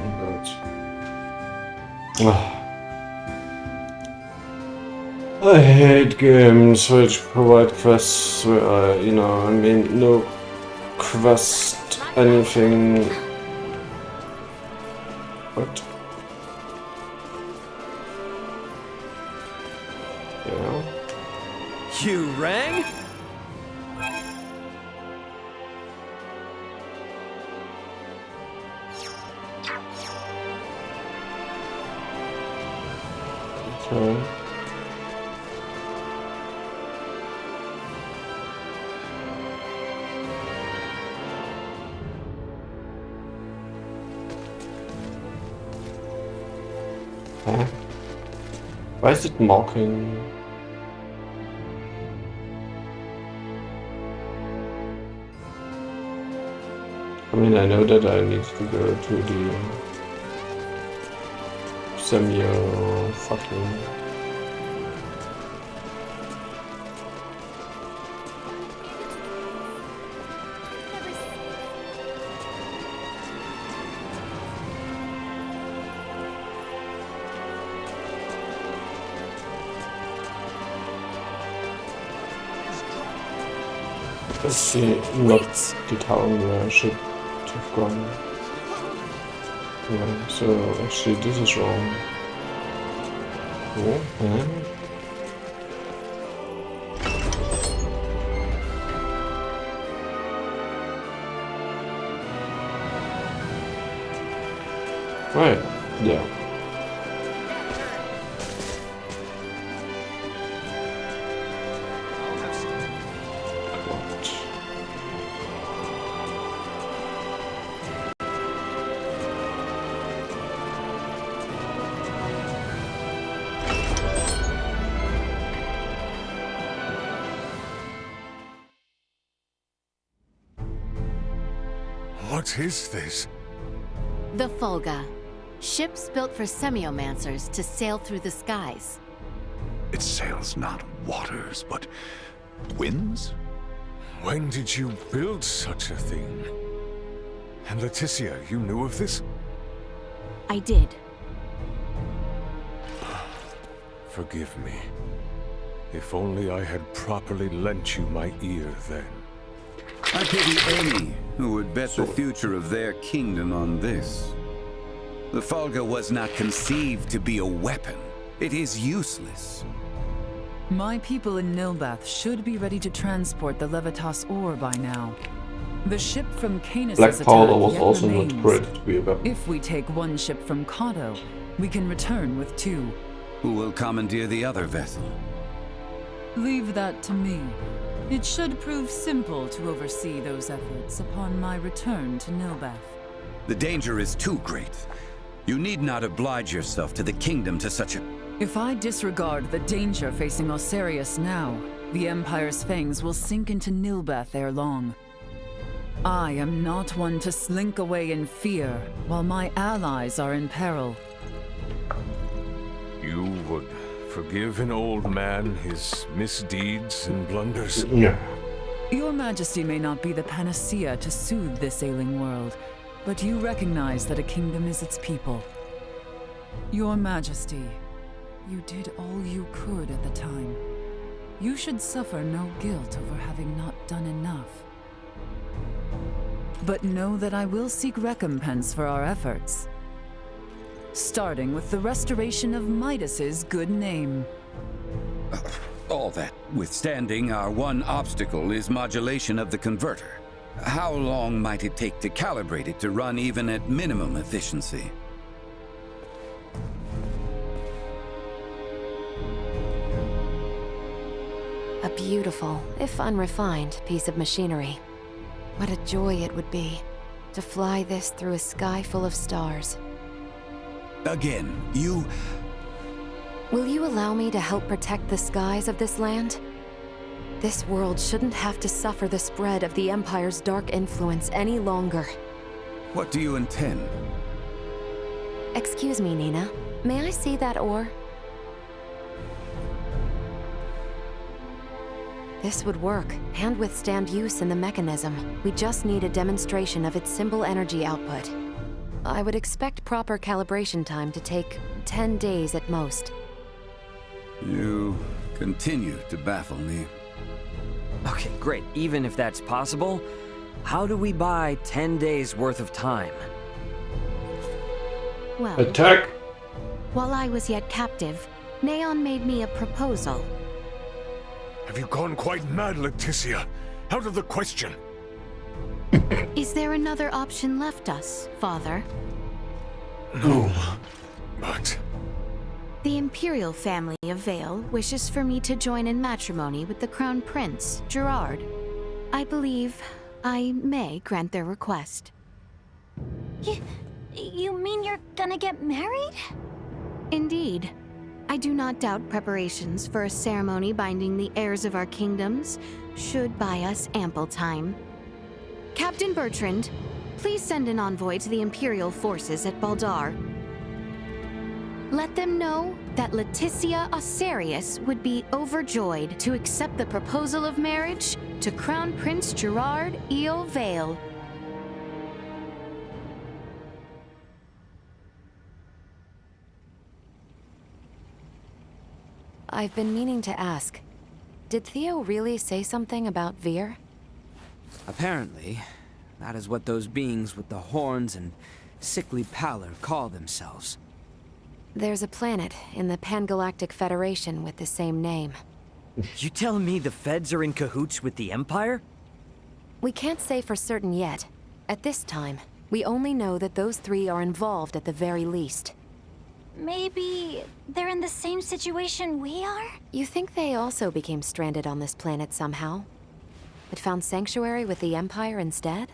I hate games which provide quests where no quest, anything. What? Yeah. You rang? Okay. Huh? Why is it mocking? I mean, I know that I need to go to the Semio fucking. Let's see, not the town where I should have gone. Yeah, so actually this is wrong. Oh, right, yeah. What is this? The Fulga. Ships built for semiomancers to sail through the skies. It sails not waters, but winds? When did you build such a thing? And Leticia, you knew of this? I did. Forgive me. If only I had properly lent you my ear then. I pity any who would bet the future of their kingdom on this. The Fulga was not conceived to be a weapon. It is useless. My people in Nilbeth should be ready to transport the Levitas ore by now. The ship from Canis' Black powder attack was yet also remains. not great to be a weapon. If we take one ship from Kato, we can return with 2. Who will commandeer the other vessel? Leave that to me. It should prove simple to oversee those efforts upon my return to Nilbeth. The danger is too great. You need not oblige yourself to the kingdom to such a... If I disregard the danger facing Osarius now, the Empire's fangs will sink into Nilbeth ere long. I am not one to slink away in fear while my allies are in peril. You would forgive an old man his misdeeds and blunders? Yeah. Your Majesty may not be the panacea to soothe this ailing world, but you recognize that a kingdom is its people. Your Majesty, you did all you could at the time. You should suffer no guilt over having not done enough. But know that I will seek recompense for our efforts. Starting with the restoration of Midas's good name. All that withstanding, our one obstacle is modulation of the converter. How long might it take to calibrate it to run even at minimum efficiency? A beautiful, if unrefined, piece of machinery. What a joy it would be to fly this through a sky full of stars. Again, you... Will you allow me to help protect the skies of this land? This world shouldn't have to suffer the spread of the Empire's dark influence any longer. What do you intend? Excuse me, Nina. May I see that ore? This would work, and withstand use in the mechanism. We just need a demonstration of its simple energy output. I would expect proper calibration time to take 10 days at most. You continue to baffle me. Okay, great. Even if that's possible, how do we buy 10 days worth of time? Well, Attack! while I was yet captive, Neon made me a proposal. Have you gone quite mad, Leticia? Out of the question. Is there another option left us, Father? No. But... The Imperial family of Vale wishes for me to join in matrimony with the Crown Prince, Gerard. I believe I may grant their request. You mean you're gonna get married? Indeed. I do not doubt preparations for a ceremony binding the heirs of our kingdoms should buy us ample time. Captain Bertrand, please send an envoy to the Imperial forces at Baldar. Let them know that Leticia Osarius would be overjoyed to accept the proposal of marriage to Crown Prince Gerard Eel Vale. I've been meaning to ask, did Theo really say something about Vir? Apparently, that is what those beings with the horns and sickly pallor call themselves? There's a planet in the Pangalactic Federation with the same name. You telling me the Feds are in cahoots with the Empire? We can't say for certain yet. At this time, we only know that those three are involved at the very least. Maybe they're in the same situation we are? You think they also became stranded on this planet somehow? But found sanctuary with the Empire instead?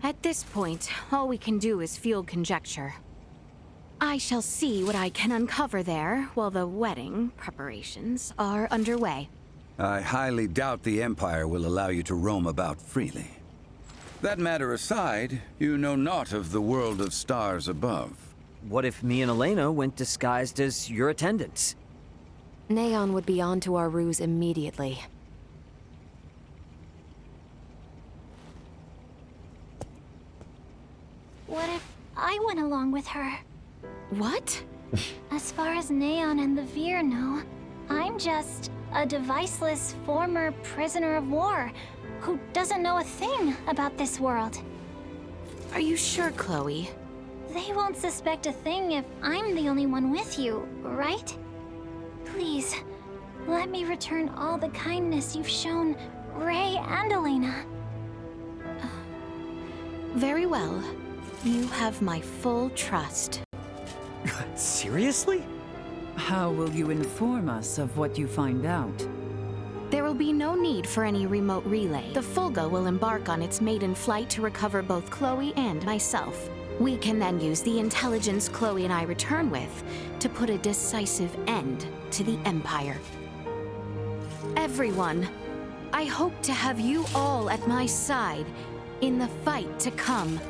At this point, all we can do is field conjecture. I shall see what I can uncover there while the wedding preparations are underway. I highly doubt the Empire will allow you to roam about freely. That matter aside, you know naught of the world of stars above. What if me and Elena went disguised as your attendants? Neon would be onto our ruse immediately. What if I went along with her? What? As far as Neon and the Veer know, I'm just a deviceless former prisoner of war who doesn't know a thing about this world. Are you sure, Chloe? They won't suspect a thing if I'm the only one with you, right? Please, let me return all the kindness you've shown Ray and Elena. Very well. You have my full trust. Seriously? How will you inform us of what you find out? There will be no need for any remote relay. The Fulga will embark on its maiden flight to recover both Chloe and myself. We can then use the intelligence Chloe and I return with to put a decisive end to the Empire. Everyone, I hope to have you all at my side in the fight to come.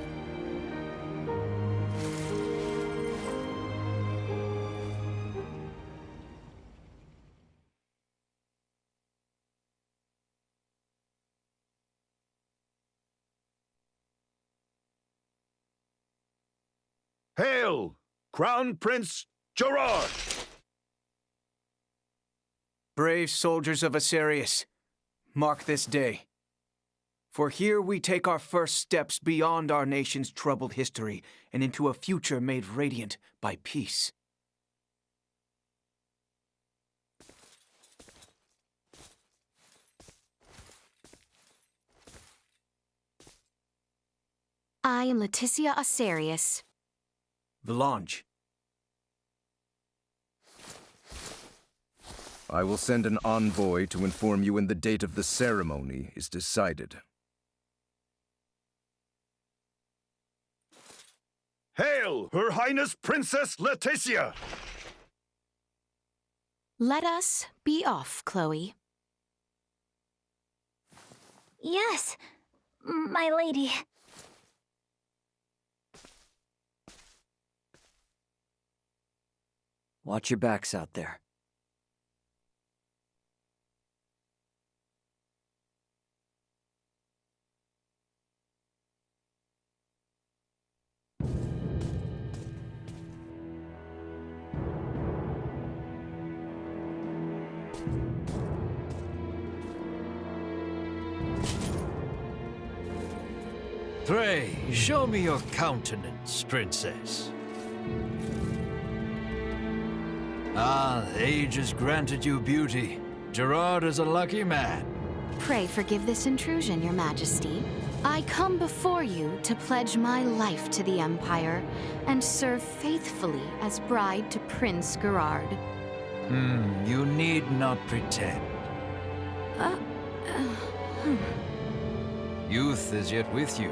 Hail, Crown Prince Gerard! Brave soldiers of Asarius, mark this day. For here we take our first steps beyond our nation's troubled history and into a future made radiant by peace. I am Leticia Asarius. Vlange. I will send an envoy to inform you when the date of the ceremony is decided. Hail, Her Highness Princess Leticia! Let us be off, Chloe. Yes, my lady. Watch your backs out there. Pray, show me your countenance, Princess. Ah, age has granted you beauty. Gerard is a lucky man. Pray forgive this intrusion, Your Majesty. I come before you to pledge my life to the Empire and serve faithfully as bride to Prince Gerard. You need not pretend. Youth is yet with you.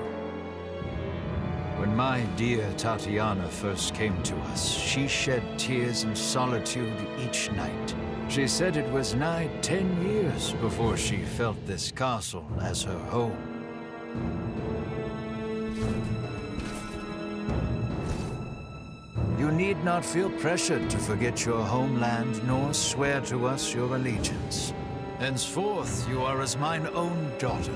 When my dear Tatiana first came to us, she shed tears in solitude each night. She said it was nigh 10 years before she felt this castle as her home. You need not feel pressured to forget your homeland, nor swear to us your allegiance. Henceforth, you are as mine own daughter.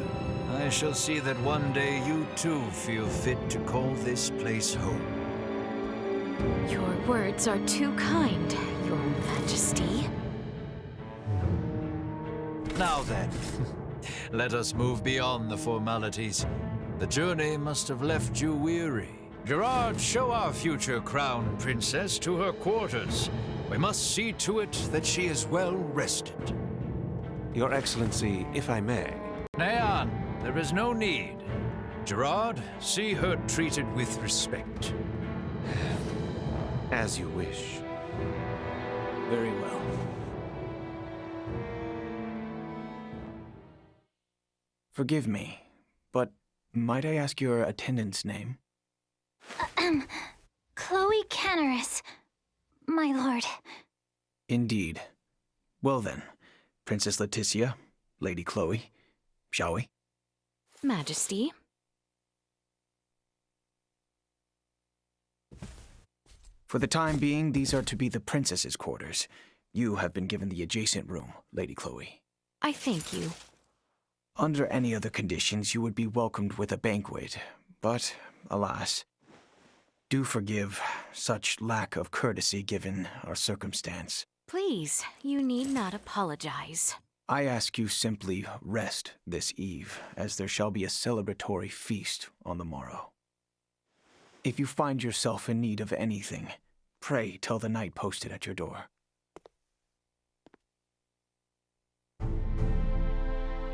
I shall see that one day you too feel fit to call this place home. Your words are too kind, Your Majesty. Now then, let us move beyond the formalities. The journey must have left you weary. Gerard, show our future crown princess to her quarters. We must see to it that she is well rested. Your Excellency, if I may. Neon, there is no need. Gerard, see her treated with respect. As you wish. Very well. Forgive me, but might I ask your attendant's name? Chloe Canaris, my lord. Indeed. Well then, Princess Leticia, Lady Chloe, shall we? Majesty. For the time being, these are to be the princess's quarters. You have been given the adjacent room, Lady Chloe. I thank you. Under any other conditions, you would be welcomed with a banquet, but, alas, do forgive such lack of courtesy given our circumstance. Please, you need not apologize. I ask you simply rest this eve, as there shall be a celebratory feast on the morrow. If you find yourself in need of anything, pray tell the knight posted at your door.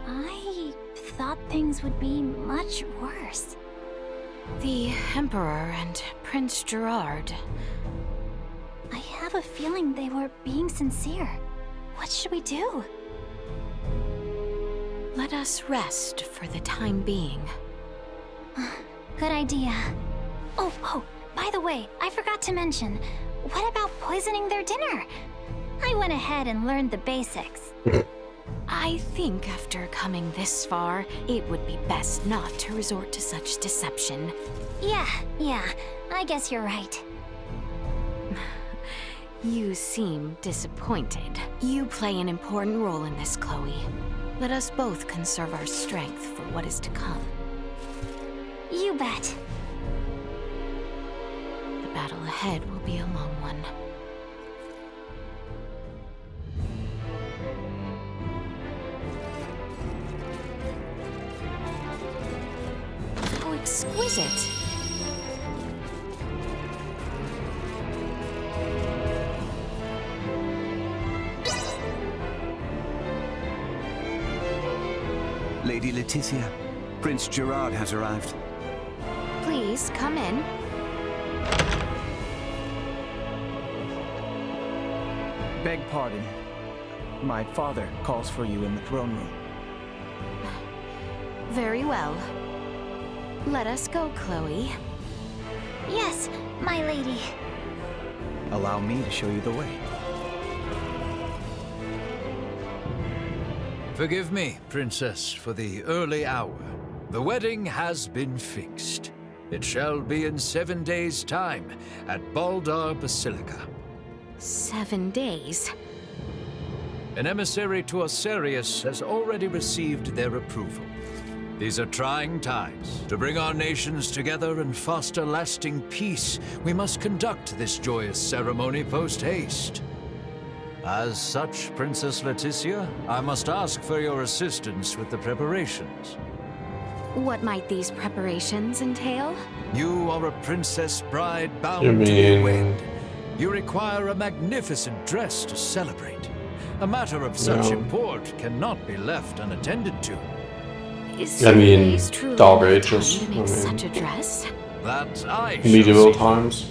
I thought things would be much worse. The Emperor and Prince Gerard. I have a feeling they were being sincere. What should we do? Let us rest for the time being. Good idea. Oh, by the way, I forgot to mention, what about poisoning their dinner? I went ahead and learned the basics. I think after coming this far, it would be best not to resort to such deception. Yeah, I guess you're right. You seem disappointed. You play an important role in this, Chloe. Let us both conserve our strength for what is to come. You bet. The battle ahead will be a long one. How exquisite! Lady Leticia, Prince Gerard has arrived. Please, come in. Beg pardon. My father calls for you in the throne room. Very well. Let us go, Chloe. Yes, my lady. Allow me to show you the way. Forgive me, Princess, for the early hour. The wedding has been fixed. It shall be in 7 days' time at Baldar Basilica. 7 days? An emissary to Osirius has already received their approval. These are trying times. To bring our nations together and foster lasting peace, we must conduct this joyous ceremony post-haste. As such, Princess Leticia, I must ask for your assistance with the preparations. What might these preparations entail? You are a princess bride bound You to mean- wed. You require a magnificent dress to celebrate. A matter of such Yeah. import cannot be left unattended to. Is I mean, days truly Dark enough Ages, time to I make mean- such a dress? That I shall Medieval see. times.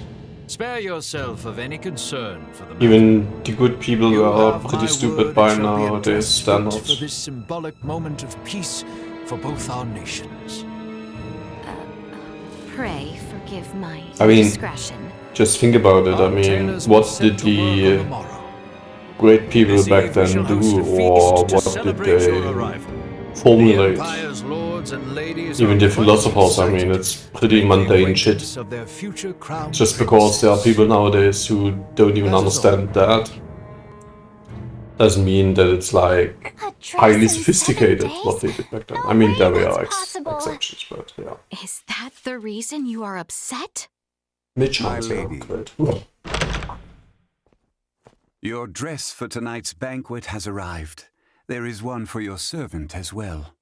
Spare yourself of any concern for the Even the good people You are have pretty my stupid word, by it shall be a now. They dress stand fit out. for this symbolic moment of peace for both our nations. Pray forgive my I mean, discretion. just think about it. I Our mean, tailors what must set did to work on the the morrow. great people This back eve we then shall host do, a feast or to what did celebrate your they arrival. The formulate? Empire's lords and ladies Even are the much philosophers, I mean, excited it's pretty to make the mundane shit. acquaintance of their future crown Just because there are princess. people nowadays who don't even That is understand that, doesn't mean that it's like A dress highly in 7 sophisticated days? what they did back then. I mean, there are possible. exceptions, but yeah. Is that the reason you are upset? Midchance, yeah, lady. great. Your dress for tonight's banquet has arrived. There is one for your servant as well.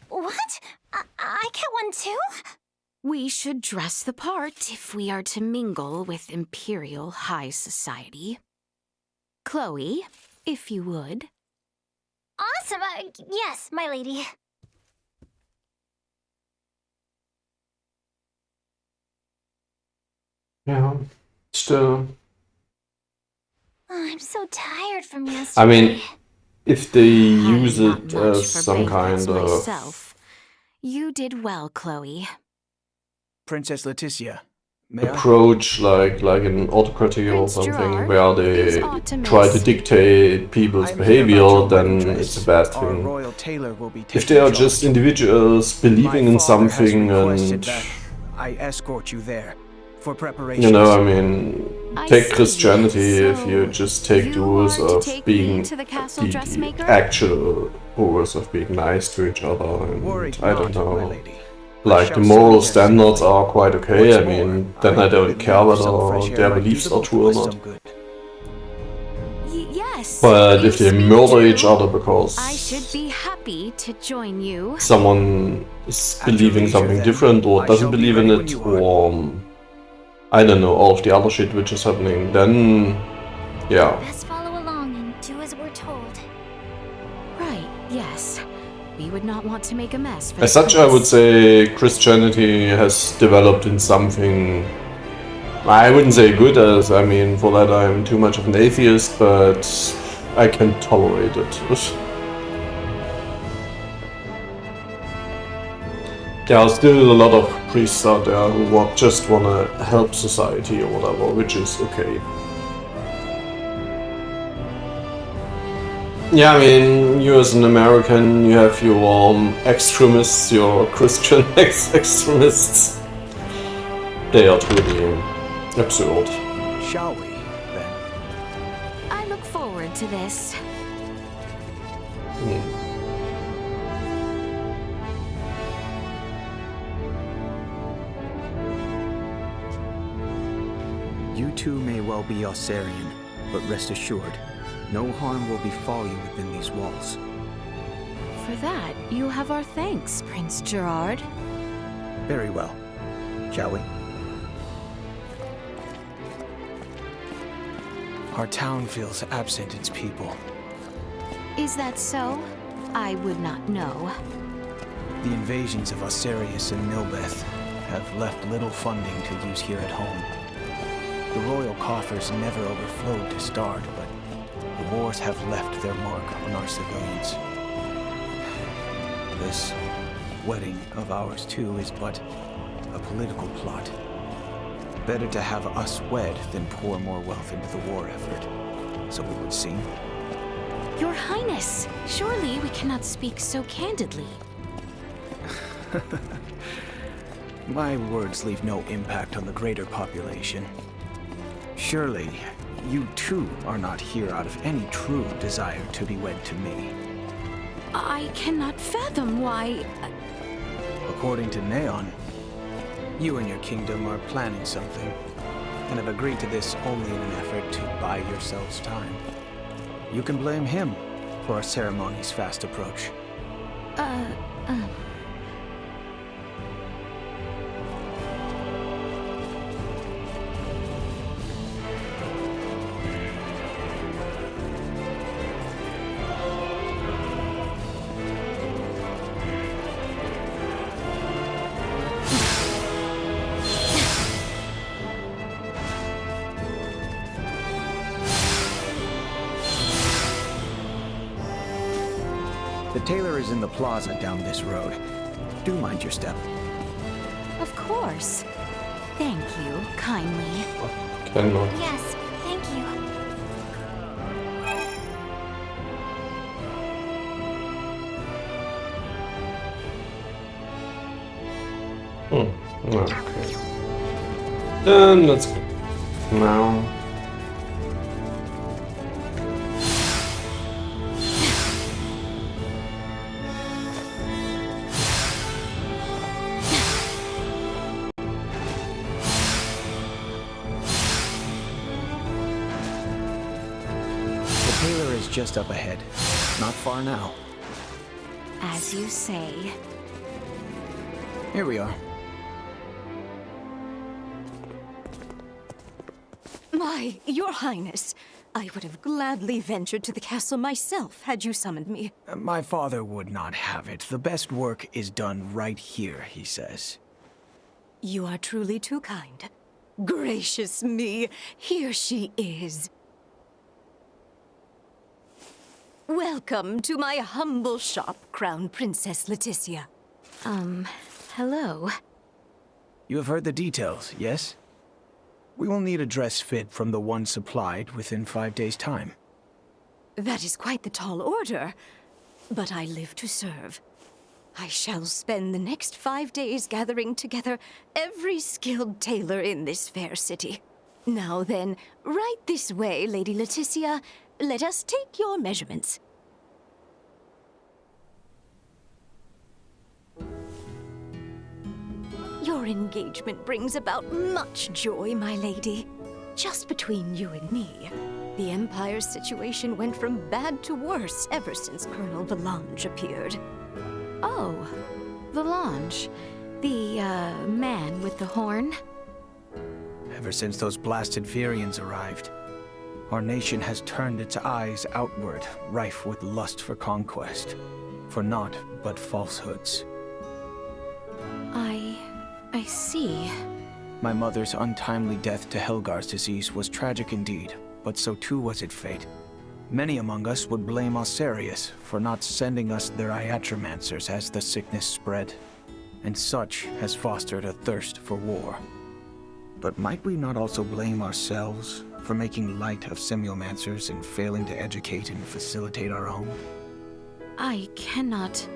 What? I get one too? We should dress the part if we are to mingle with Imperial High Society. Chloe, if you would. Awesome! Yes, my lady. Yeah, still. Oh, I'm so tired from yesterday. I mean, if they use Not it much as for some banquets kind of myself. You did well, Chloe. Princess Leticia, may I? approach, like an autocracy or something, Gerard where they is Artemis. try to dictate people's I'm here about behavior, your then wedding it's a dress. bad Our thing. royal tailor will be If taking they are charge. just individuals believing in Father has something requested and, that I escort you there for preparations. you know, I mean, I take see. Christianity if So you just take the rules are to of take me being to the castle the dressmaker? actual rules of being nice to each other, and Worry I don't not, my know. lady. Like, the shall moral see standards are quite okay, What's I mean, more, then I don't believe care some whether fresh air their might do beliefs the are both true or of us not. some good. Yes. But you if they speak murder true. each other because I should be happy to join you. someone is At your believing leisure, something then. different or I doesn't shall be believe in ready when it, you are. or I don't know, all of the other shit which is happening, then yeah. Best follow along and do as we're told. Right, yes. We would not want to make a mess for As the such, I would prince. say Christianity has developed in something, I wouldn't say good, as I mean, for that I'm too much of an atheist, but I can tolerate it. There are still a lot of priests out there who just wanna help society or whatever, which is okay. Yeah, I mean, you as an American, you have your extremists, your Christian extremists. They are truly absurd. Shall we, then? I look forward to this. You too may well be Yossarian, but rest assured, no harm will befall you within these walls. For that, you have our thanks, Prince Gerard. Very well. Shall we? Our town feels absent its people. Is that so? I would not know. The invasions of Osirius and Nilbeth have left little funding to use here at home. The royal coffers never overflowed to start, but the wars have left their mark on our civilians. This wedding of ours, too, is but a political plot. Better to have us wed than pour more wealth into the war effort, so it would seem. Your Highness, surely we cannot speak so candidly. My words leave no impact on the greater population. Surely, you too are not here out of any true desire to be wed to me. I cannot fathom why... According to Neon, you and your kingdom are planning something, and have agreed to this only in an effort to buy yourselves time. You can blame him for our ceremony's fast approach. The tailor is in the plaza down this road. Do mind your step. Of course. Thank you, kindly. Cannot. Yes, thank you. Okay. Then let's go. Now. The tailor is just up ahead. Not far now. As you say. Here we are. My, Your Highness. I would have gladly ventured to the castle myself had you summoned me. My father would not have it. The best work is done right here, he says. You are truly too kind. Gracious me, here she is. Welcome to my humble shop, Crown Princess Leticia. Hello. You have heard the details, yes? We will need a dress fit from the one supplied within 5 days' time. That is quite the tall order, but I live to serve. I shall spend the next 5 days gathering together every skilled tailor in this fair city. Now then, right this way, Lady Leticia. Let us take your measurements. Your engagement brings about much joy, my lady. Just between you and me, the Empire's situation went from bad to worse ever since Colonel Valange appeared. Oh, Valange. The, man with the horn? Ever since those blasted Virians arrived, our nation has turned its eyes outward, rife with lust for conquest. For naught but falsehoods. I see. My mother's untimely death to Helgar's disease was tragic indeed, but so too was its fate. Many among us would blame Osarius for not sending us their iatromancers as the sickness spread, and such has fostered a thirst for war. But might we not also blame ourselves for making light of semiomancers and failing to educate and facilitate our own? I cannot...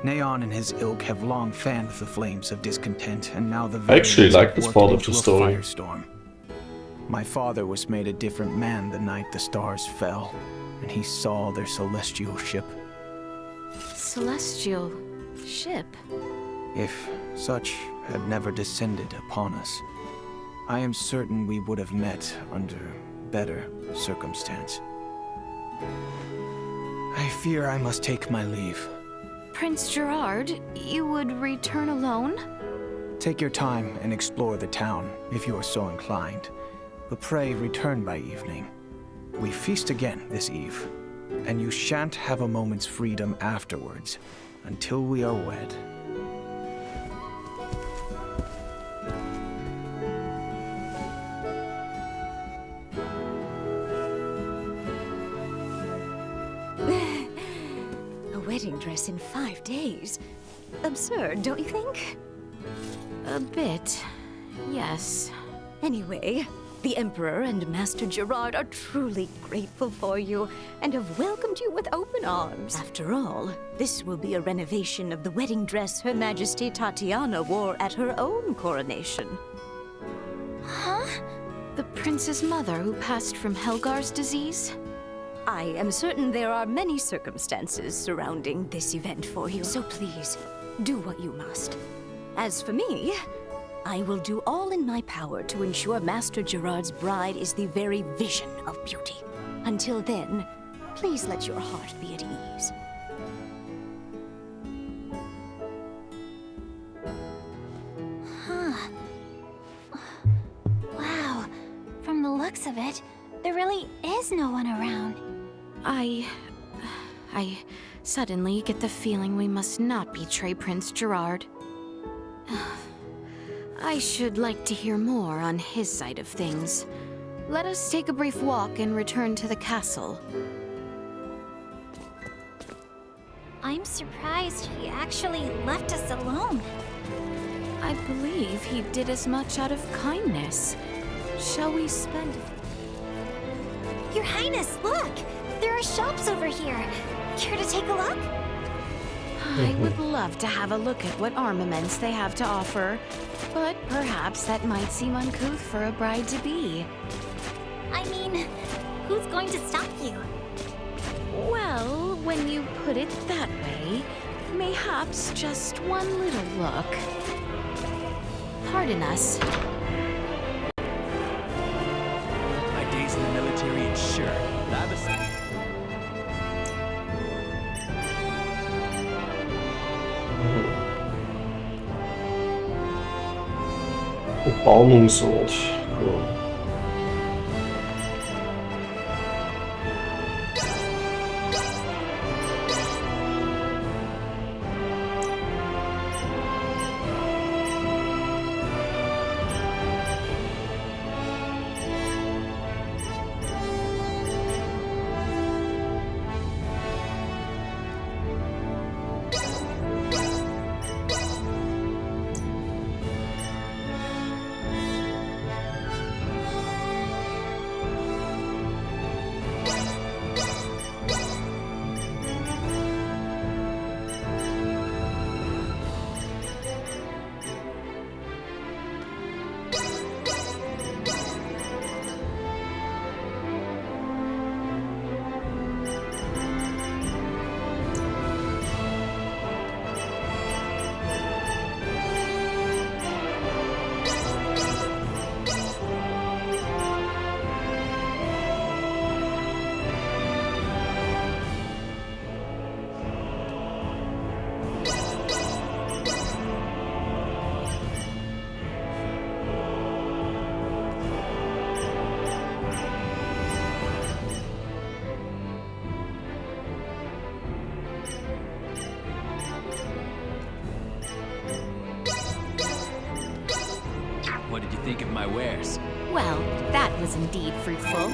Neon and his ilk have long fanned the flames of discontent, and now the I actually like this part of the into a story. firestorm. My father was made a different man the night the stars fell, and he saw their celestial ship. Celestial ship? If such had never descended upon us, I am certain we would have met under better circumstance. I fear I must take my leave. Prince Gerard, you would return alone? Take your time and explore the town, if you are so inclined. But pray return by evening. We feast again this eve, and you shan't have a moment's freedom afterwards, until we are wed. Wedding dress in 5 days. Absurd, don't you think? A bit, yes. Anyway, the Emperor and Master Gerard are truly grateful for you and have welcomed you with open arms. After all, this will be a renovation of the wedding dress Her Majesty Tatiana wore at her own coronation. Huh? The prince's mother who passed from Helgar's disease? I am certain there are many circumstances surrounding this event for you, so please, do what you must. As for me, I will do all in my power to ensure Master Gerard's bride is the very vision of beauty. Until then, please let your heart be at ease. Huh. Wow. From the looks of it, there really is no one around. I suddenly get the feeling we must not betray Prince Gerard. I should like to hear more on his side of things. Let us take a brief walk and return to the castle. I'm surprised he actually left us alone. I believe he did as much out of kindness. Shall we spend... Your Highness, look! There are shops over here. Care to take a look? I would love to have a look at what armaments they have to offer, but perhaps that might seem uncouth for a bride-to-be. I mean, who's going to stop you? Well, when you put it that way, mayhaps just one little look. Pardon us. My days in the military ensure. Balmung Sword. Cool. unawares. Well, that was indeed fruitful.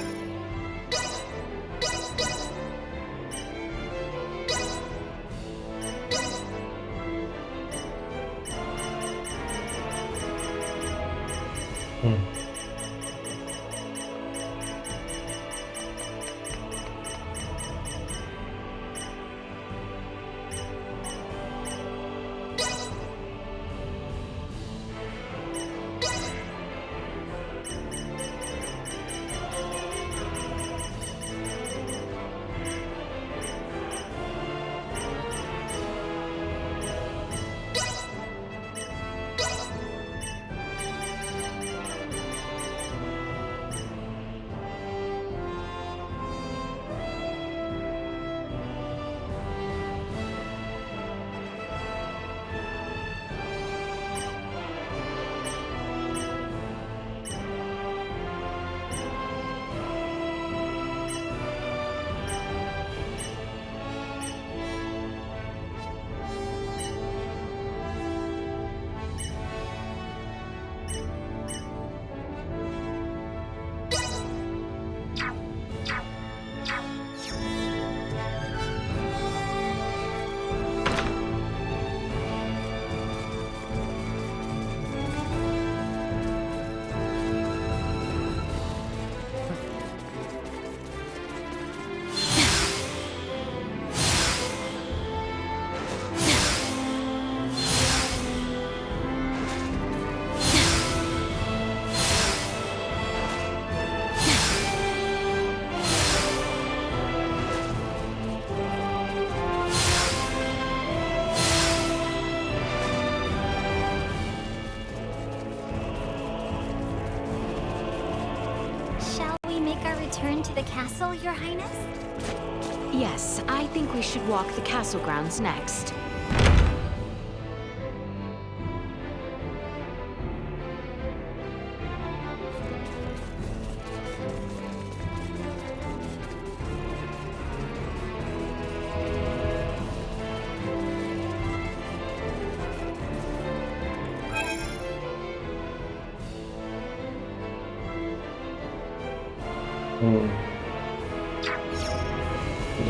Return to the castle, Your Highness? Yes, I think we should walk the castle grounds next. No,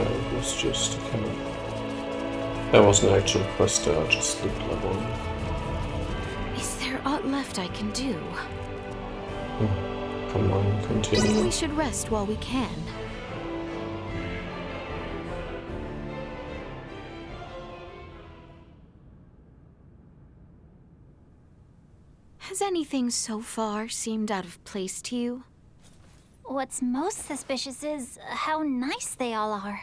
it was just a camera. There was an actual quest there, I just looked like one. Is there aught left I can do? Come on, continue. We should rest while we can. Has anything so far seemed out of place to you? What's most suspicious is how nice they all are.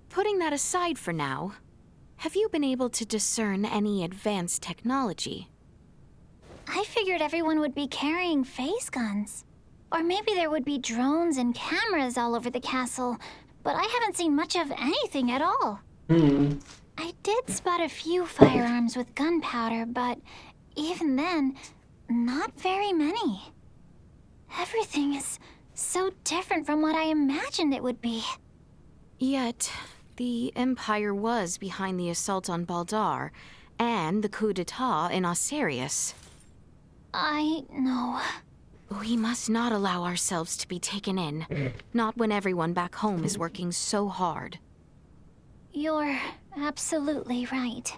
Putting that aside for now, have you been able to discern any advanced technology? I figured everyone would be carrying phase guns. Or maybe there would be drones and cameras all over the castle, but I haven't seen much of anything at all. I did spot a few firearms with gunpowder, but even then, not very many. Everything is so different from what I imagined it would be. Yet, the Empire was behind the assault on Baldar, and the coup d'etat in Osirius. I know. We must not allow ourselves to be taken in, not when everyone back home is working so hard. You're absolutely right.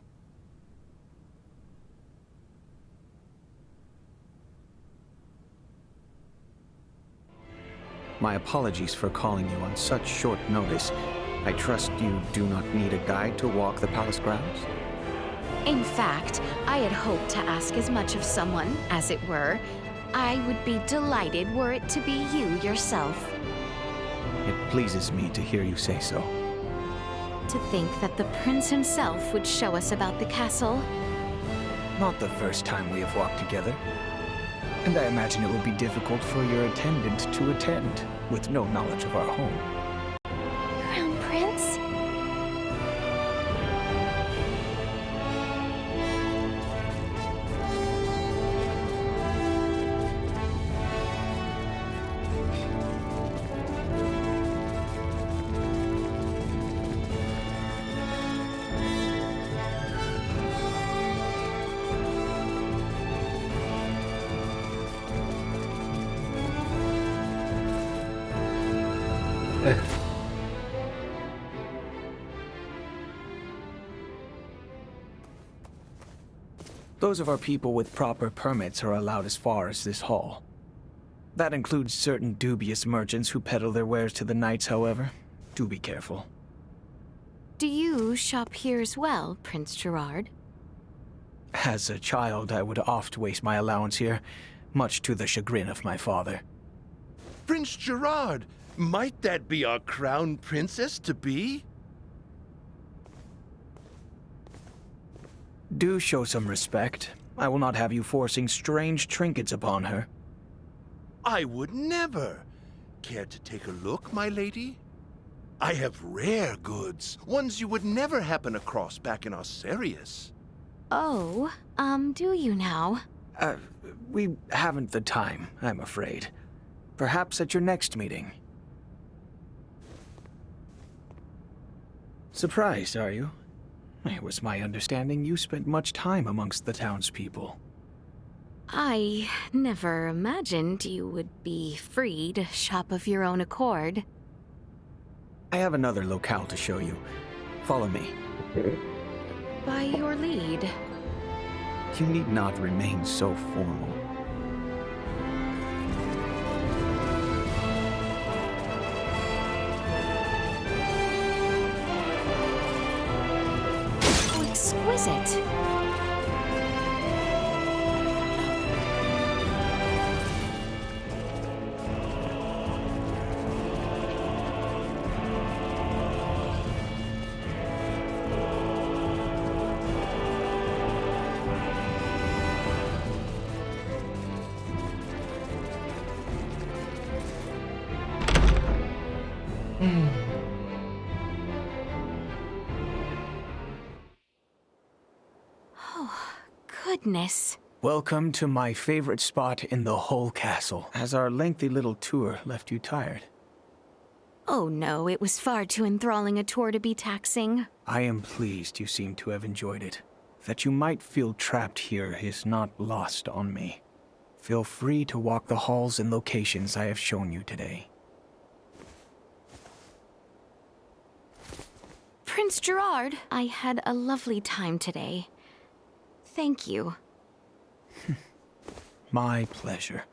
My apologies for calling you on such short notice. I trust you do not need a guide to walk the palace grounds? In fact, I had hoped to ask as much of someone, as it were. I would be delighted were it to be you yourself. It pleases me to hear you say so. To think that the prince himself would show us about the castle. Not the first time we have walked together. And I imagine it would be difficult for your attendant to attend, with no knowledge of our home. Crown Prince? Those of our people with proper permits are allowed as far as this hall. That includes certain dubious merchants who peddle their wares to the knights, however. Do be careful. Do you shop here as well, Prince Gerard? As a child, I would oft waste my allowance here, much to the chagrin of my father. Prince Gerard, might that be our crown princess to be? Do show some respect. I will not have you forcing strange trinkets upon her. I would never. Care to take a look, my lady? I have rare goods, ones you would never happen across back in Osirius. Oh, do you now? We haven't the time, I'm afraid. Perhaps at your next meeting. Surprised, are you? It was my understanding you spent much time amongst the townspeople. I never imagined you would be free to shop of your own accord. I have another locale to show you. Follow me. By your lead. You need not remain so formal. How exquisite! Oh, goodness. Welcome to my favorite spot in the whole castle. Has our lengthy little tour left you tired? Oh no, it was far too enthralling a tour to be taxing. I am pleased you seem to have enjoyed it. That you might feel trapped here is not lost on me. Feel free to walk the halls and locations I have shown you today. Prince Gerard, I had a lovely time today. Thank you. My pleasure.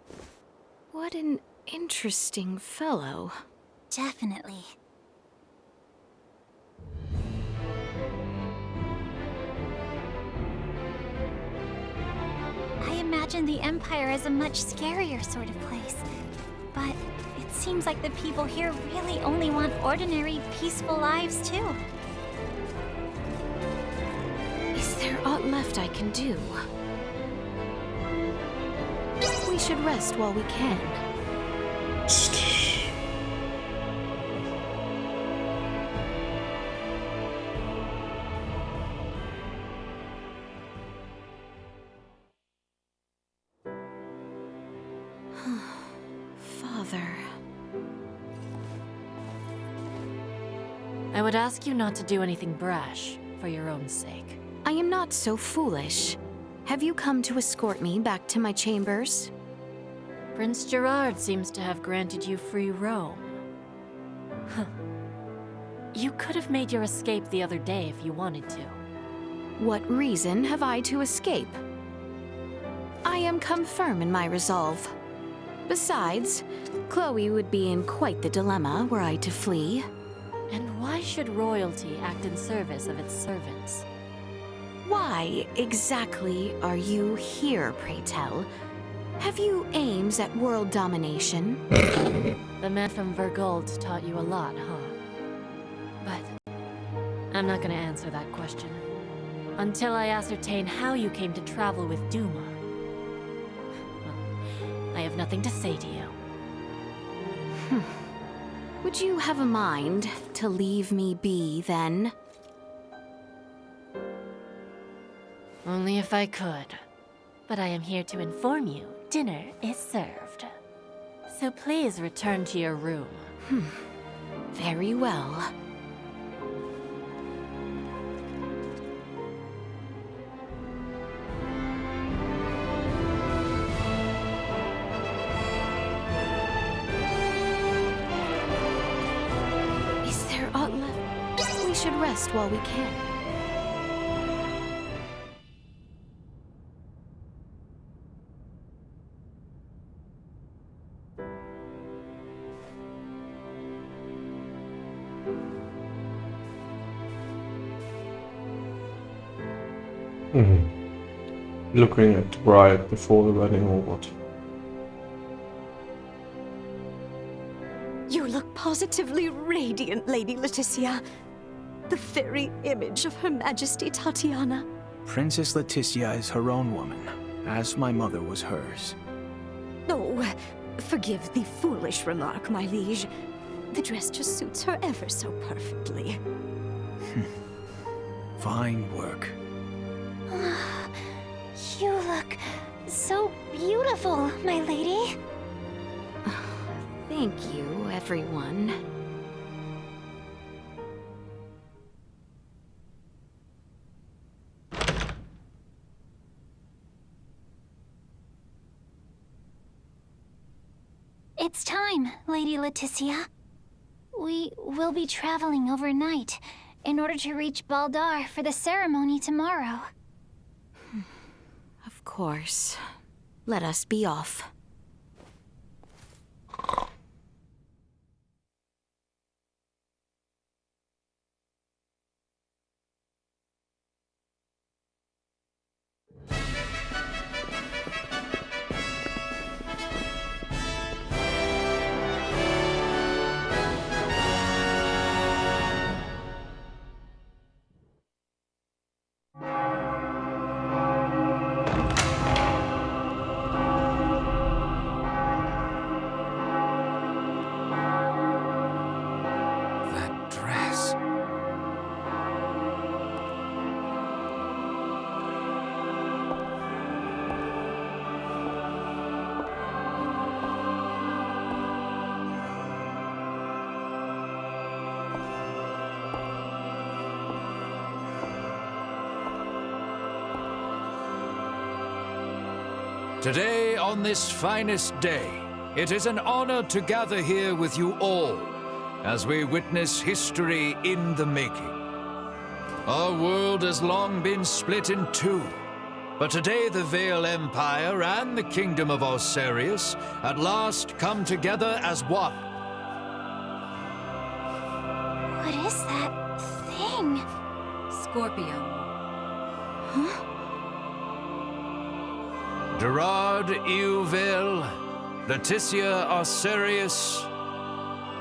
What an interesting fellow. Definitely. I imagine the Empire is a much scarier sort of place. But it seems like the people here really only want ordinary, peaceful lives, too. Is there aught left I can do? We should rest while we can. Father. I would ask you not to do anything brash, for your own sake. I am not so foolish. Have you come to escort me back to my chambers? Prince Gerard seems to have granted you free roam. Huh. You could have made your escape the other day if you wanted to. What reason have I to escape? I am come firm in my resolve. Besides, Chloe would be in quite the dilemma were I to flee. And why should royalty act in service of its servants? Why exactly are you here, pray tell? Have you aims at world domination? The man from Vergold taught you a lot, huh? But I'm not gonna answer that question until I ascertain how you came to travel with Duma. I have nothing to say to you. Would you have a mind to leave me be, then? Only if I could. But I am here to inform you, dinner is served. So please return to your room. Very well. should rest while we can. Looking at the bride before the wedding or what? You look positively radiant, Lady Leticia. The very image of Her Majesty Tatiana. Princess Leticia is her own woman, as my mother was hers. Oh, forgive the foolish remark, my liege. The dress just suits her ever so perfectly. Fine work. You look so beautiful, my lady. Thank you, everyone. It's time, Lady Leticia. We will be traveling overnight in order to reach Baldar for the ceremony tomorrow. Of course. Let us be off. Today, on this finest day, it is an honor to gather here with you all as we witness history in the making. Our world has long been split in two, but today the Vale Empire and the Kingdom of Osarius at last come together as one. What is that thing? Scorpion. Huh? Gerard Euville, Leticia Osarius,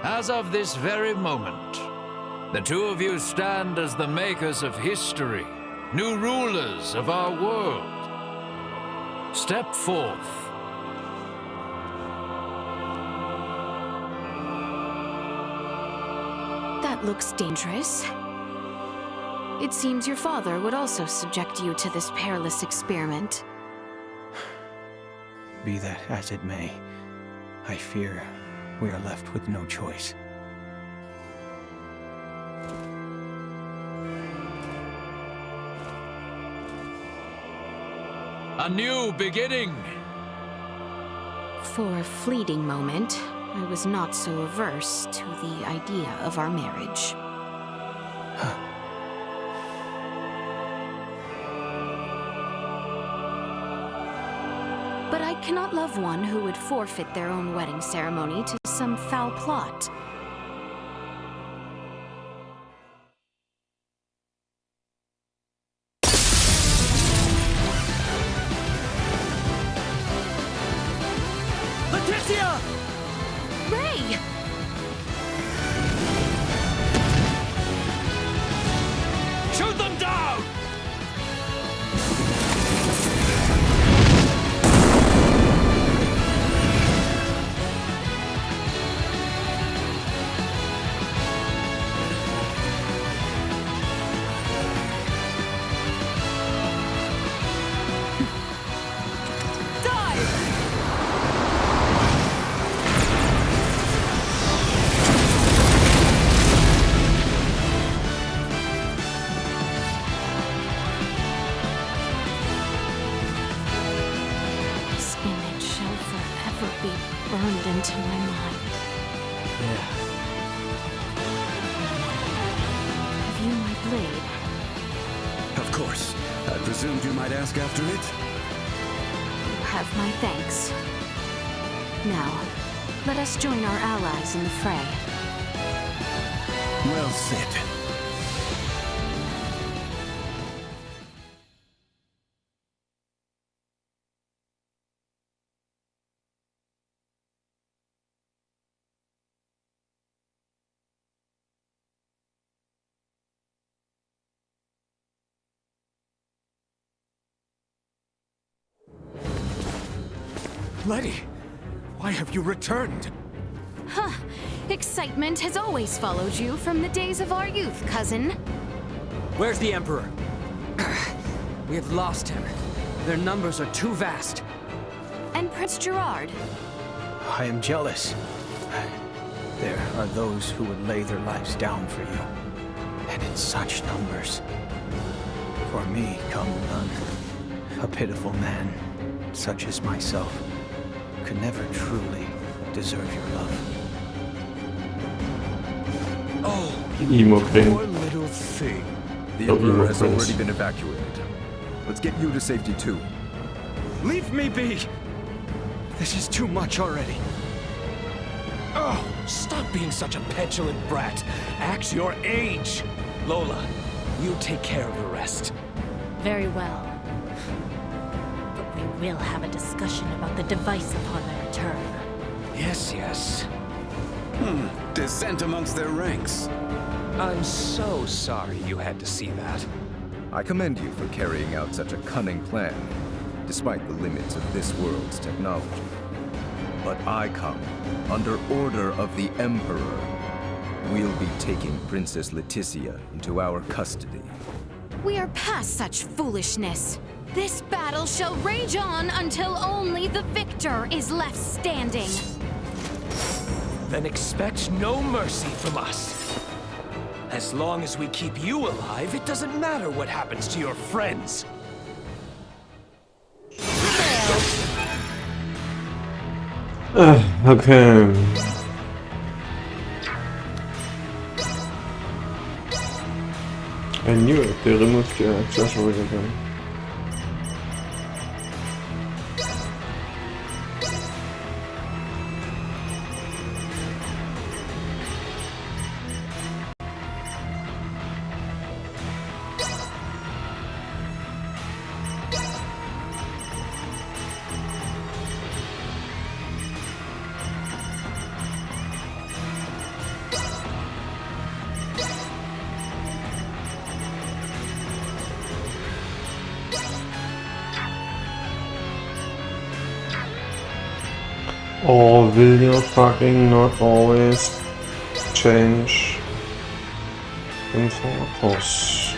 as of this very moment, the two of you stand as the makers of history, new rulers of our world. Step forth. That looks dangerous. It seems your father would also subject you to this perilous experiment. Be that as it may, I fear we are left with no choice. A new beginning! For a fleeting moment, I was not so averse to the idea of our marriage. But I cannot love one who would forfeit their own wedding ceremony to some foul plot. Leticia! Ray! Shoot them down! course. I presumed you might ask after it? You have my thanks. Now, let us join our allies in the fray. Well said. Letty, why have you returned? Huh. Excitement has always followed you from the days of our youth, cousin. Where's the Emperor? We have lost him. Their numbers are too vast. And Prince Gerard. I am jealous. There are those who would lay their lives down for you. And in such numbers. For me come none. A pitiful man, such as myself, could never truly deserve your love. Oh, Emo thing. poor little thing. The Emperor has already been evacuated. Let's get you to safety too. Leave me be! This is too much already. Oh, stop being such a petulant brat. Act your age. Lola, you take care of the rest. Very well. But we will have a discussion about the device upon my return. Yes, yes. Dissent amongst their ranks. I'm so sorry you had to see that. I commend you for carrying out such a cunning plan, despite the limits of this world's technology. But I come under order of the Emperor. We'll be taking Princess Leticia into our custody. We are past such foolishness. This battle shall rage on until only the victor is left standing. Then expect no mercy from us. As long as we keep you alive, it doesn't matter what happens to your friends. Okay. I knew it, they removed your accessory again. Or will you fucking not always change in photos?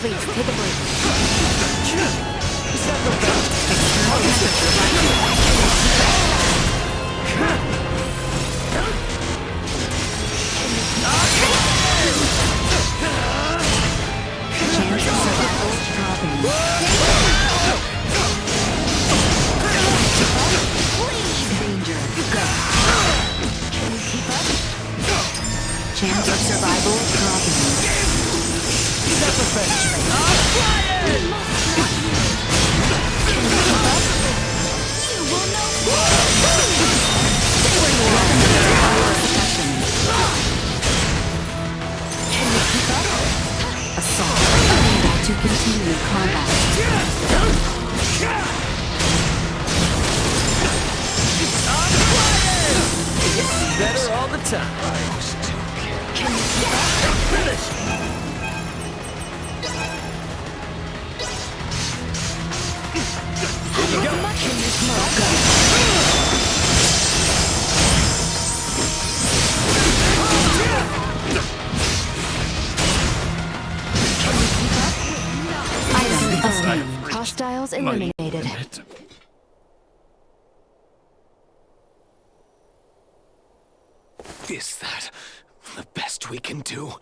Please, take a break. Chances Continue combat. It's better all the time. Can you keep up? Finish! Hostiles eliminated. Is that the best we can do?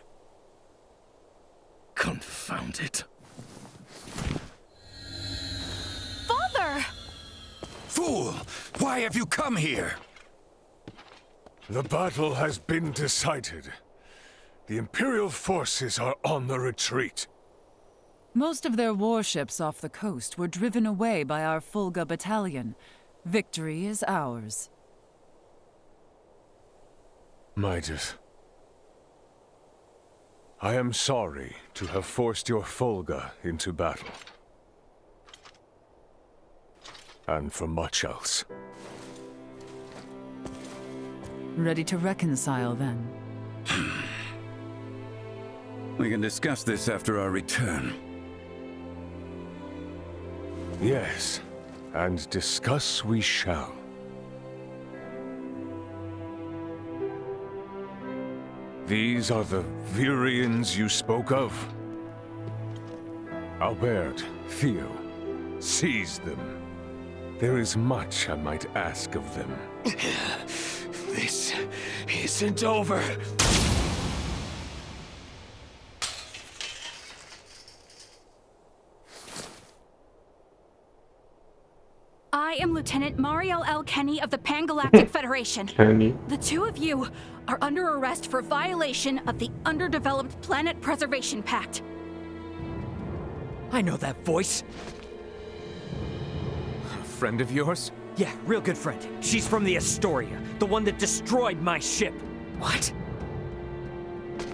Confound it. Father! Fool! Why have you come here? The battle has been decided. The Imperial forces are on the retreat. Most of their warships off the coast were driven away by our Fulga battalion. Victory is ours. Midas, I am sorry to have forced your Fulga into battle. And for much else. Ready to reconcile, then? We can discuss this after our return. Yes, and discuss we shall. These are the Virians you spoke of? Albert, Theo, seize them. There is much I might ask of them. This isn't over. I am Lieutenant Mariel L. Kenny of the Pan-Galactic Federation. Kenny. The two of you are under arrest for violation of the Underdeveloped Planet Preservation Pact. I know that voice. A friend of yours? Yeah, real good friend. She's from the Astoria, the one that destroyed my ship. What?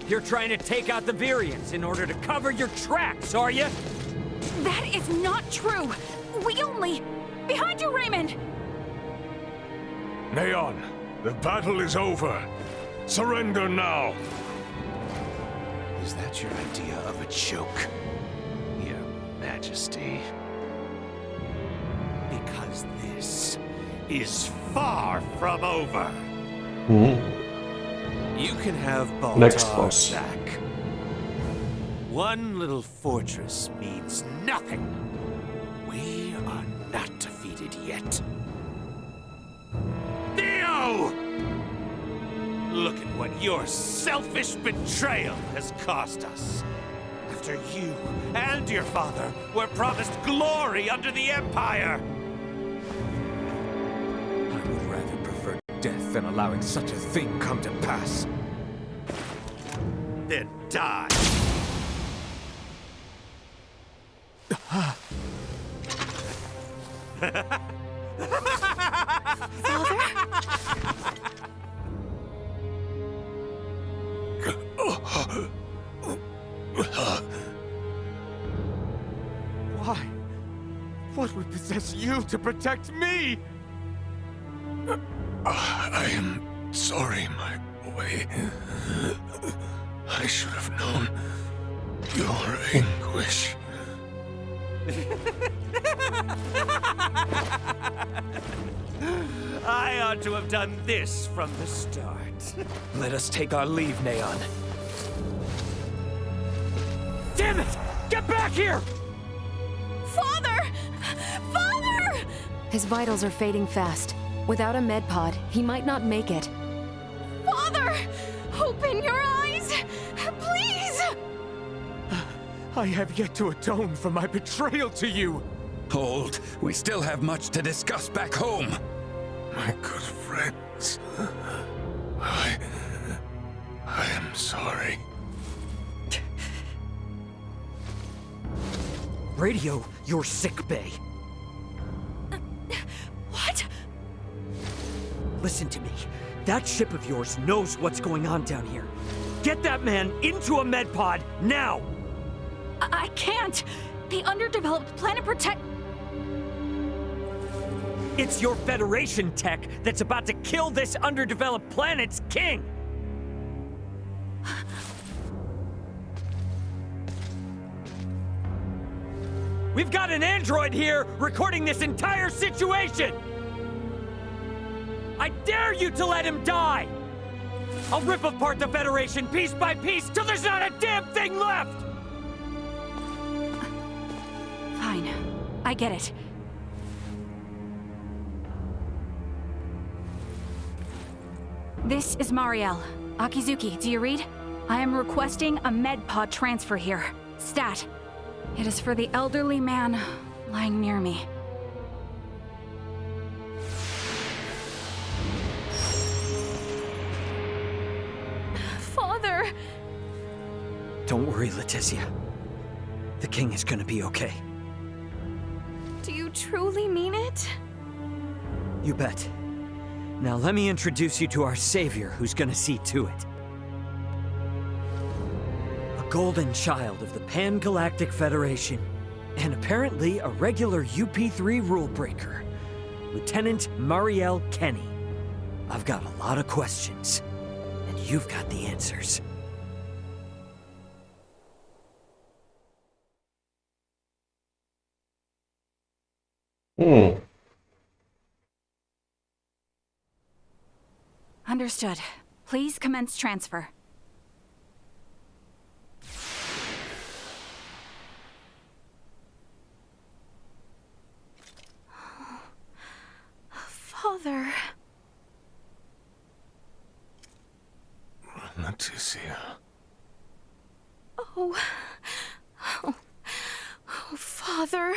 You're trying to take out the Virians in order to cover your tracks, are you? That is not true. We only... Behind you, Raymond! Neon, the battle is over. Surrender now. Is that your idea of a joke, Your Majesty? Because this is far from over. You can have Baltar Next boss. back. One little fortress means nothing. We are not defeated yet. Theo! Look at what your selfish betrayal has cost us. After you and your father were promised glory under the Empire. I would rather prefer death than allowing such a thing come to pass. Then die. Why? What would possess you to protect me? I am sorry, my boy. I should have known your anguish. I ought to have done this from the start. Let us take our leave, Neon. Damn it! Get back here! Father! Father! His vitals are fading fast. Without a med pod, he might not make it. Father! Open your eyes! Please! I have yet to atone for my betrayal to you. Hold. We still have much to discuss back home. My good friends, I am sorry. Radio your sick bay. What? Listen to me. That ship of yours knows what's going on down here. Get that man into a med pod now! I can't! The underdeveloped planet protect... It's your Federation tech that's about to kill this underdeveloped planet's king! We've got an android here recording this entire situation! I dare you to let him die! I'll rip apart the Federation piece by piece till there's not a damn thing left! Fine. I get it. This is Mariel. Akizuki, do you read? I am requesting a medpod transfer here. Stat. It is for the elderly man lying near me. Father! Don't worry, Leticia. The king is gonna be okay. Do you truly mean it? You bet. Now let me introduce you to our savior who's gonna see to it. A golden child of the Pan-Galactic Federation, and apparently a regular UP3 rule breaker, Lieutenant Mariel Kenny. I've got a lot of questions, and you've got the answers. Understood. Please commence transfer. Father... Leticia. Oh, Father.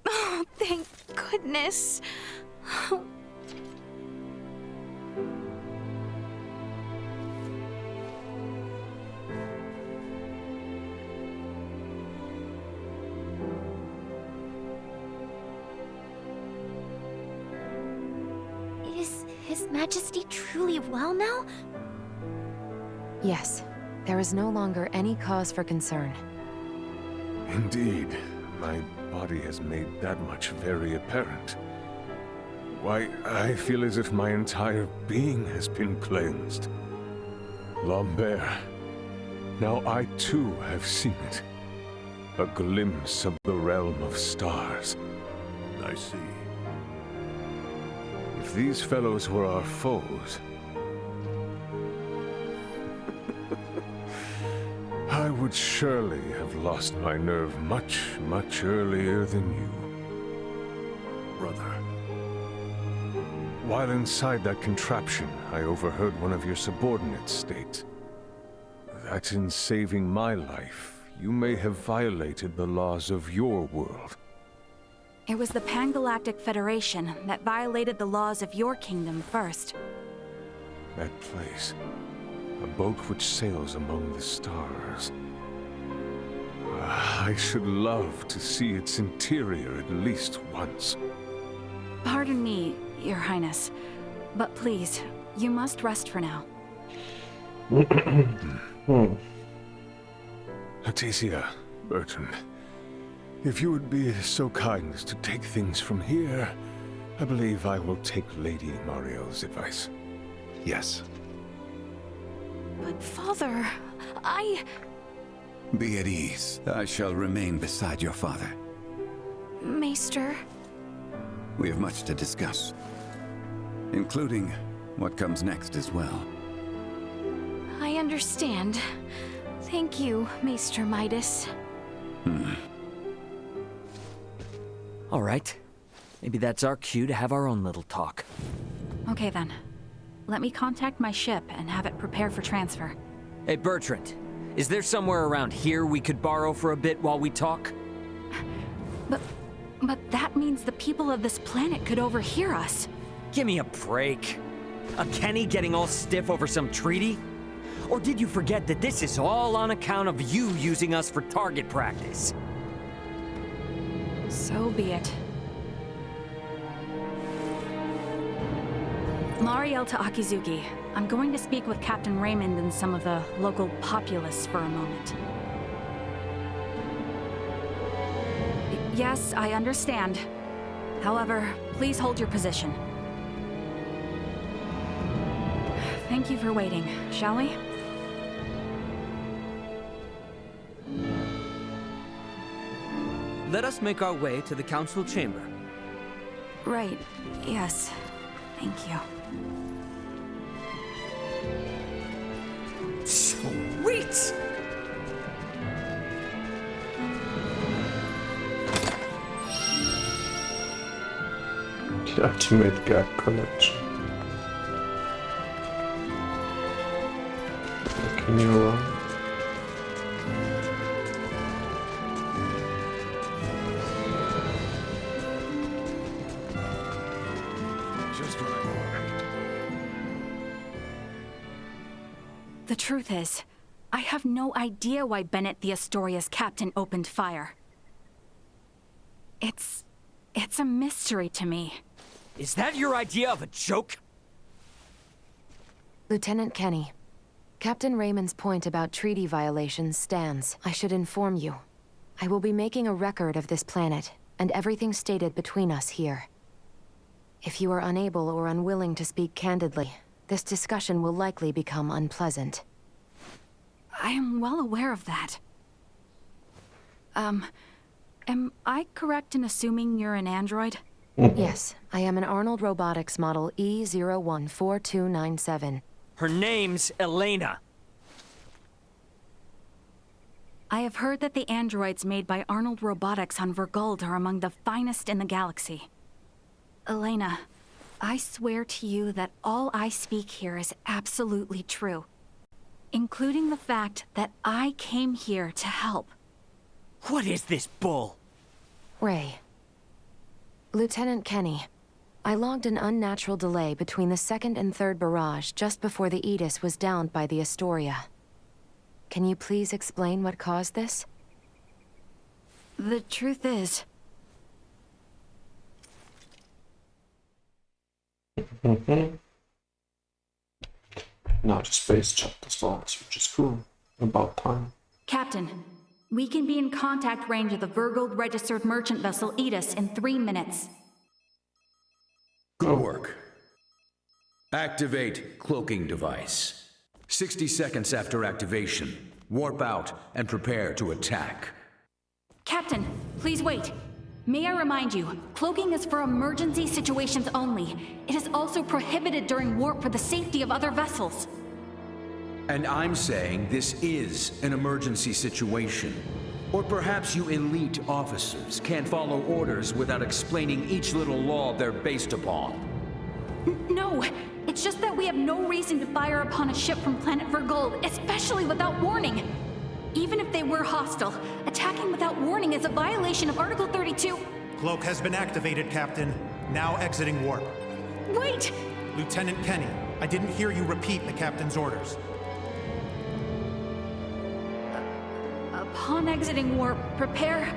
Oh, thank goodness. Oh. Is His Majesty truly well now? Yes, there is no longer any cause for concern. Indeed, my body has made that much very apparent. Why, I feel as if my entire being has been cleansed. Lambert, now I too have seen it. A glimpse of the realm of stars. I see. If these fellows were our foes, I would surely have lost my nerve much, much earlier than you. Brother. While inside that contraption, I overheard one of your subordinates state that in saving my life, you may have violated the laws of your world. It was the Pan-Galactic Federation that violated the laws of your kingdom first. That place. A boat which sails among the stars. I should love to see its interior at least once. Pardon me, Your Highness, but please, you must rest for now. Leticia, Bertrand, if you would be so kind as to take things from here, I believe I will take Lady Mariel's advice. Yes. But Father, Be at ease. I shall remain beside your father. Maester... We have much to discuss, including what comes next as well. I understand. Thank you, Maester Midas. All right. Maybe that's our cue to have our own little talk. Okay then. Let me contact my ship and have it prepare for transfer. Hey, Bertrand. Is there somewhere around here we could borrow for a bit while we talk? But that means the people of this planet could overhear us. Give me a break. A Kenny getting all stiff over some treaty? Or did you forget that this is all on account of you using us for target practice? So be it. Mariel to Akizuki. I'm going to speak with Captain Raymond and some of the local populace for a moment. Yes, I understand. However, please hold your position. Thank you for waiting, shall we? Let us make our way to the council chamber. Right, yes. Thank you. Sweet! The ultimate gag collection. Can you run? The truth is, I have no idea why Bennett the Astoria's captain opened fire. It's a mystery to me. Is that your idea of a joke? Lieutenant Kenny, Captain Raymond's point about treaty violations stands. I should inform you. I will be making a record of this planet, and everything stated between us here. If you are unable or unwilling to speak candidly, this discussion will likely become unpleasant. I am well aware of that. Am I correct in assuming you're an android? Yes, I am an Arnold Robotics model E014297. Her name's Elena. I have heard that the androids made by Arnold Robotics on Verguld are among the finest in the galaxy. Elena, I swear to you that all I speak here is absolutely true, including the fact that I came here to help. What is this bull? Ray. Lieutenant Kenny, I logged an unnatural delay between the second and third barrage just before the Aegis was downed by the Astoria. Can you please explain what caused this? The truth is... Now the space chapter starts, which is cool. About time. Captain, we can be in contact range of the Verguld registered merchant vessel Aegis in 3 minutes. Good work. Activate cloaking device. 60 seconds after activation, warp out and prepare to attack. Captain, please wait. May I remind you, cloaking is for emergency situations only. It is also prohibited during warp for the safety of other vessels. And I'm saying this is an emergency situation. Or perhaps you elite officers can't follow orders without explaining each little law they're based upon. No, it's just that we have no reason to fire upon a ship from planet Verguld, especially without warning. Even if they were hostile, attacking without warning is a violation of Article 32. Cloak has been activated, Captain. Now exiting warp. Wait! Lieutenant Kenny, I didn't hear you repeat the captain's orders. Upon exiting warp, prepare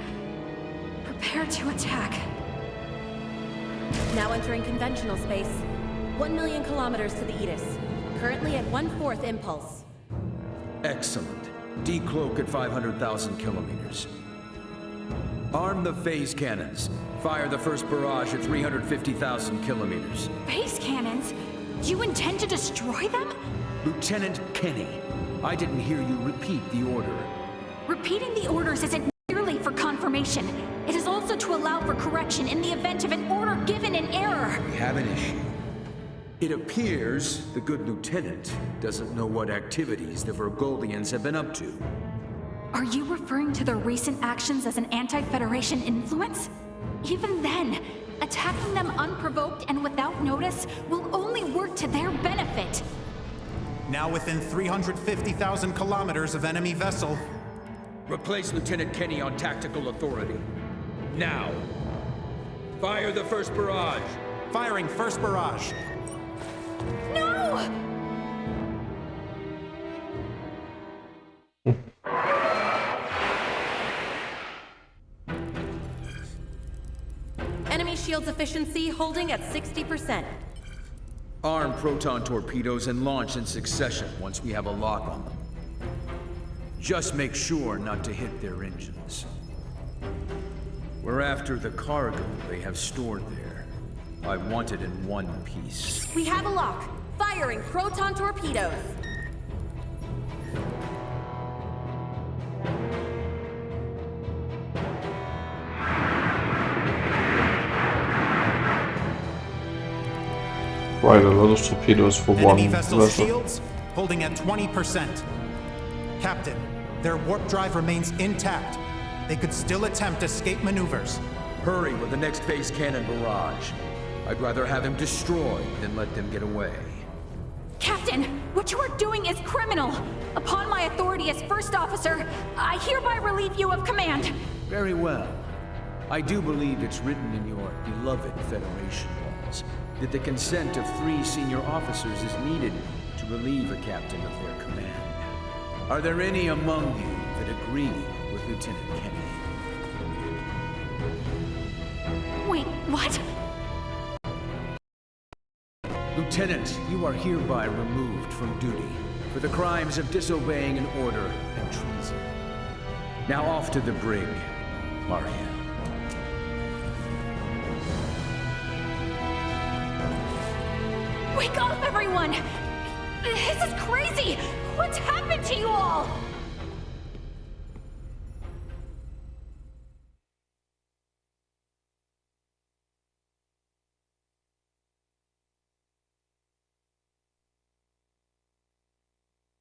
to attack. Now entering conventional space. 1 million kilometers to the Aegis. Currently at 1/4 impulse. Excellent. Decloak at 500,000 kilometers. Arm the phase cannons. Fire the first barrage at 350,000 kilometers. Phase cannons? Do you intend to destroy them? Lieutenant Kenny, I didn't hear you repeat the order. Repeating the orders isn't merely for confirmation. It is also to allow for correction in the event of an order given in error. We have an issue. It appears the good lieutenant doesn't know what activities the Verguldians have been up to. Are you referring to their recent actions as an anti-Federation influence? Even then, attacking them unprovoked and without notice will only work to their benefit. Now within 350,000 kilometers of enemy vessel. Replace Lieutenant Kenny on tactical authority. Now. Fire the first barrage. Firing first barrage. No! Enemy shields efficiency holding at 60%. Arm proton torpedoes and launch in succession once we have a lock on them. Just make sure not to hit their engines. We're after the cargo they have stored there. I want it in one piece. We have a lock. Firing proton torpedoes. Right, a lot of torpedoes for one Enemy vessel vessel. shields holding at 20%. Captain, their warp drive remains intact. They could still attempt escape maneuvers. Hurry with the next phase cannon barrage. I'd rather have him destroyed than let them get away. Captain, what you are doing is criminal. Upon my authority as first officer, I hereby relieve you of command. Very well. I do believe it's written in your beloved Federation laws that the consent of 3 senior officers is needed to relieve a captain of their command. Are there any among you that agree with Lieutenant Kenny? Wait, what? Lieutenant, you are hereby removed from duty for the crimes of disobeying an order and treason. Now off to the brig, Mariel. Wake up, everyone! This is crazy! What's happened to you all?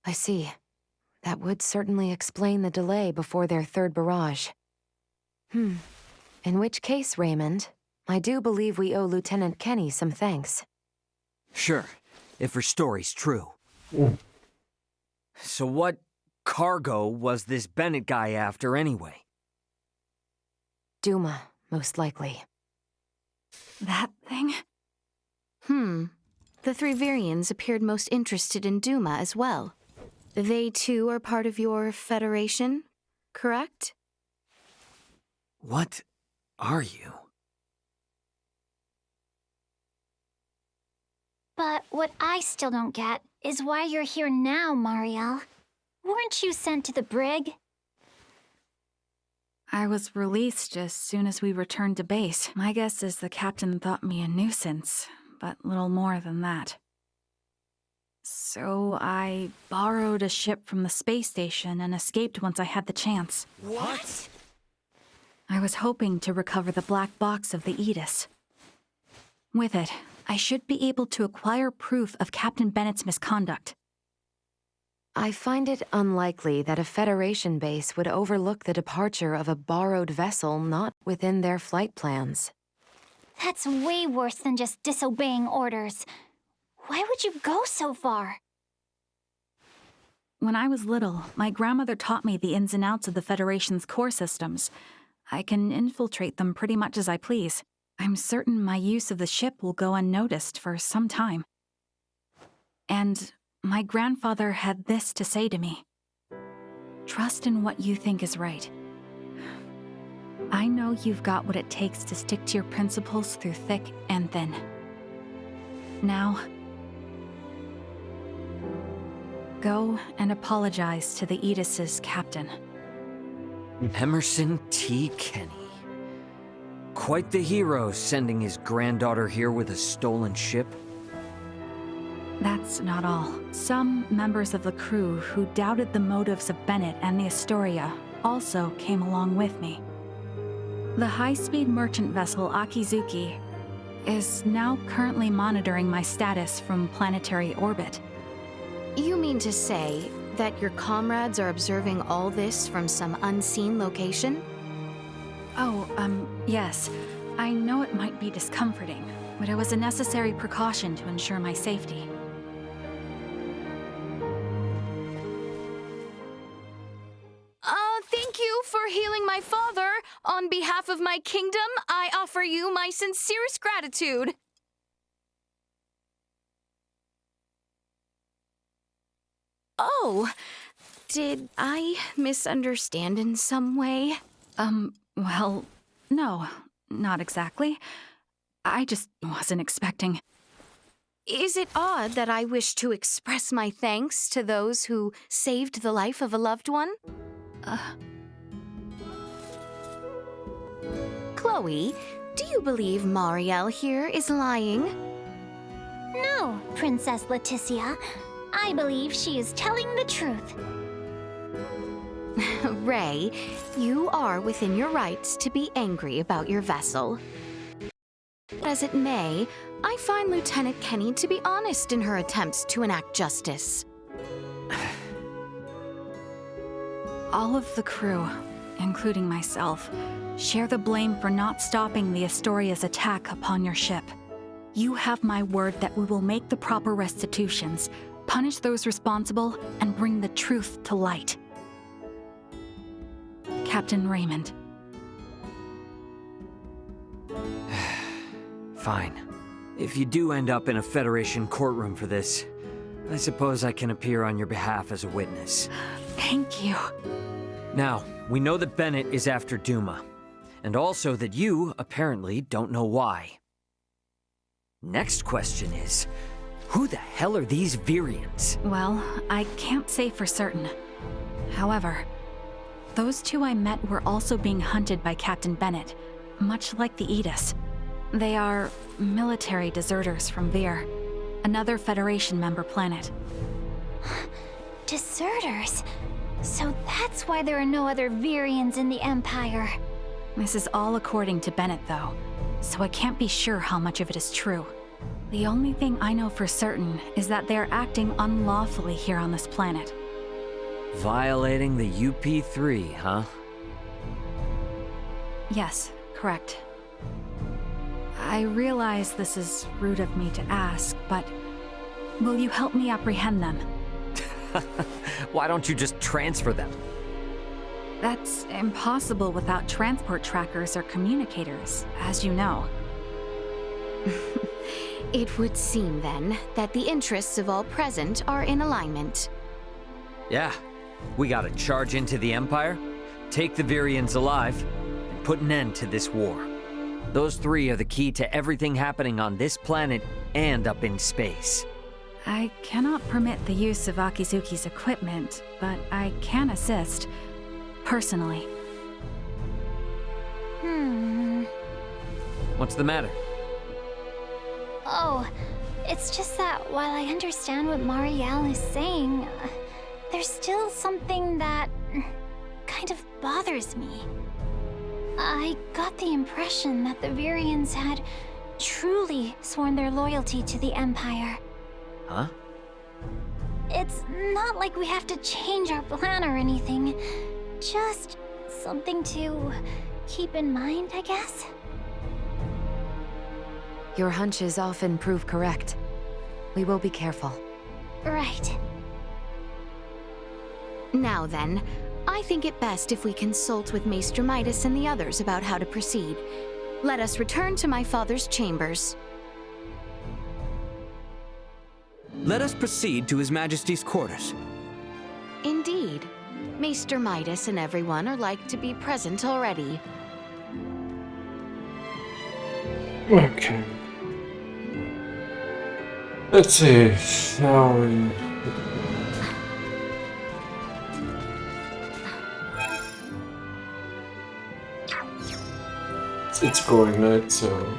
I see. That would certainly explain the delay before their third barrage. In which case, Raymond, I do believe we owe Lieutenant Kenny some thanks. Sure, if her story's true. Mm. So what cargo was this Bennett guy after anyway? Duma, most likely. That thing? The 3 Virians appeared most interested in Duma as well. They too are part of your Federation, correct? What are you? But what I still don't get is why you're here now, Mariel. Weren't you sent to the brig? I was released as soon as we returned to base. My guess is the captain thought me a nuisance, but little more than that. So I borrowed a ship from the space station and escaped once I had the chance. What? I was hoping to recover the black box of the Aegis. With it, I should be able to acquire proof of Captain Bennett's misconduct. I find it unlikely that a Federation base would overlook the departure of a borrowed vessel not within their flight plans. That's way worse than just disobeying orders. Why would you go so far? When I was little, my grandmother taught me the ins and outs of the Federation's core systems. I can infiltrate them pretty much as I please. I'm certain my use of the ship will go unnoticed for some time. And my grandfather had this to say to me. Trust in what you think is right. I know you've got what it takes to stick to your principles through thick and thin. Now, go and apologize to the Aegis' captain. Emerson T. Kenny. Quite the hero, sending his granddaughter here with a stolen ship. That's not all. Some members of the crew who doubted the motives of Bennett and the Astoria also came along with me. The high-speed merchant vessel Akizuki is now currently monitoring my status from planetary orbit. You mean to say that your comrades are observing all this from some unseen location? Oh, yes. I know it might be discomforting, but it was a necessary precaution to ensure my safety. Thank you for healing my father. On behalf of my kingdom, I offer you my sincerest gratitude. Oh, did I misunderstand in some way? Well, no, not exactly. I just wasn't expecting. Is it odd that I wish to express my thanks to those who saved the life of a loved one? Chloe, do you believe Marielle here is lying? No, Princess Leticia. I believe she is telling the truth. Ray, you are within your rights to be angry about your vessel. As it may, I find Lieutenant Kenny to be honest in her attempts to enact justice. All of the crew, including myself, share the blame for not stopping the Astoria's attack upon your ship. You have my word that we will make the proper restitutions, punish those responsible, and bring the truth to light. Captain Raymond. Fine. If you do end up in a Federation courtroom for this, I suppose I can appear on your behalf as a witness. Thank you. Now, we know that Bennett is after Duma, and also that you, apparently, don't know why. Next question is, who the hell are these Virians? Well, I can't say for certain. However, those two I met were also being hunted by Captain Bennett, much like the Aegis. They are military deserters from Vir, another Federation member planet. Deserters? So that's why there are no other Virians in the Empire. This is all according to Bennett, though, so I can't be sure how much of it is true. The only thing I know for certain is that they're acting unlawfully here on this planet. Violating the UP3, huh? Yes, correct. I realize this is rude of me to ask, but will you help me apprehend them? Why don't you just transfer them? That's impossible without transport trackers or communicators, as you know. It would seem, then, that the interests of all present are in alignment. Yeah. We gotta charge into the Empire, take the Virians alive, and put an end to this war. Those three are the key to everything happening on this planet and up in space. I cannot permit the use of Akizuki's equipment, but I can assist, personally. What's the matter? Oh, it's just that while I understand what Marielle is saying, there's still something that kind of bothers me. I got the impression that the Virians had truly sworn their loyalty to the Empire. Huh? It's not like we have to change our plan or anything. Just something to keep in mind, I guess. Your hunches often prove correct. We will be careful. Right. Now then, I think it best if we consult with Maester Midas and the others about how to proceed. Let us return to my father's chambers. Let us proceed to His Majesty's quarters. Indeed. Maester Midas and everyone are like to be present already. Okay. Let's see. Now we... It's growing late, so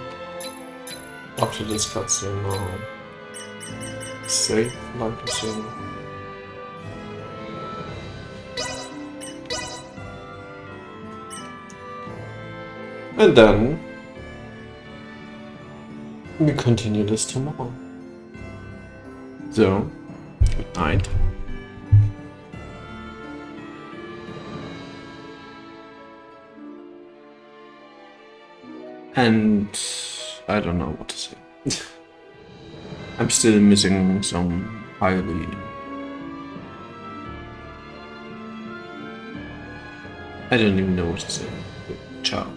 after this cutscene I'll save, like I said. And then we continue this tomorrow. So, good night. And I don't know what to say. I'm still missing some highly... I don't even know what to say. Ciao.